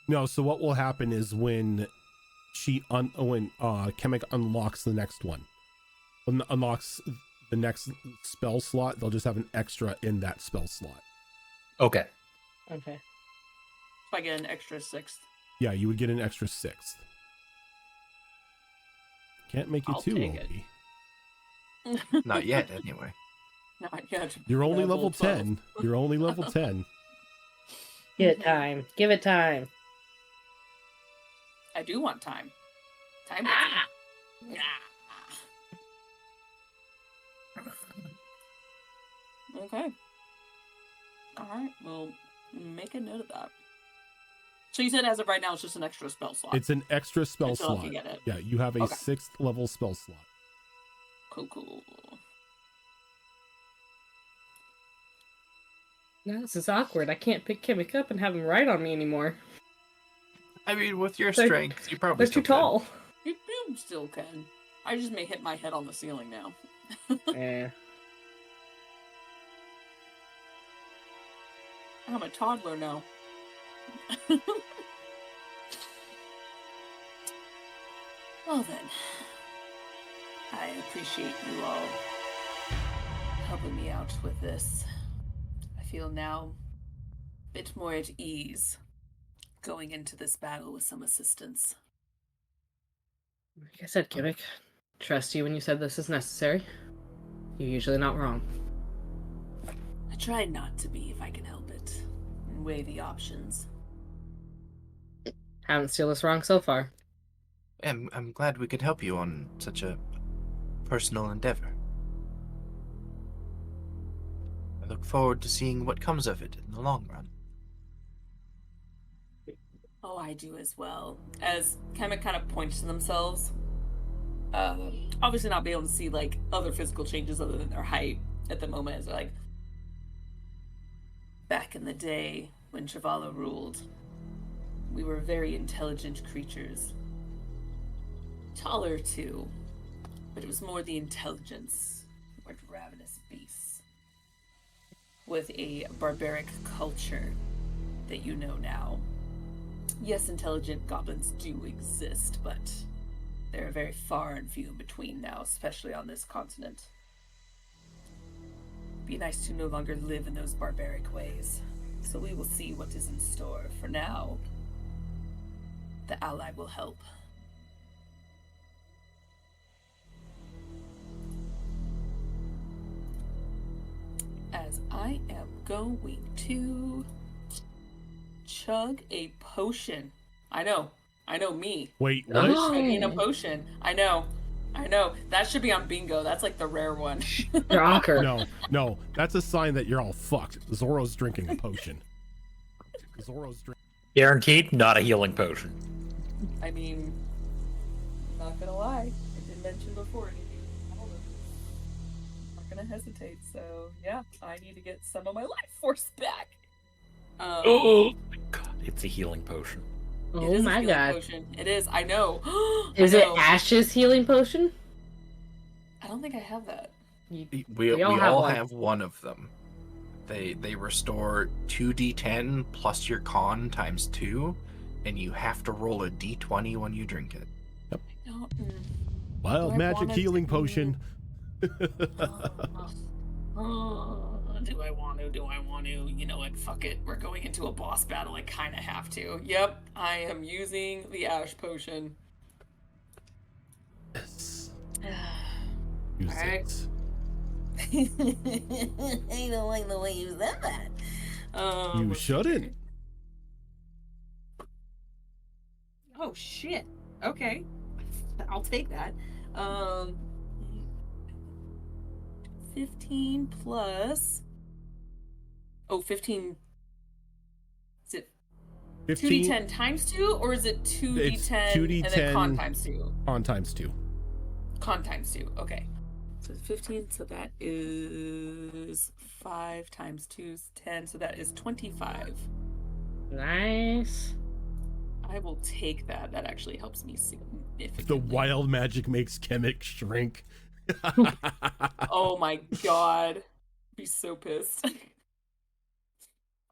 No, so what will happen is when Kemek unlocks the next one, when it unlocks the next spell slot, they'll just have an extra in that spell slot. Okay. Okay. If I get an extra 6th. Yeah, you would get an extra 6th. Can't make you I'll too take OP. Not yet, anyway. Not yet. You're only level 12. 10. You're only level 10. Give it time. Give it time. I do want time. Time. Okay. All right. Well, make a note of that. So you said as of right now, it's just an extra spell slot. It's an extra spell Until slot. I can get it. Yeah, you have a Okay. 6th level spell slot. Cool. Now this is awkward. I can't pick Kemek up and have him ride on me anymore. I mean, with your They're- strength, you probably They're too still tall. You still can. I just may hit my head on the ceiling now. Yeah. I'm a toddler now. Well then, I appreciate you all helping me out with this. I feel now a bit more at ease going into this battle with some assistance. Like I said, Kemek, trust you when you said this is necessary. You're usually not wrong. I try not to be if I can help it, and weigh the options. Haven't steered us wrong so far. I'm glad we could help you on such a personal endeavor. I look forward to seeing what comes of it in the long run. Oh, I do as well. As Kemet kind of points to themselves, obviously not be able to see like other physical changes other than their height at the moment. As they're like, back in the day when Travala ruled, we were very intelligent creatures. Taller too, but it was more the intelligence. We were ravenous beasts with a barbaric culture that you know now. Yes, intelligent goblins do exist, but they're very far and few in between now, especially on this continent. Be nice to no longer live in those barbaric ways. So we will see what is in store. For now, the ally will help. As I am going to chug a potion. I know me. Wait, what? Oh. Chugging a potion. I know. I know. That should be on bingo. That's like the rare one. You're awkward. No, that's a sign that you're all fucked. Zoro's drinking a potion. Guaranteed, not a healing potion. I mean, not gonna lie. I did mention before. I'm not gonna hesitate. So yeah, I need to get some of my life force back. Oh my god, it's a healing potion. Oh my god. Potion. It is. I know. Is it Ash's healing potion? I don't think I have that. We all all have have one of them. They restore 2d10 plus your con times 2, and you have to roll a d20 when you drink it. Yep. No, Wild magic healing potion. Do I want to? You know what? Fuck it. We're going into a boss battle. I kind of have to. Yep, I am using the ash potion. Yes. Use it. I don't like the way you said that. You shouldn't. Oh shit. Okay. I'll take that. 15 plus. Oh, 15. Is it 15, 2d10 times 2, or is it 2d10 2d10 and then con times 2? Con times 2. Con times 2. Okay. So 15, so that is 5 times 2 is 10, so that is 25. Nice. I will take that. That actually helps me significantly. The wild magic makes Kemek shrink. Oh my god. Be so pissed.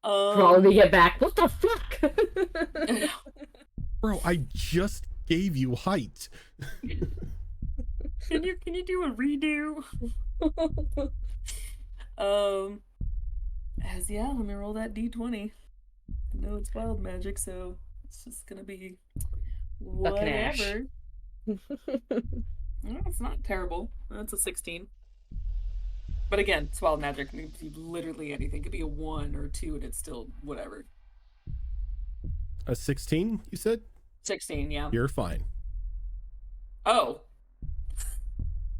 Probably get back. What the fuck? Bro, I just gave you height. Can you do a redo? Let me roll that d20. I know it's wild magic, so it's just gonna be whatever. No, it's not terrible. That's a 16. But again, it's wild magic. It could be literally anything. It could be a 1 or 2, and it's still whatever. A 16, you said? 16, yeah. You're fine. Oh.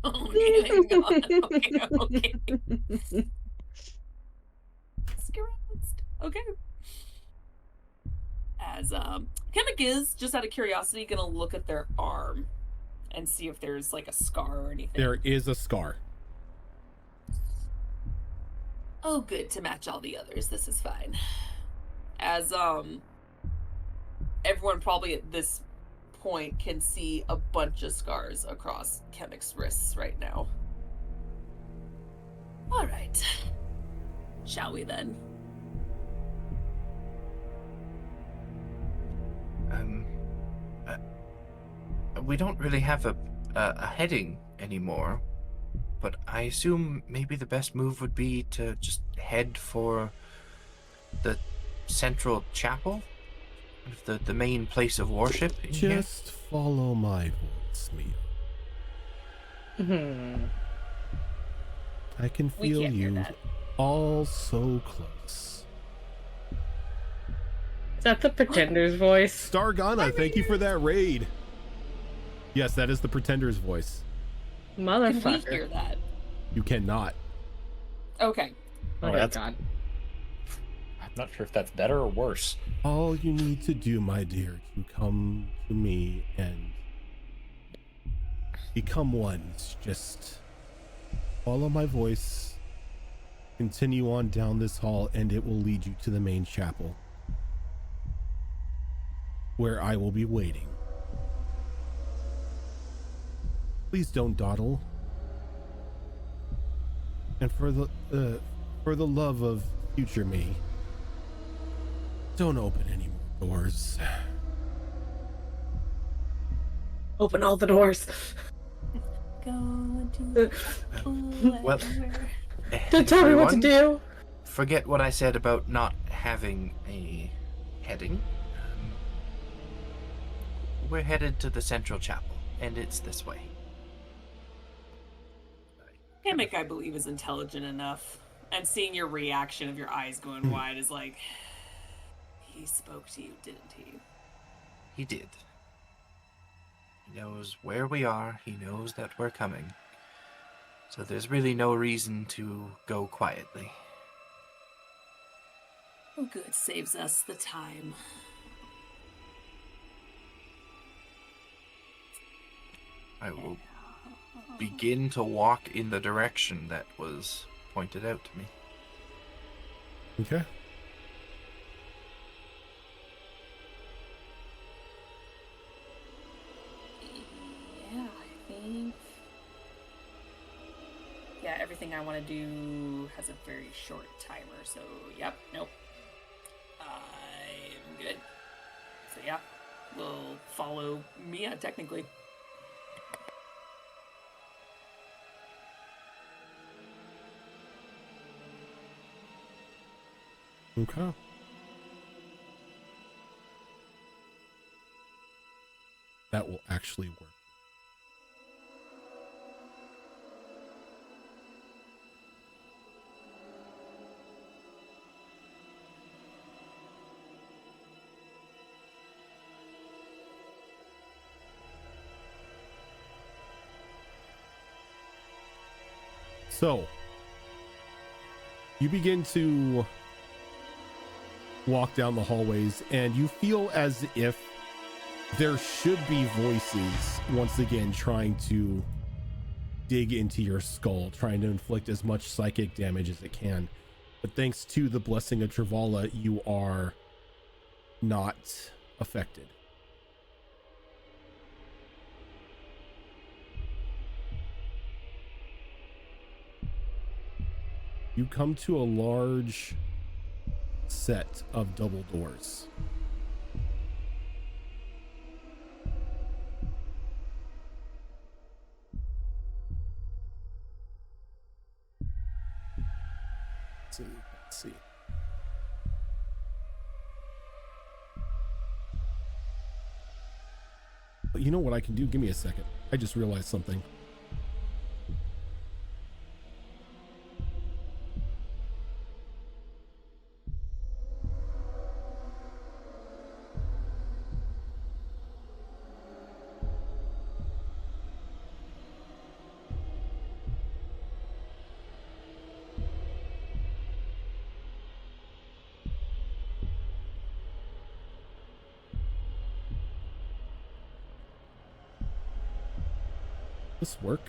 Okay, okay. Okay. As Kemek is, just out of curiosity, gonna look at their arm and see if there's like a scar or anything. There is a scar. Oh, good, to match all the others. This is fine. As everyone probably at this point can see a bunch of scars across Kemek's wrists right now. All right. Shall we then? We don't really have a heading anymore, but I assume maybe the best move would be to just head for the central chapel, the main place of worship. Just follow my voice, Mia. I can feel you all so close. Is that the Pretender's voice? Stargana, thank you for that raid. Yes, that is the Pretender's voice. Motherfucker. Can we hear that? You cannot. Okay. Oh my god. I'm not sure if that's better or worse. All you need to do, my dear, to come to me and become one is just follow my voice, continue on down this hall, and it will lead you to the main chapel, where I will be waiting. Please don't dawdle. And for the love of future me, don't open any more doors. Open all the doors. Go to Well, Don't tell me what to everyone, do. forget what I said about not having a heading. We're headed to the central chapel, and it's this way. Kemek, I believe, is intelligent enough. And seeing your reaction of your eyes going wide is like, he spoke to you, didn't he? He did. He knows where we are. He knows that we're coming. So there's really no reason to go quietly. Oh, good. Saves us the time. I will begin to walk in the direction that was pointed out to me. Okay. Yeah, I think... Yeah, everything I want to do has a very short timer, so yep, nope. I'm good. So yeah, we'll follow Mia, technically. Okay. That will actually work. So, you begin to walk down the hallways, and you feel as if there should be voices once again trying to dig into your skull, trying to inflict as much psychic damage as it can. But thanks to the blessing of Travala, you are not affected. You come to a large set of double doors. Let's see. You know what I can do? Give me a second. I just realized something. This work?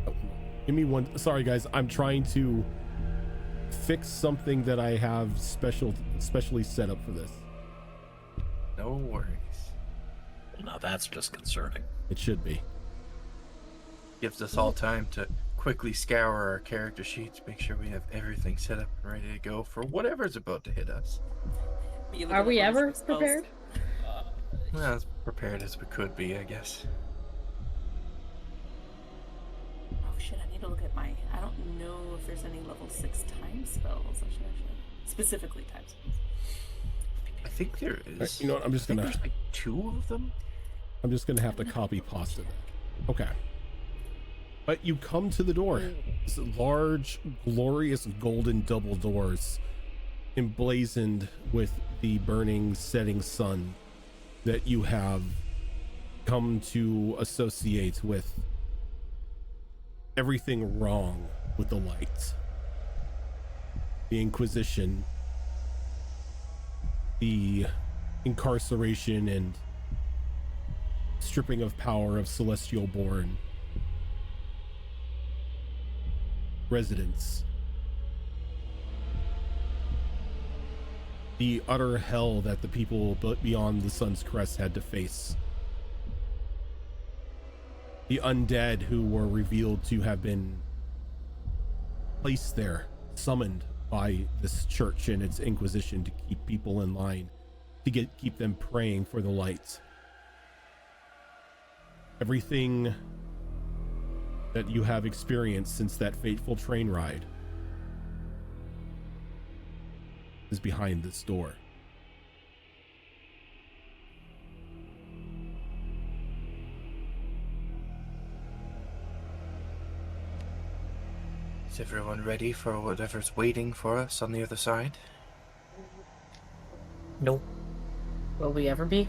Oh, give me one. Sorry, guys. I'm trying to fix something that I have specially set up for this. No worries. Now that's just concerning. It should be. Gives us all time to quickly scour our character sheets, make sure we have everything set up and ready to go for whatever's about to hit us. Are we ever prepared? Well, as prepared as we could be, I guess. Oh shit, I need to look at my... I don't know if there's any level 6 time spells. I should specifically time spells. I think there is. You know what? I'm just gonna... There's like 2 of them? I'm just gonna have to copy pasta that. Okay. But you come to the door. It's large, glorious golden double doors emblazoned with the burning, setting sun that you have come to associate with everything wrong with the light. The Inquisition, the incarceration and stripping of power of celestial born residents, the utter hell that the people beyond the sun's crest had to face, the undead who were revealed to have been placed there, summoned by this church and its Inquisition to keep people in line, to keep them praying for the light. Everything that you have experienced since that fateful train ride is behind this door. Is everyone ready for whatever's waiting for us on the other side? No. Will we ever be?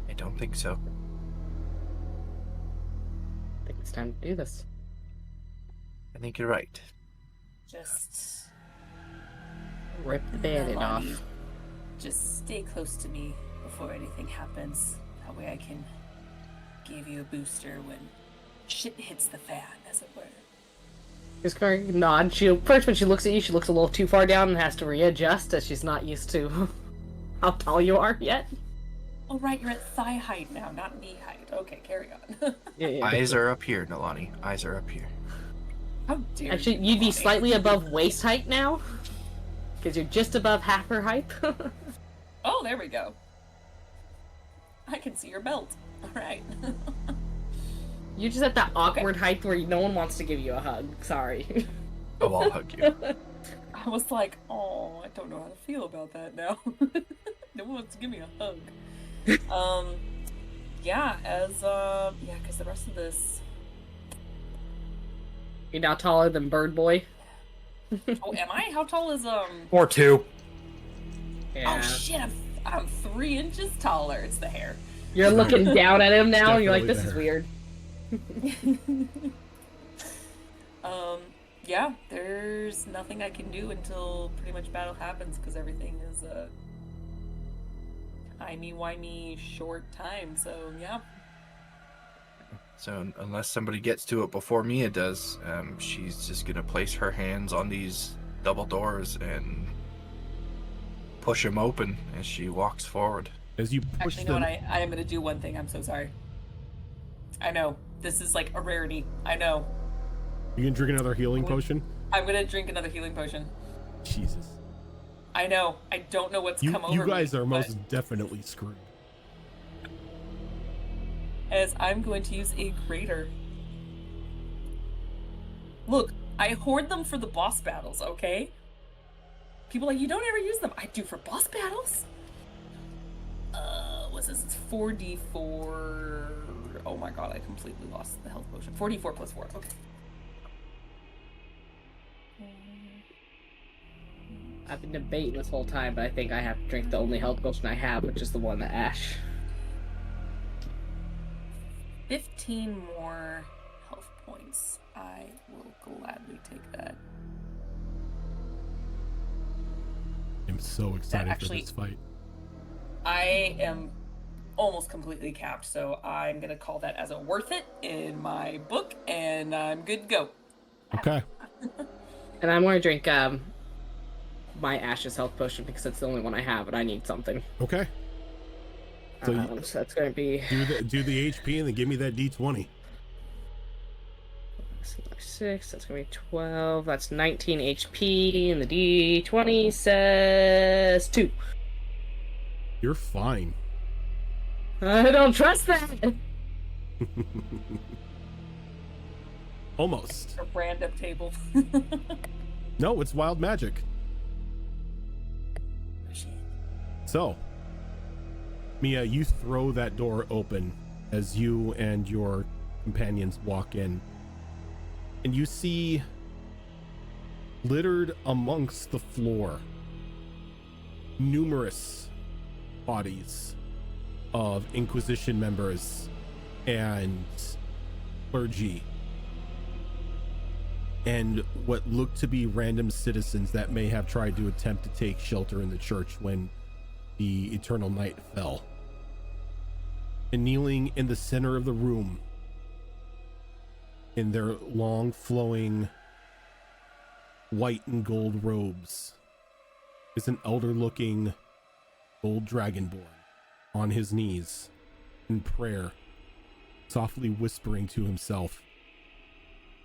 I don't think so. I think it's time to do this. I think you're right. Just Rip the band-aid off. Nalani, just stay close to me before anything happens. That way I can give you a booster when shit hits the fan, as it were. Just going to nod. First, when she looks at you, she looks a little too far down and has to readjust as she's not used to how tall you are yet. Oh, right, you're at thigh height now, not knee height. Okay, carry on. Yeah. Eyes are up here, Nalani. Eyes are up here. How dare Actually, you, you'd be Nalani. slightly above waist height now. Because you're just above half her height. Oh, there we go. I can see your belt. Alright. You're just at that awkward height where no one wants to give you a hug. Sorry. Oh, I'll hug you. I was like, oh, I don't know how to feel about that now. No one wants to give me a hug. Yeah, because the rest of this... You're now taller than Bird Boy. Oh, am I? How tall is, Or 2. Yeah. Oh, shit, I'm 3 inches taller. It's the hair. You're looking down at him now, and you're like, Definitely this is there. weird. Yeah, there's nothing I can do until pretty much battle happens, because everything is a timey-wimey short time, so yeah. So unless somebody gets to it before Mia does, she's just gonna place her hands on these double doors and push them open as she walks forward. As you push Actually, you know them, what? I am going to do one thing. I'm so sorry. I know. This is like a rarity. I know. you can drink another healing potion. I'm going to drink another healing potion. Jesus, I know. I don't know what's come over you guys me, are but most definitely screwed. as I'm going to use a greater. Look, I hoard them for the boss battles, okay? People are like, you don't ever use them. I do for boss battles. What's this? It's 4d4. Oh my god, I completely lost the health potion. 4d4 plus 4. Okay. I've been debating this whole time, but I think I have to drink the only health potion I have, which is the one that Ash. 15 more health points. I will gladly take that. I'm so excited actually- for this fight. I am almost completely capped, so I'm gonna call that as a worth it in my book, and I'm good to go. Okay. And I'm going to drink my Ash's health potion because it's the only one I have, and I need something. Okay. So So that's going to be do the HP and then give me that D20. 6. That's going to be 12. That's 19 HP, and the D20 says 2. You're fine. I don't trust that. Almost. A random table. No, it's wild magic. So, Mia, you throw that door open as you and your companions walk in, and you see littered amongst the floor numerous bodies of Inquisition members and clergy and what looked to be random citizens that may have tried to attempt to take shelter in the church when the eternal night fell. And kneeling in the center of the room in their long flowing white and gold robes is an elder looking gold dragonborn on his knees in prayer, softly whispering to himself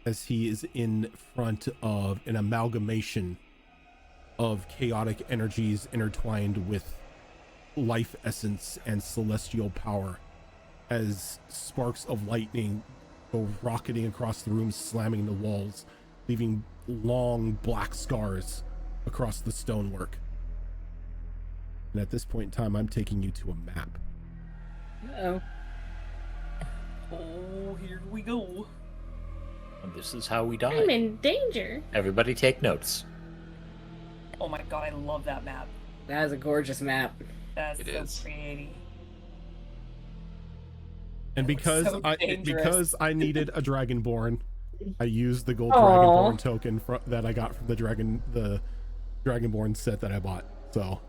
as he is in front of an amalgamation of chaotic energies intertwined with life essence and celestial power as sparks of lightning go rocketing across the room, slamming the walls, leaving long black scars across the stonework. And at this point in time, I'm taking you to a map. Oh. Oh, here we go. And this is how we die. I'm in danger. Everybody take notes. Oh my god, I love that map. That is a gorgeous map. That's It so is. pretty. And because so dangerous. I needed a dragonborn, I used the gold Aw. dragonborn token that I got from the dragonborn set that I bought. So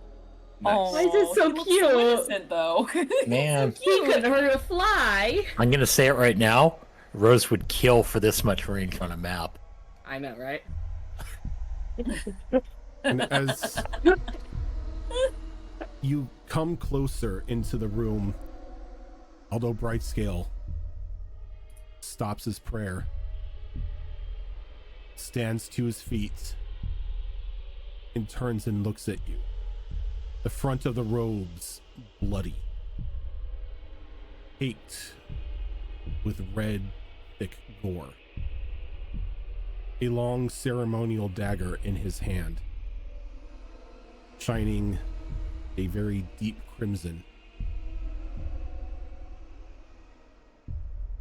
Oh, Why is it so he looks cute? innocent, though. Man, He couldn't hurt a fly. I'm gonna say it right now. Rose would kill for this much range on a map. I know, right? and as you come closer into the room, Aldo Brightscale stops his prayer, stands to his feet, and turns and looks at you. The front of the robes bloody, caked with red, thick gore. A long ceremonial dagger in his hand, shining a very deep crimson.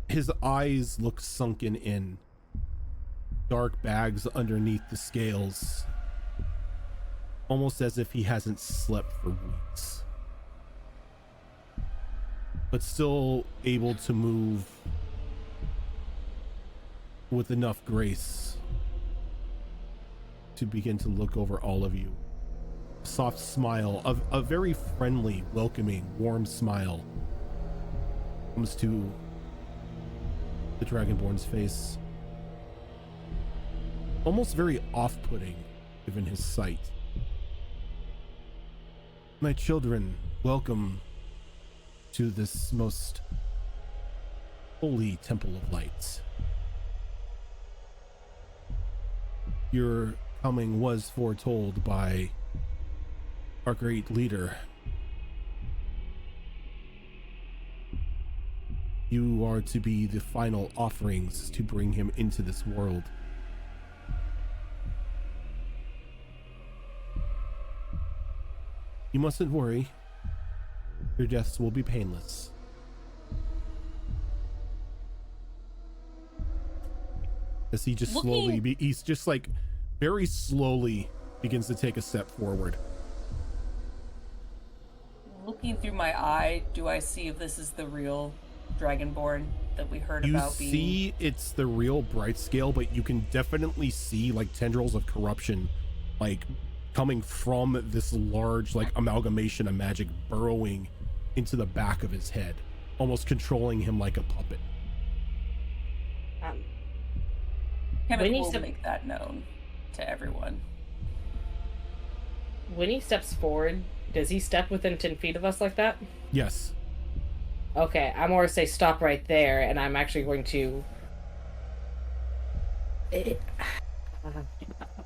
His eyes look sunken in, dark bags underneath the scales, almost as if he hasn't slept for weeks, but still able to move with enough grace to begin to look over all of you. A soft smile, a very friendly, welcoming, warm smile comes to the Dragonborn's face. Almost very off-putting, given his sight. My children, welcome to this most holy temple of lights. Your coming was foretold by our great leader. You are to be the final offerings to bring him into this world. You mustn't worry. Your deaths will be painless. As he just he's just like very slowly begins to take a step forward. Looking through my eye, do I see if this is the real Dragonborn that we heard You about being? see it's the real Brightscale, but you can definitely see like tendrils of corruption like coming from this large like amalgamation of magic burrowing into the back of his head, almost controlling him like a puppet. Kevin When will he make that known to everyone. When he steps forward, does he step within 10 feet of us like that? Yes. Okay, I'm going to say stop right there, and I'm actually going to...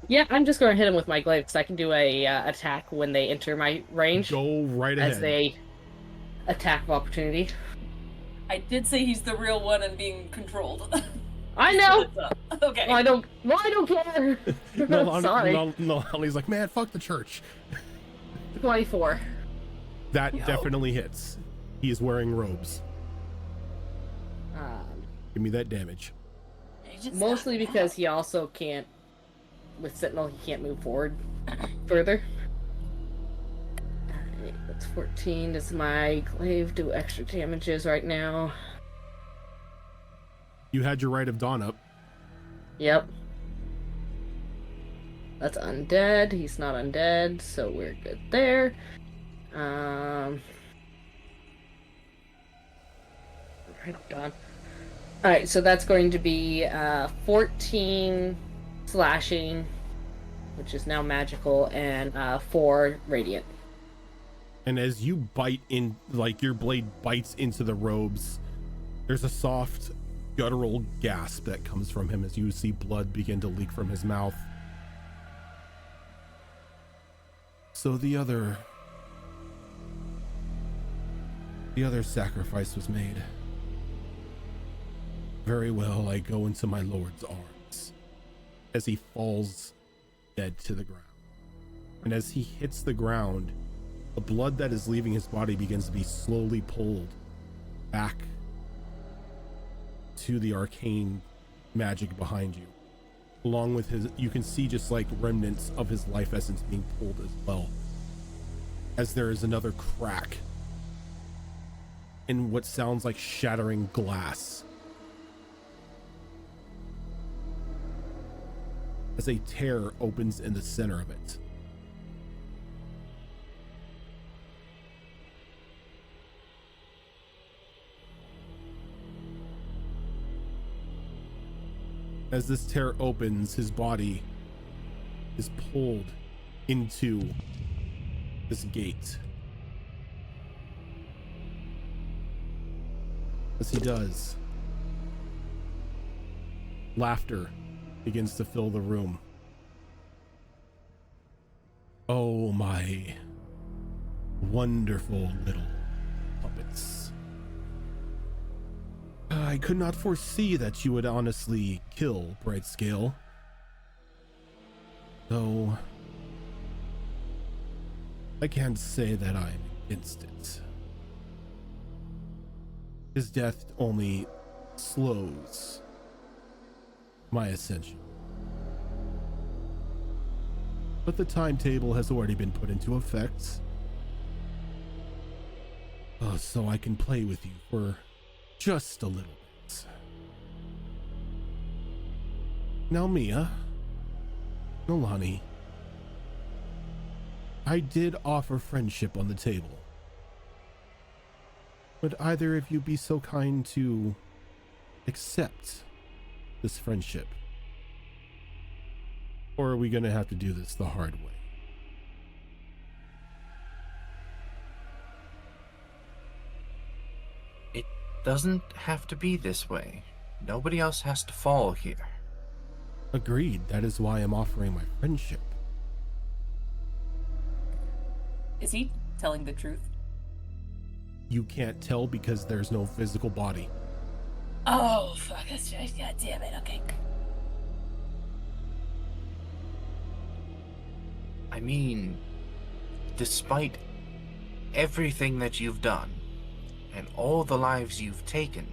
Yeah, I'm just going to hit him with my glaive, because I can do a attack when they enter my range. Go right ahead. As they attack of opportunity. I did say he's the real one and being controlled. I know! Okay. Well, I don't care! No, Sorry. No, he's like, man, fuck the church. 24. That definitely hits. He is wearing robes. Give me that damage. Mostly because he also can't, with Sentinel, he can't move forward further. Alright, that's 14. Does my glaive do extra damages right now? You had your Rite of Dawn up. Yep. That's undead. He's not undead, so we're good there. Right, done. Alright, so that's going to be 14 slashing, which is now magical, and 4 radiant. And as you bite in, like your blade bites into the robes, there's a soft guttural gasp that comes from him as you see blood begin to leak from his mouth. So the other sacrifice was made. Very well, I go into my lord's arms as he falls dead to the ground. And as he hits the ground, the blood that is leaving his body begins to be slowly pulled back to the arcane magic behind you. Along with his, you can see just like remnants of his life essence being pulled as well. As there is another crack in what sounds like shattering glass. As a tear opens in the center of it. As this tear opens, his body is pulled into this gate. As he does, laughter begins to fill the room. Oh, my wonderful little puppets. I could not foresee that you would honestly kill Brightscale. Though I can't say that I'm against it. His death only slows my ascension. But the timetable has already been put into effect. So I can play with you for just a little bit. Now, Mia, Nolani, I did offer friendship on the table. Would either of you be so kind to accept this friendship? Or are we going to have to do this the hard way? It doesn't have to be this way. Nobody else has to fall here. Agreed. That is why I'm offering my friendship. Is he telling the truth? You can't tell because there's no physical body. Oh, fuck, that's right. God damn it, okay. I mean, despite everything that you've done and all the lives you've taken,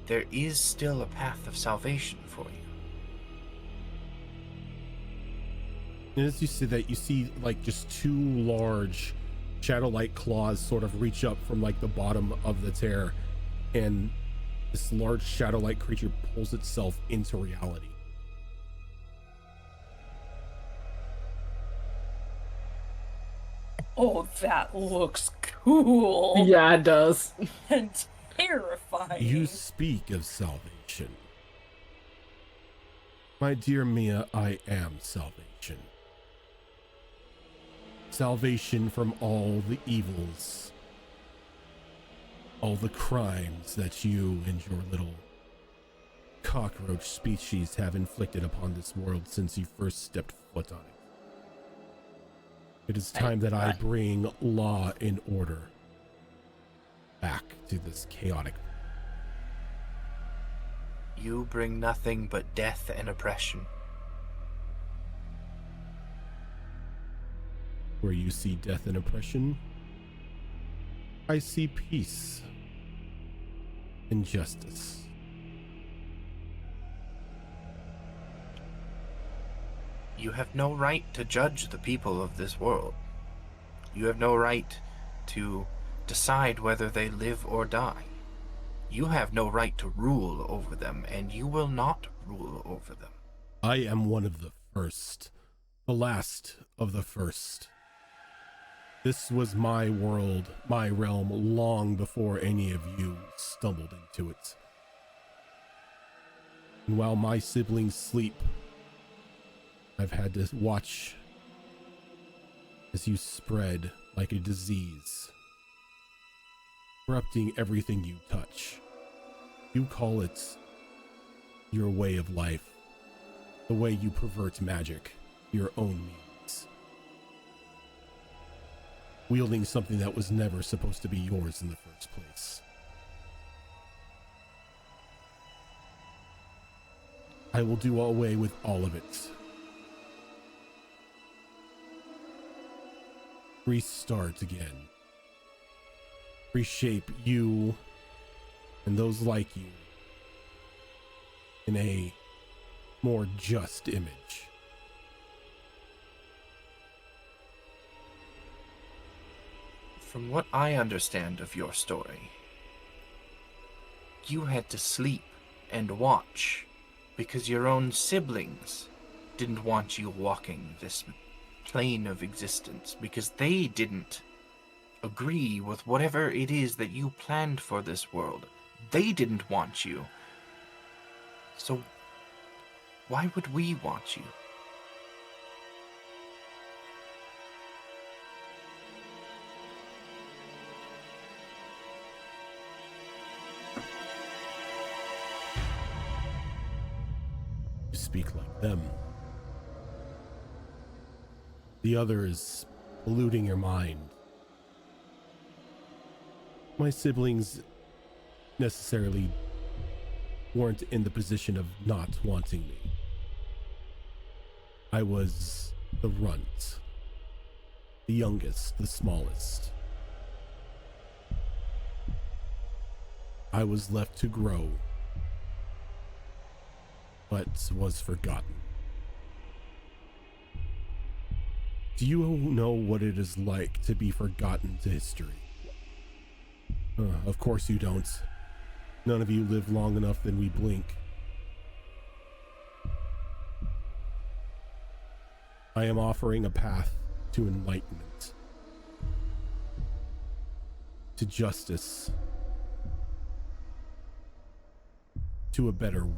there is still a path of salvation for you. And as you see that, you see like just two large shadow-like claws sort of reach up from like the bottom of the tear, and this large shadow-like creature pulls itself into reality. Oh, that looks cool. Yeah, it does. And terrifying. You speak of salvation. My dear Mia, I am salvation. Salvation from all the evils, all the crimes that you and your little cockroach species have inflicted upon this world since you first stepped foot on it. It is time that I bring law and order back to this chaotic. You bring nothing but death and oppression. Where you see death and oppression, I see peace and justice. You have no right to judge the people of this world. You have no right to decide whether they live or die. You have no right to rule over them, and you will not rule over them. I am one of the first, the last of the first. This was my world, my realm, long before any of you stumbled into it. And while my siblings sleep, I've had to watch as you spread like a disease, corrupting everything you touch. You call it your way of life, the way you pervert magic, your own means. Wielding something that was never supposed to be yours in the first place. I will do away with all of it. Restart again. Reshape you and those like you in a more just image. From what I understand of your story, you had to sleep and watch because your own siblings didn't want you walking this plane of existence, because they didn't agree with whatever it is that you planned for this world. They didn't want you. So why would we want you? You speak like them. The other is polluting your mind. My siblings necessarily weren't in the position of not wanting me. I was the runt, the youngest, the smallest. I was left to grow, but was forgotten. Do you know what it is like to be forgotten to history? Of course you don't. None of you live long enough than we blink. I am offering a path to enlightenment, to justice, to a better world.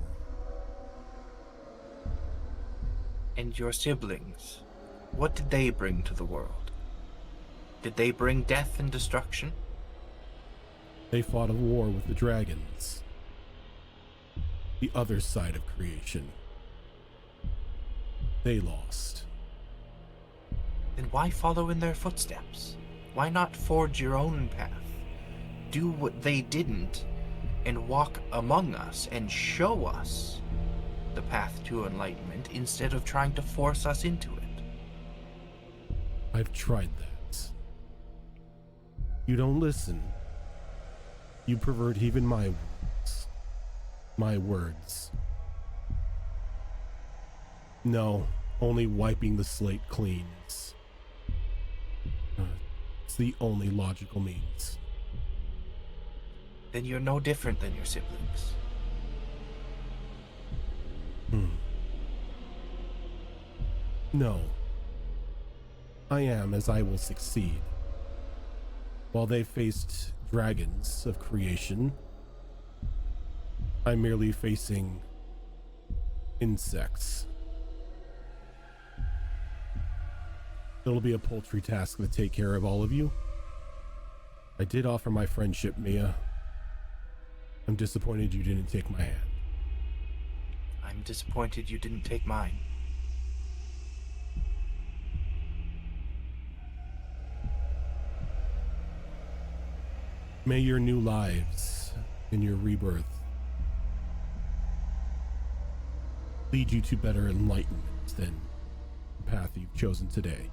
And your siblings, what did they bring to the world? Did they bring death and destruction? They fought a war with the dragons, the other side of creation. They lost. Then why follow in their footsteps? Why not forge your own path? Do what they didn't and walk among us and show us the path to enlightenment instead of trying to force us into it. I've tried that. You don't listen. You pervert even my words. My words. No, only wiping the slate clean is... it's the only logical means. Then you're no different than your siblings. No. I am as I will succeed. While they faced dragons of creation, I'm merely facing insects. It'll be a paltry task to take care of all of you. I did offer my friendship, Mia. I'm disappointed you didn't take my hand. I'm disappointed you didn't take mine. May your new lives and your rebirth lead you to better enlightenment than the path you've chosen today.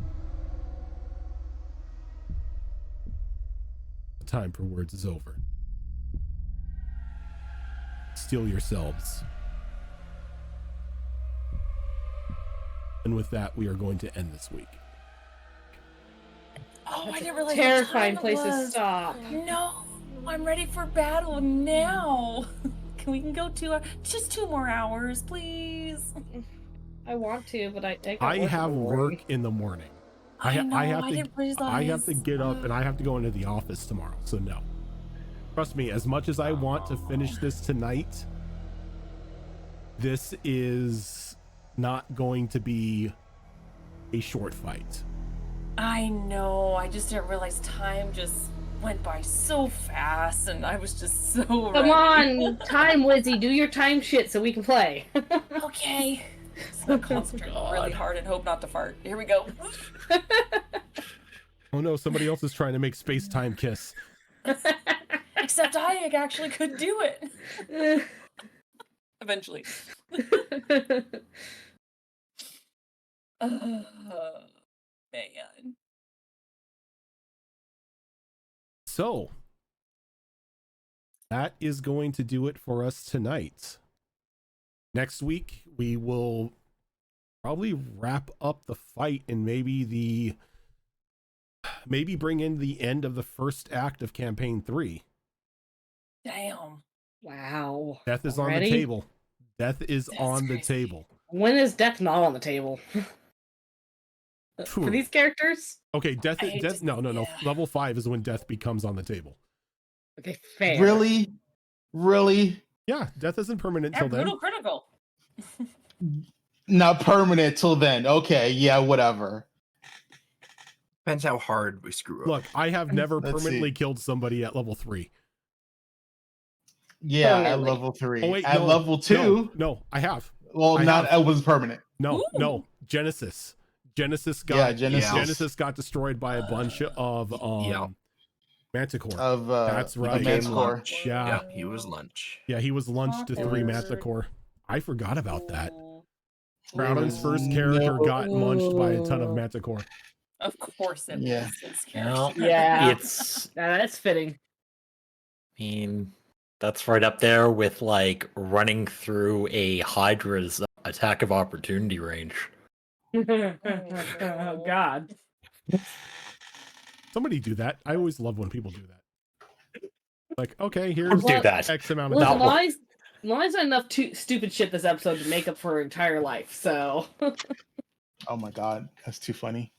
The time for words is over. Steel yourselves. And with that, we are going to end this week. Oh, I didn't realize Terrifying what time place it to was. stop. No, I'm ready for battle now. We can go just 2 more hours, please. I want to, but I I got have in the work morning. in the morning. I know, I have didn't realize. I have to get up and I have to go into the office tomorrow, so no. Trust me, as much as I want to finish this tonight, this is not going to be a short fight. I know, I just didn't realize time just went by so fast, and I was just so Come ready. on, time, Lizzie, do your time shit so we can play. Okay. Just gonna concentrate really hard and hope not to fart. Here we go. Oh no, somebody else is trying to make space-time kiss. Except I actually could do it. Eventually. Man. So, that is going to do it for us tonight. Next week, we will probably wrap up the fight and maybe bring in the end of the first act of campaign 3. Damn. Wow. Death is Already? on the table. Death is That's on the crazy. table. When is death not on the table? For these characters? Okay, death. I hate Death. to- No. yeah. Level 5 is when death becomes on the table. Okay, fair. Really? Yeah, death isn't permanent Yeah, until then. brutal critical. Not permanent till then. Okay, yeah, whatever. Depends how hard we screw up. Look, I have never Let's permanently see. killed somebody at level 3. Yeah, at Permanently. level 3. Oh wait, at no, level 2, No, I have. well, I not have. it was permanent. No, Ooh. Genesis. Genesis Yeah, got Genesis. got destroyed by a bunch of Yeah. Manticore. Of That's right. of Became Manticore. lunch. Yeah. He was lunch. Yeah, he was lunched to 3 Awkward. Manticore. I forgot about that. Ooh. Crowdon's first No. character got munched by a ton of Manticore. Of course it Yeah. was his Well, character. Yeah. it's. That's fitting. I mean, that's right up there with like running through a Hydra's attack of opportunity range. Oh God. Somebody do that. I always love when people do that. Like, okay, here's Do that. X amount of Listen, dollars. Lonnie's done enough stupid shit this episode to make up for her entire life, so. Oh my god, that's too funny.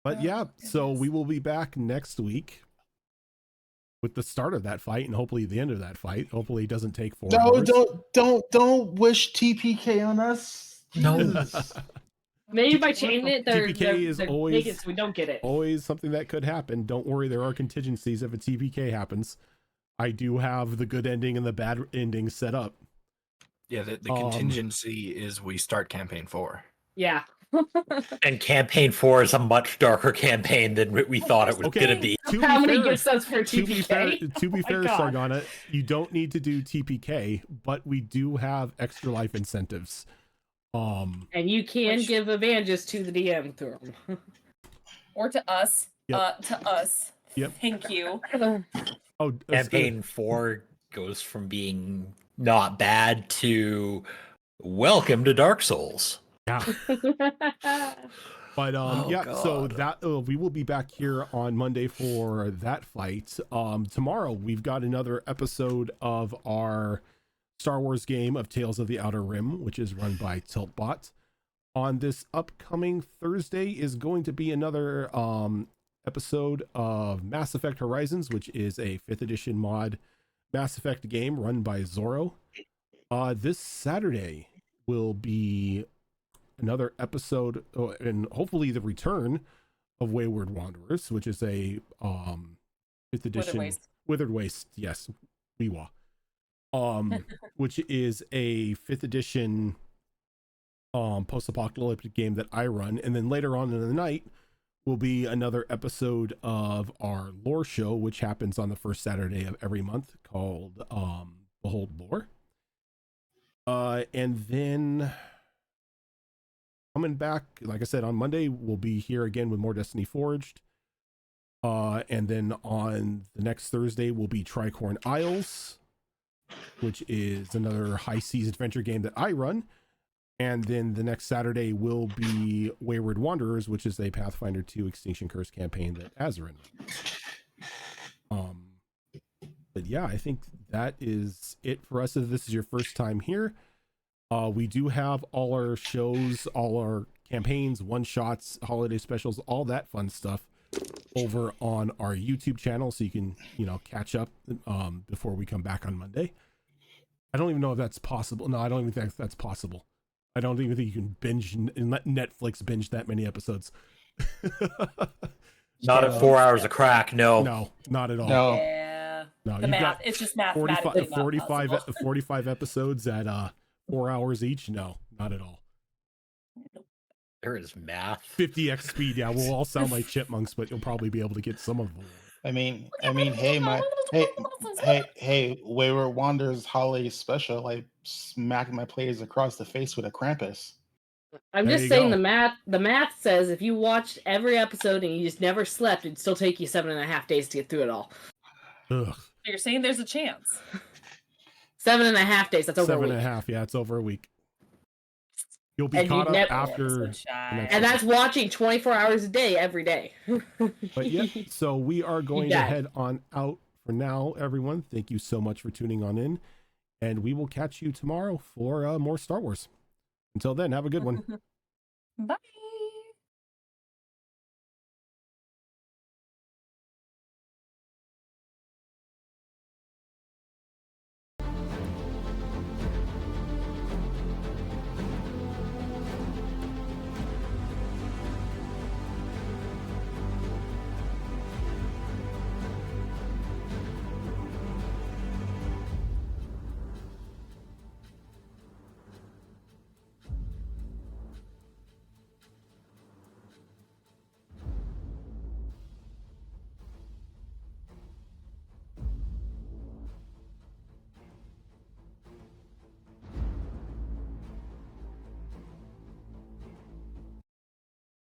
But yeah, so we will be back next week with the start of that fight and hopefully the end of that fight. Hopefully it doesn't take 4 No, hours. don't wish TPK on us. No. Jesus. Maybe by changing it, they're is always- making it so we don't get it. Always something that could happen. Don't worry, there are contingencies if a TPK happens. I do have the good ending and the bad ending set up. Yeah, the contingency is we start campaign 4. Yeah. And campaign 4 is a much darker campaign than we thought it was Okay. going to be. To How be many fair- good subs for to be fair, TPK? to be Oh my fair, God. Sargana, you don't need to do TPK, but we do have extra life incentives. And you can Which- give advantages to the DM through them. Or to us. Yep. To us. Yep. Thank you. Oh, Campaign 4 goes from being not bad to welcome to Dark Souls. yeah. But Oh, yeah, so God. that we will be back here on Monday for that fight. Tomorrow we've got another episode of our Star Wars game of Tales of the Outer Rim, which is run by Tiltbot. On this upcoming Thursday is going to be another episode of Mass Effect Horizons, which is a 5th edition mod Mass Effect game run by Zorro. This Saturday will be another episode, and hopefully the return of Wayward Wanderers, which is a 5th edition Waste. Withered Waste, yes, Weewa. Which is a 5th edition post-apocalyptic game that I run, and then later on in the night will be another episode of our lore show, which happens on the first Saturday of every month, called Behold Lore. And then coming back, like I said, on Monday we'll be here again with more Destiny Forged. And then on the next Thursday will be Tricorn Isles, which is another high seas adventure game that I run. And then the next Saturday will be Wayward Wanderers, which is a Pathfinder 2 Extinction Curse campaign that Azarin runs. But yeah, I think that is it for us. If this is your first time here, we do have all our shows, all our campaigns, one-shots, holiday specials, all that fun stuff over on our YouTube channel, so you can, catch up before we come back on Monday. I don't even know if that's possible. No, I don't even think that's possible. I don't even think you can binge and let Netflix binge that many episodes. Not at 4 hours of crack, no. No, not at all. No. Yeah. No, The you've math. got It's just mathematically 45, not possible. 45 episodes at 4 hours each. No, not at all. There is math. 50x speed. Yeah, we'll all sound like chipmunks, but you'll probably be able to get some of them. I mean, hey, Wayward Wanderers holiday special, like smacking my players across the face with a Krampus. I'm There just you saying go. the math says if you watched every episode and you just never slept, it'd still take you 7.5 days to get through it all. Ugh. You're saying there's a chance. 7.5 days. That's over a week. 7.5. Yeah, it's over a week. You'll be And caught you up never- after. Episode shy. the next And that's episode. watching 24 hours a day, every day. But yeah, so we are going to Yeah. head on out for now, everyone. Thank you so much for tuning on in. And we will catch you tomorrow for more Star Wars. Until then, have a good one. Bye.